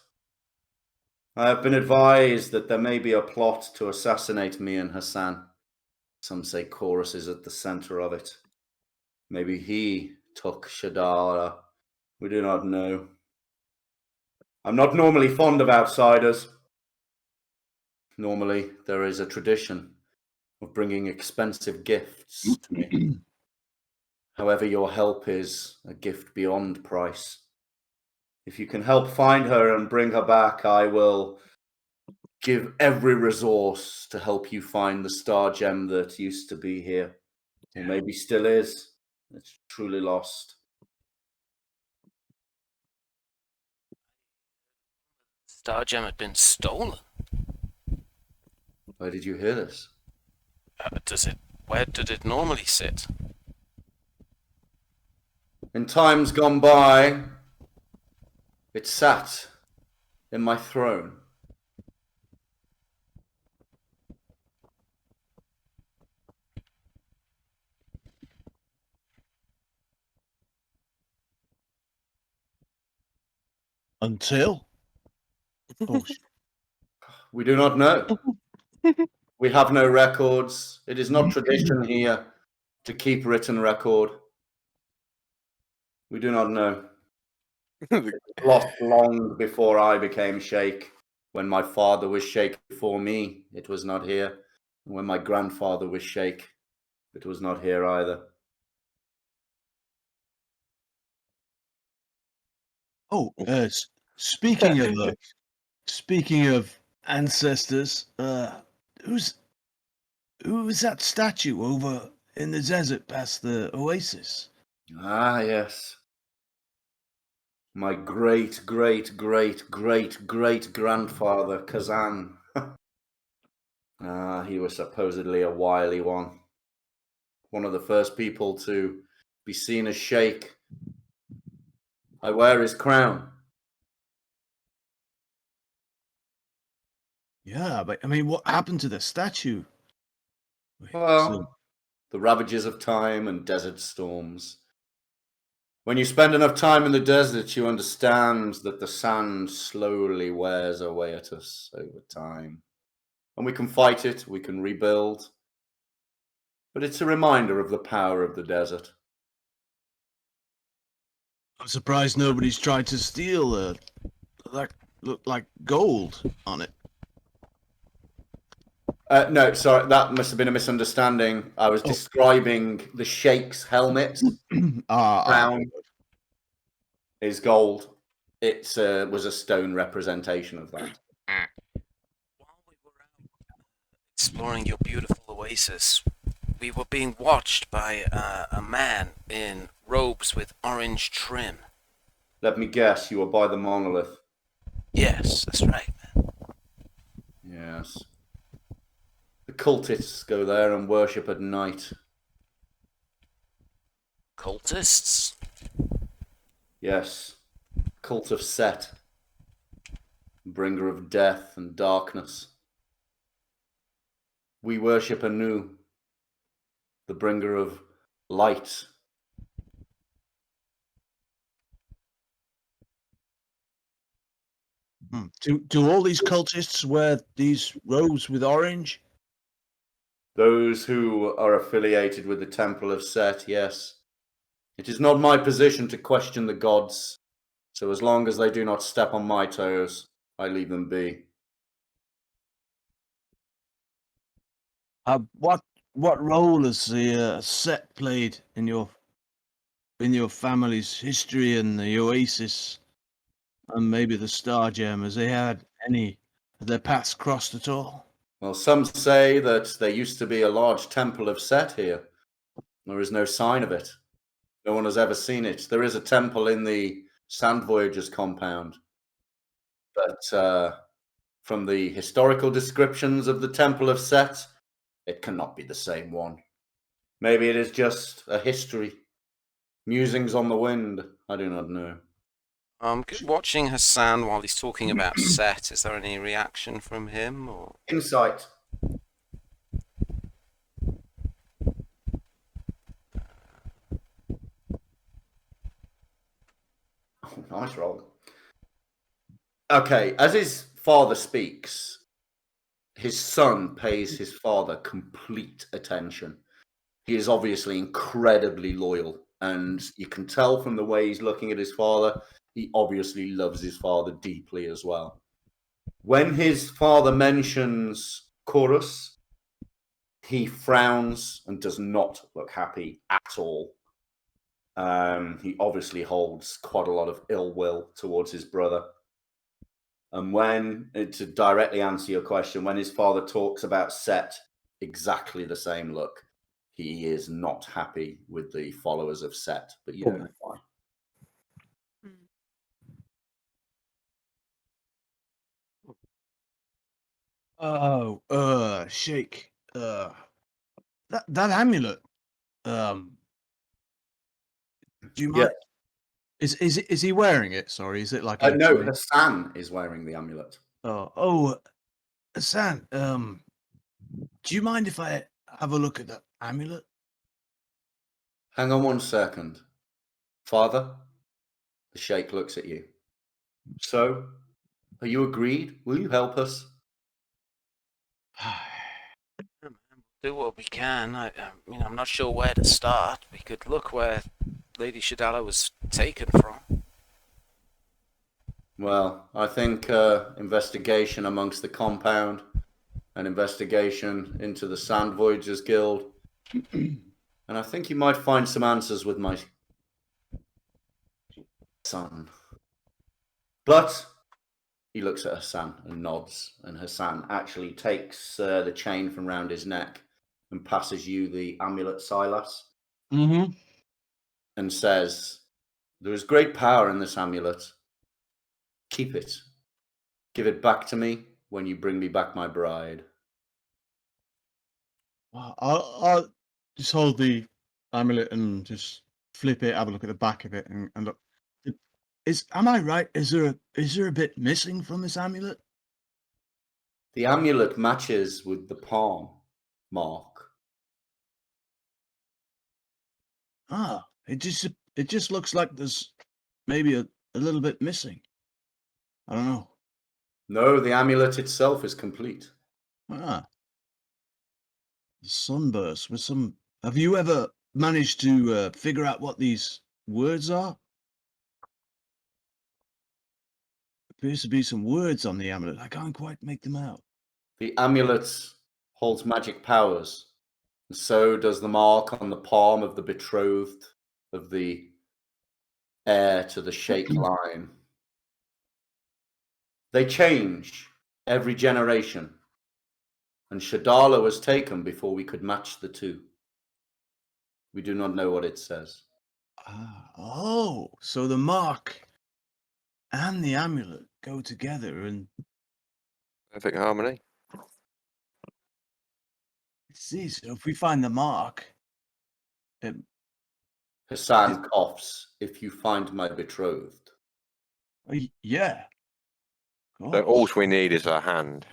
I have been advised that there may be a plot to assassinate me and Hassan. Some say Chorus is at the center of it. Maybe he took Shadala. We do not know. I'm not normally fond of outsiders. Normally, there is a tradition of bringing expensive gifts to me. However, your help is a gift beyond price. If you can help find her and bring her back, I will give every resource to help you find the star gem that used to be here. Or maybe still is. It's truly lost. Star gem had been stolen. Where did you hear this? Where did it normally sit? In times gone by, it sat in my throne. Until? Oh, We do not know. We have no records. It is not tradition here to keep written record. We do not know. Lost long before I became Sheikh. When my father was Sheikh before me, it was not here. And when my grandfather was Sheikh, it was not here either. Oh, speaking of ancestors, who's that statue over in the desert past the Oasis? Ah, yes. My great, great, great, great, great grandfather, Kazan. He was supposedly a wily one. One of the first people to be seen as Sheikh. I wear his crown. Yeah, but I mean, what happened to the statue? Well, the ravages of time and desert storms. When you spend enough time in the desert, you understand that the sand slowly wears away at us over time. And we can fight it, we can rebuild. But it's a reminder of the power of the desert. I'm surprised nobody's tried to steal that looked like gold on it. No, sorry, that must have been a misunderstanding. I was describing the Sheikh's helmet. Crown is gold. It was a stone representation of that. While we were out exploring your beautiful oasis, we were being watched by a man in robes with orange trim. Let me guess, you were by the monolith. Yes, that's right, man. Yes. The cultists go there and worship at night. Cultists? Yes. Cult of Set. Bringer of death and darkness. We worship Anu, the bringer of light. Do all these cultists wear these robes with orange? Those who are affiliated with the Temple of Set, yes. It is not my position to question the gods, so as long as they do not step on my toes, I leave them be. What role has the Set played in your family's history and the Oasis, and maybe the Star Gem? Has they had any? Have their paths crossed at all? Well, some say that there used to be a large temple of Set here. There is no sign of it. No one has ever seen it. There is a temple in the Sand Voyagers compound. But from the historical descriptions of the Temple of Set, it cannot be the same one. Maybe it is just a history. Musings on the wind. I do not know. Watching Hassan while he's talking about Set, is there any reaction from him? Or Insight. Oh, nice roll. Okay, as his father speaks, his son pays his father complete attention. He is obviously incredibly loyal, and you can tell from the way he's looking at his father, he obviously loves his father deeply as well. When his father mentions Chorus, he frowns and does not look happy at all. He obviously holds quite a lot of ill will towards his brother. And to directly answer your question, when his father talks about Set, exactly the same look. He is not happy with the followers of Set, but you don't know why. Oh, Sheikh. That amulet. Do you mind? Yeah. Is he wearing it? Sorry, is it like No, Hassan is wearing the amulet. Hassan. Do you mind if I have a look at that amulet? Hang on 1 second. Father, the Sheikh looks at you. So, are you agreed? Will you help us? do what we can. I mean, I'm not sure where to start. We could look where Lady Shadala was taken from. Well, I think investigation amongst the compound, an investigation into the Sand Voyagers Guild, and I think you might find some answers with my son. But he looks at Hassan and nods, and Hassan actually takes the chain from round his neck and passes you the amulet, Silas, Mm-hmm. and says, "There is great power in this amulet. Keep it. Give it back to me when you bring me back my bride." Well, I'll just hold the amulet and just flip it, have a look at the back of it, and look. Am I right? Is there a bit missing from this amulet? The amulet matches with the palm mark. Ah, it just looks like there's maybe a little bit missing. I don't know. No, the amulet itself is complete. Ah, sunburst with some. Have you ever managed to figure out what these words are? Appears to be some words on the amulet. I can't quite make them out. The amulet holds magic powers, and so does the mark on the palm of the betrothed of the heir to the Sheikh line. They change every generation, and Shadala was taken before we could match the two. We do not know what it says. Oh, so the mark and the amulet go together, and Perfect harmony. see. So if we find the mark, Hassan coughs. "If you find my betrothed." yeah. So all we need is a hand.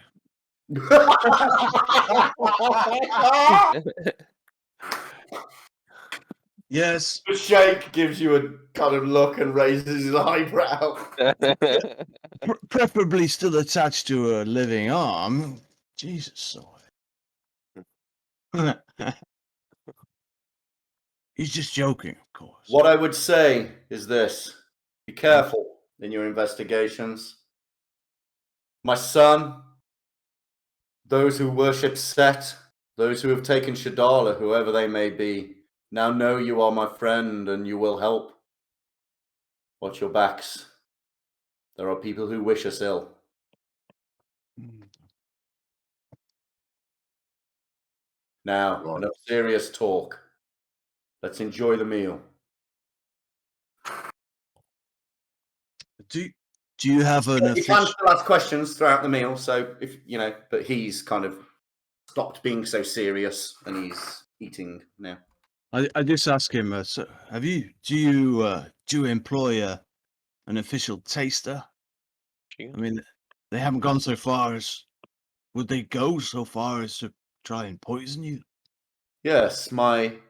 Yes. The Sheikh gives you a kind of look and raises his eyebrow. Preferably still attached to a living arm. Jesus, so. He's just joking, of course. What I would say is this: be careful in your investigations. My son, those who worship Set, those who have taken Shadala, whoever they may be, now know you are my friend and you will help. Watch your backs. There are people who wish us ill. Now, enough serious talk. Let's enjoy the meal. Do you have an You can official? still ask questions throughout the meal, so if you know, but he's kind of stopped being so serious and he's eating now. I just ask him. So do you employ an official taster? I mean, they haven't gone so far as. Would they go so far as to try and poison you? Yes, one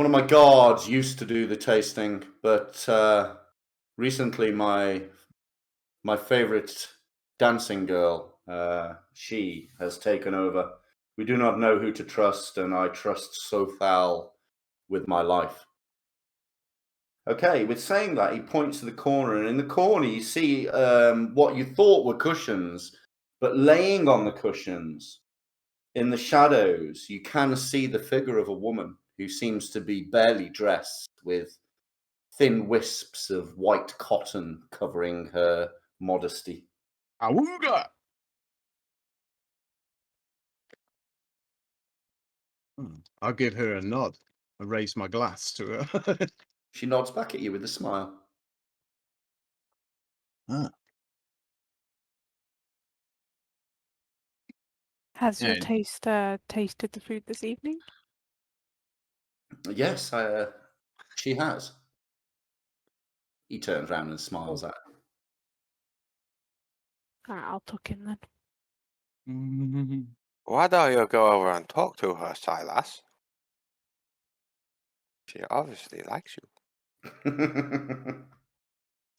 of my guards used to do the tasting, but recently my favorite dancing girl, she has taken over. We do not know who to trust, and I trust Sothal with my life. Okay, with saying that, he points to the corner, and in the corner you see what you thought were cushions, but laying on the cushions, in the shadows, you can see the figure of a woman who seems to be barely dressed, with thin wisps of white cotton covering her modesty. Awooga! I'll give her a nod. I raise my glass to her. She nods back at you with a smile. Has your Yeah. taster tasted the food this evening? Yes, she has. He turns around and smiles at her. Alright, I'll tuck in then. Why don't you go over and talk to her, Silas? She obviously likes you.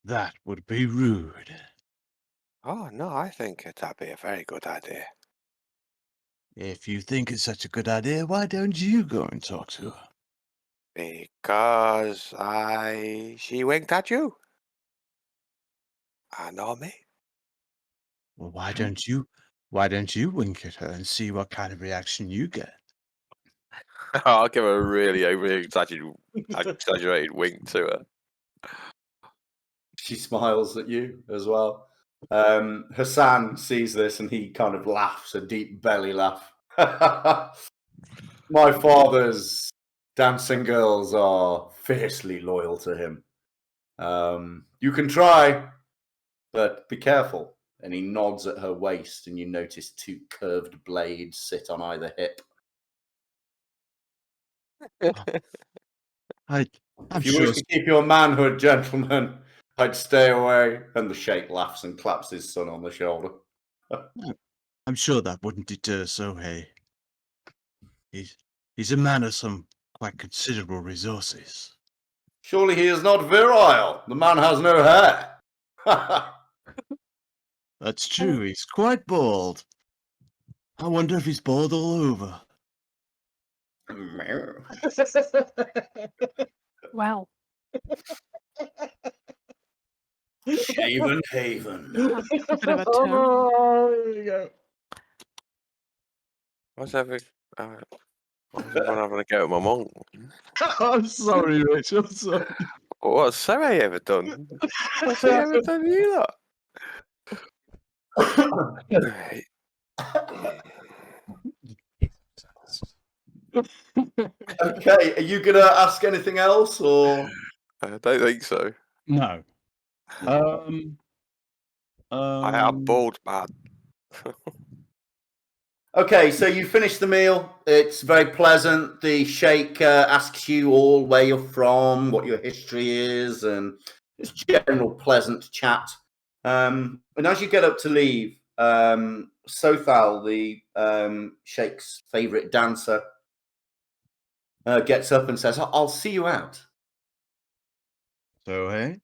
That would be rude. Oh, no, I think that'd be a very good idea. If you think it's such a good idea, why don't you go and talk to her? Because she winked at you. An army? Well, why don't you wink at her and see what kind of reaction you get? I'll give a really exaggerated wink to her. She smiles at you as well. Hassan sees this and he kind of laughs, a deep belly laugh. My father's dancing girls are fiercely loyal to him. You can try, but be careful. And he nods at her waist, and you notice 2 curved blades sit on either hip. I'm If you sure. wish to keep your manhood, gentlemen, I'd stay away. And the sheikh laughs and claps his son on the shoulder. I'm sure that wouldn't deter Sohei. He's a man of some quite considerable resources. Surely he is not virile. The man has no hair. That's true. He's quite bald. I wonder if he's bald all over. Well, Shaven Haven. that's a bit of a turn. Oh, there you go. Why's everyone having a go at my mum? I'm sorry, Rich. I'm sorry. What's Sarah ever done? What's he ever done to you lot? Right. Okay, are you gonna ask anything else, or I don't think so. No. I am bald, man. okay? So you finish the meal. It's very pleasant. The sheikh asks you all where you're from, what your history is, and just general pleasant chat. And as you get up to leave, Sothal, the sheikh's favorite dancer, gets up and says, "I'll see you out." So, hey?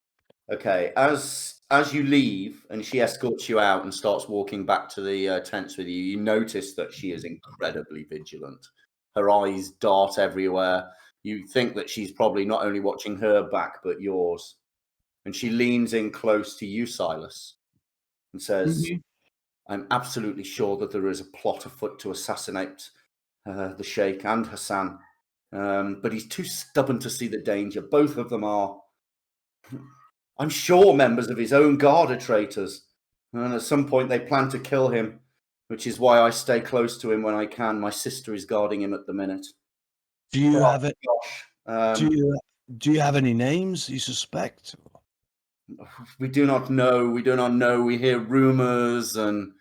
Okay, as you leave and she escorts you out and starts walking back to the tents with you, you notice that she is incredibly vigilant. Her eyes dart everywhere. You think that she's probably not only watching her back, but yours. And she leans in close to you, Silas, and says, I'm absolutely sure that there is a plot afoot to assassinate the Sheikh and Hassan. But he's too stubborn to see the danger. Both of them are... I'm sure members of his own guard are traitors, and at some point they plan to kill him, which is why I stay close to him when I can. My sister is guarding him at the minute. Do you have it? Gosh, Do you have any names you suspect? we do not know. We do not know. We hear rumors, and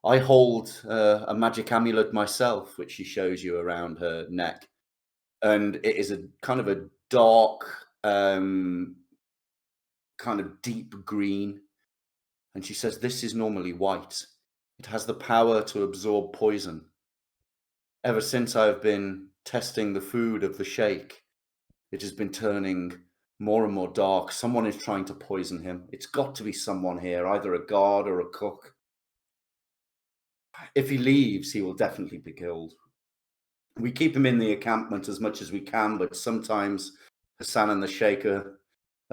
I hold a magic amulet myself, which she shows you around her neck, and it is a kind of a dark, kind of deep green. And she says, this is normally white. It has the power to absorb poison. Ever since I've been testing the food of the sheikh, it has been turning more and more dark. Someone is trying to poison him. It's got to be someone here, either a guard or a cook. If he leaves, he will definitely be killed. We keep him in the encampment as much as we can, but sometimes Hassan and the sheikh are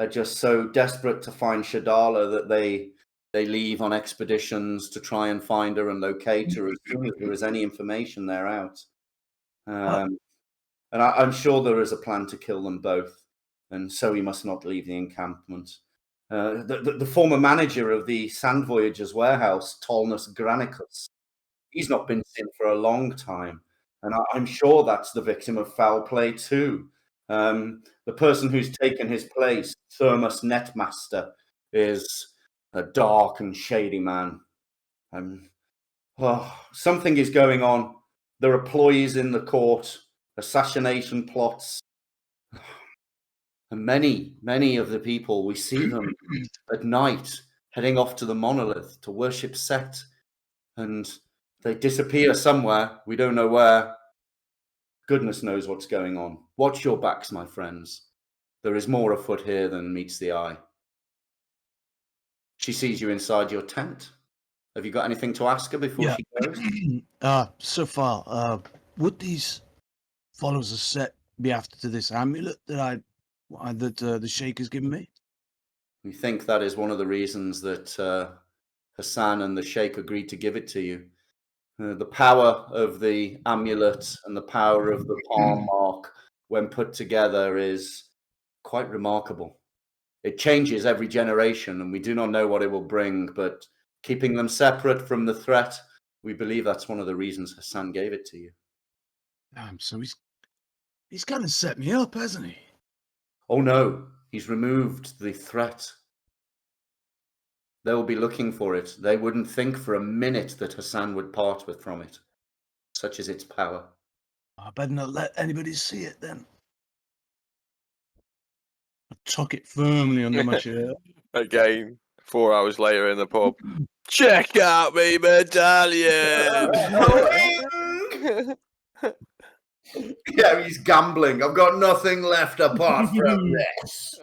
just so desperate to find Shadala that they leave on expeditions to try and find her and locate her as soon as there is any information they're out. And I'm sure there is a plan to kill them both, and so he must not leave the encampment. The former manager of the Sand Voyagers warehouse, Tallness Granicus, he's not been seen for a long time, and I'm sure that's the victim of foul play too. The person who's taken his place, Thermus Netmaster, is a dark and shady man. Something is going on. There are ploys in the court, assassination plots. And many of the people, we see them at night heading off to the monolith to worship Set. And they disappear somewhere. We don't know where. Goodness knows what's going on. Watch your backs, my friends. There is more afoot here than meets the eye. She sees you inside your tent. Have you got anything to ask her before she goes? So far, would these followers of Set be after this amulet that the sheikh has given me? We think that is one of the reasons that Hassan and the Sheikh agreed to give it to you. The power of the amulet and the power of the palm mark, when put together, is quite remarkable. It changes every generation, and we do not know what it will bring, but keeping them separate from the threat, we believe that's one of the reasons Hassan gave it to you. Damn, so he's kind of set me up, hasn't he? Oh no, he's removed the threat. They'll be looking for it. They wouldn't think for a minute that Hassan would part with from it. Such is its power. I better not let anybody see it then. I tuck it firmly under my shirt. Again, 4 hours later in the pub. Check out me medallion! Yeah, he's gambling. I've got nothing left apart from this.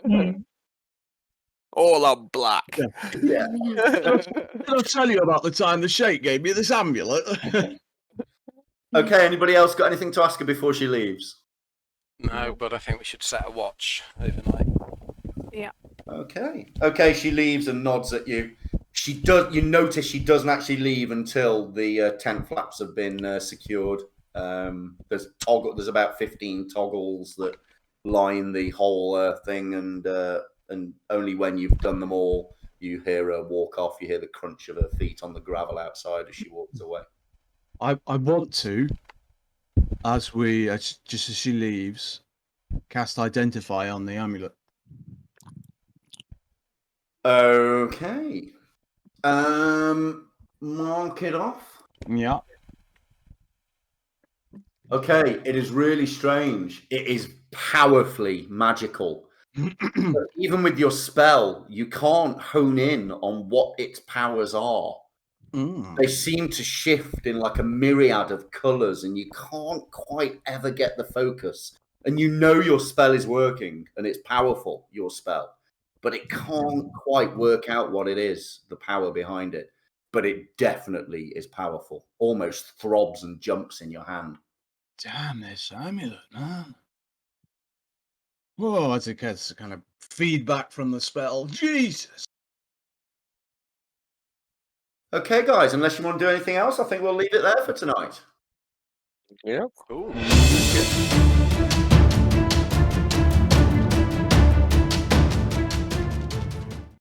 All on black. Yeah. Did I tell you about the time the Sheikh gave me this amulet? Okay, anybody else got anything to ask her before she leaves? No, but I think we should set a watch overnight. Okay, she leaves and nods at you. She does. You notice she doesn't actually leave until the tent flaps have been secured. There's about 15 toggles that line the whole thing, and only when you've done them all, you hear her walk off. You hear the crunch of her feet on the gravel outside as she walks away. I want to, just as she leaves, cast Identify on the amulet. Okay. Mark it off. Yeah. Okay, it is really strange. It is powerfully magical. But even with your spell, you can't hone in on what its powers are. They seem to shift in like a myriad of colors, and you can't quite ever get the focus. And you know your spell is working and it's powerful, your spell, but it can't quite work out what it is, the power behind it. But it definitely is powerful, almost throbs and jumps in your hand. Damn this amulet, man. Whoa, as it gets kind of feedback from the spell. Jesus. Okay, guys, unless you want to do anything else, I think we'll leave it there for tonight. Yeah. Cool.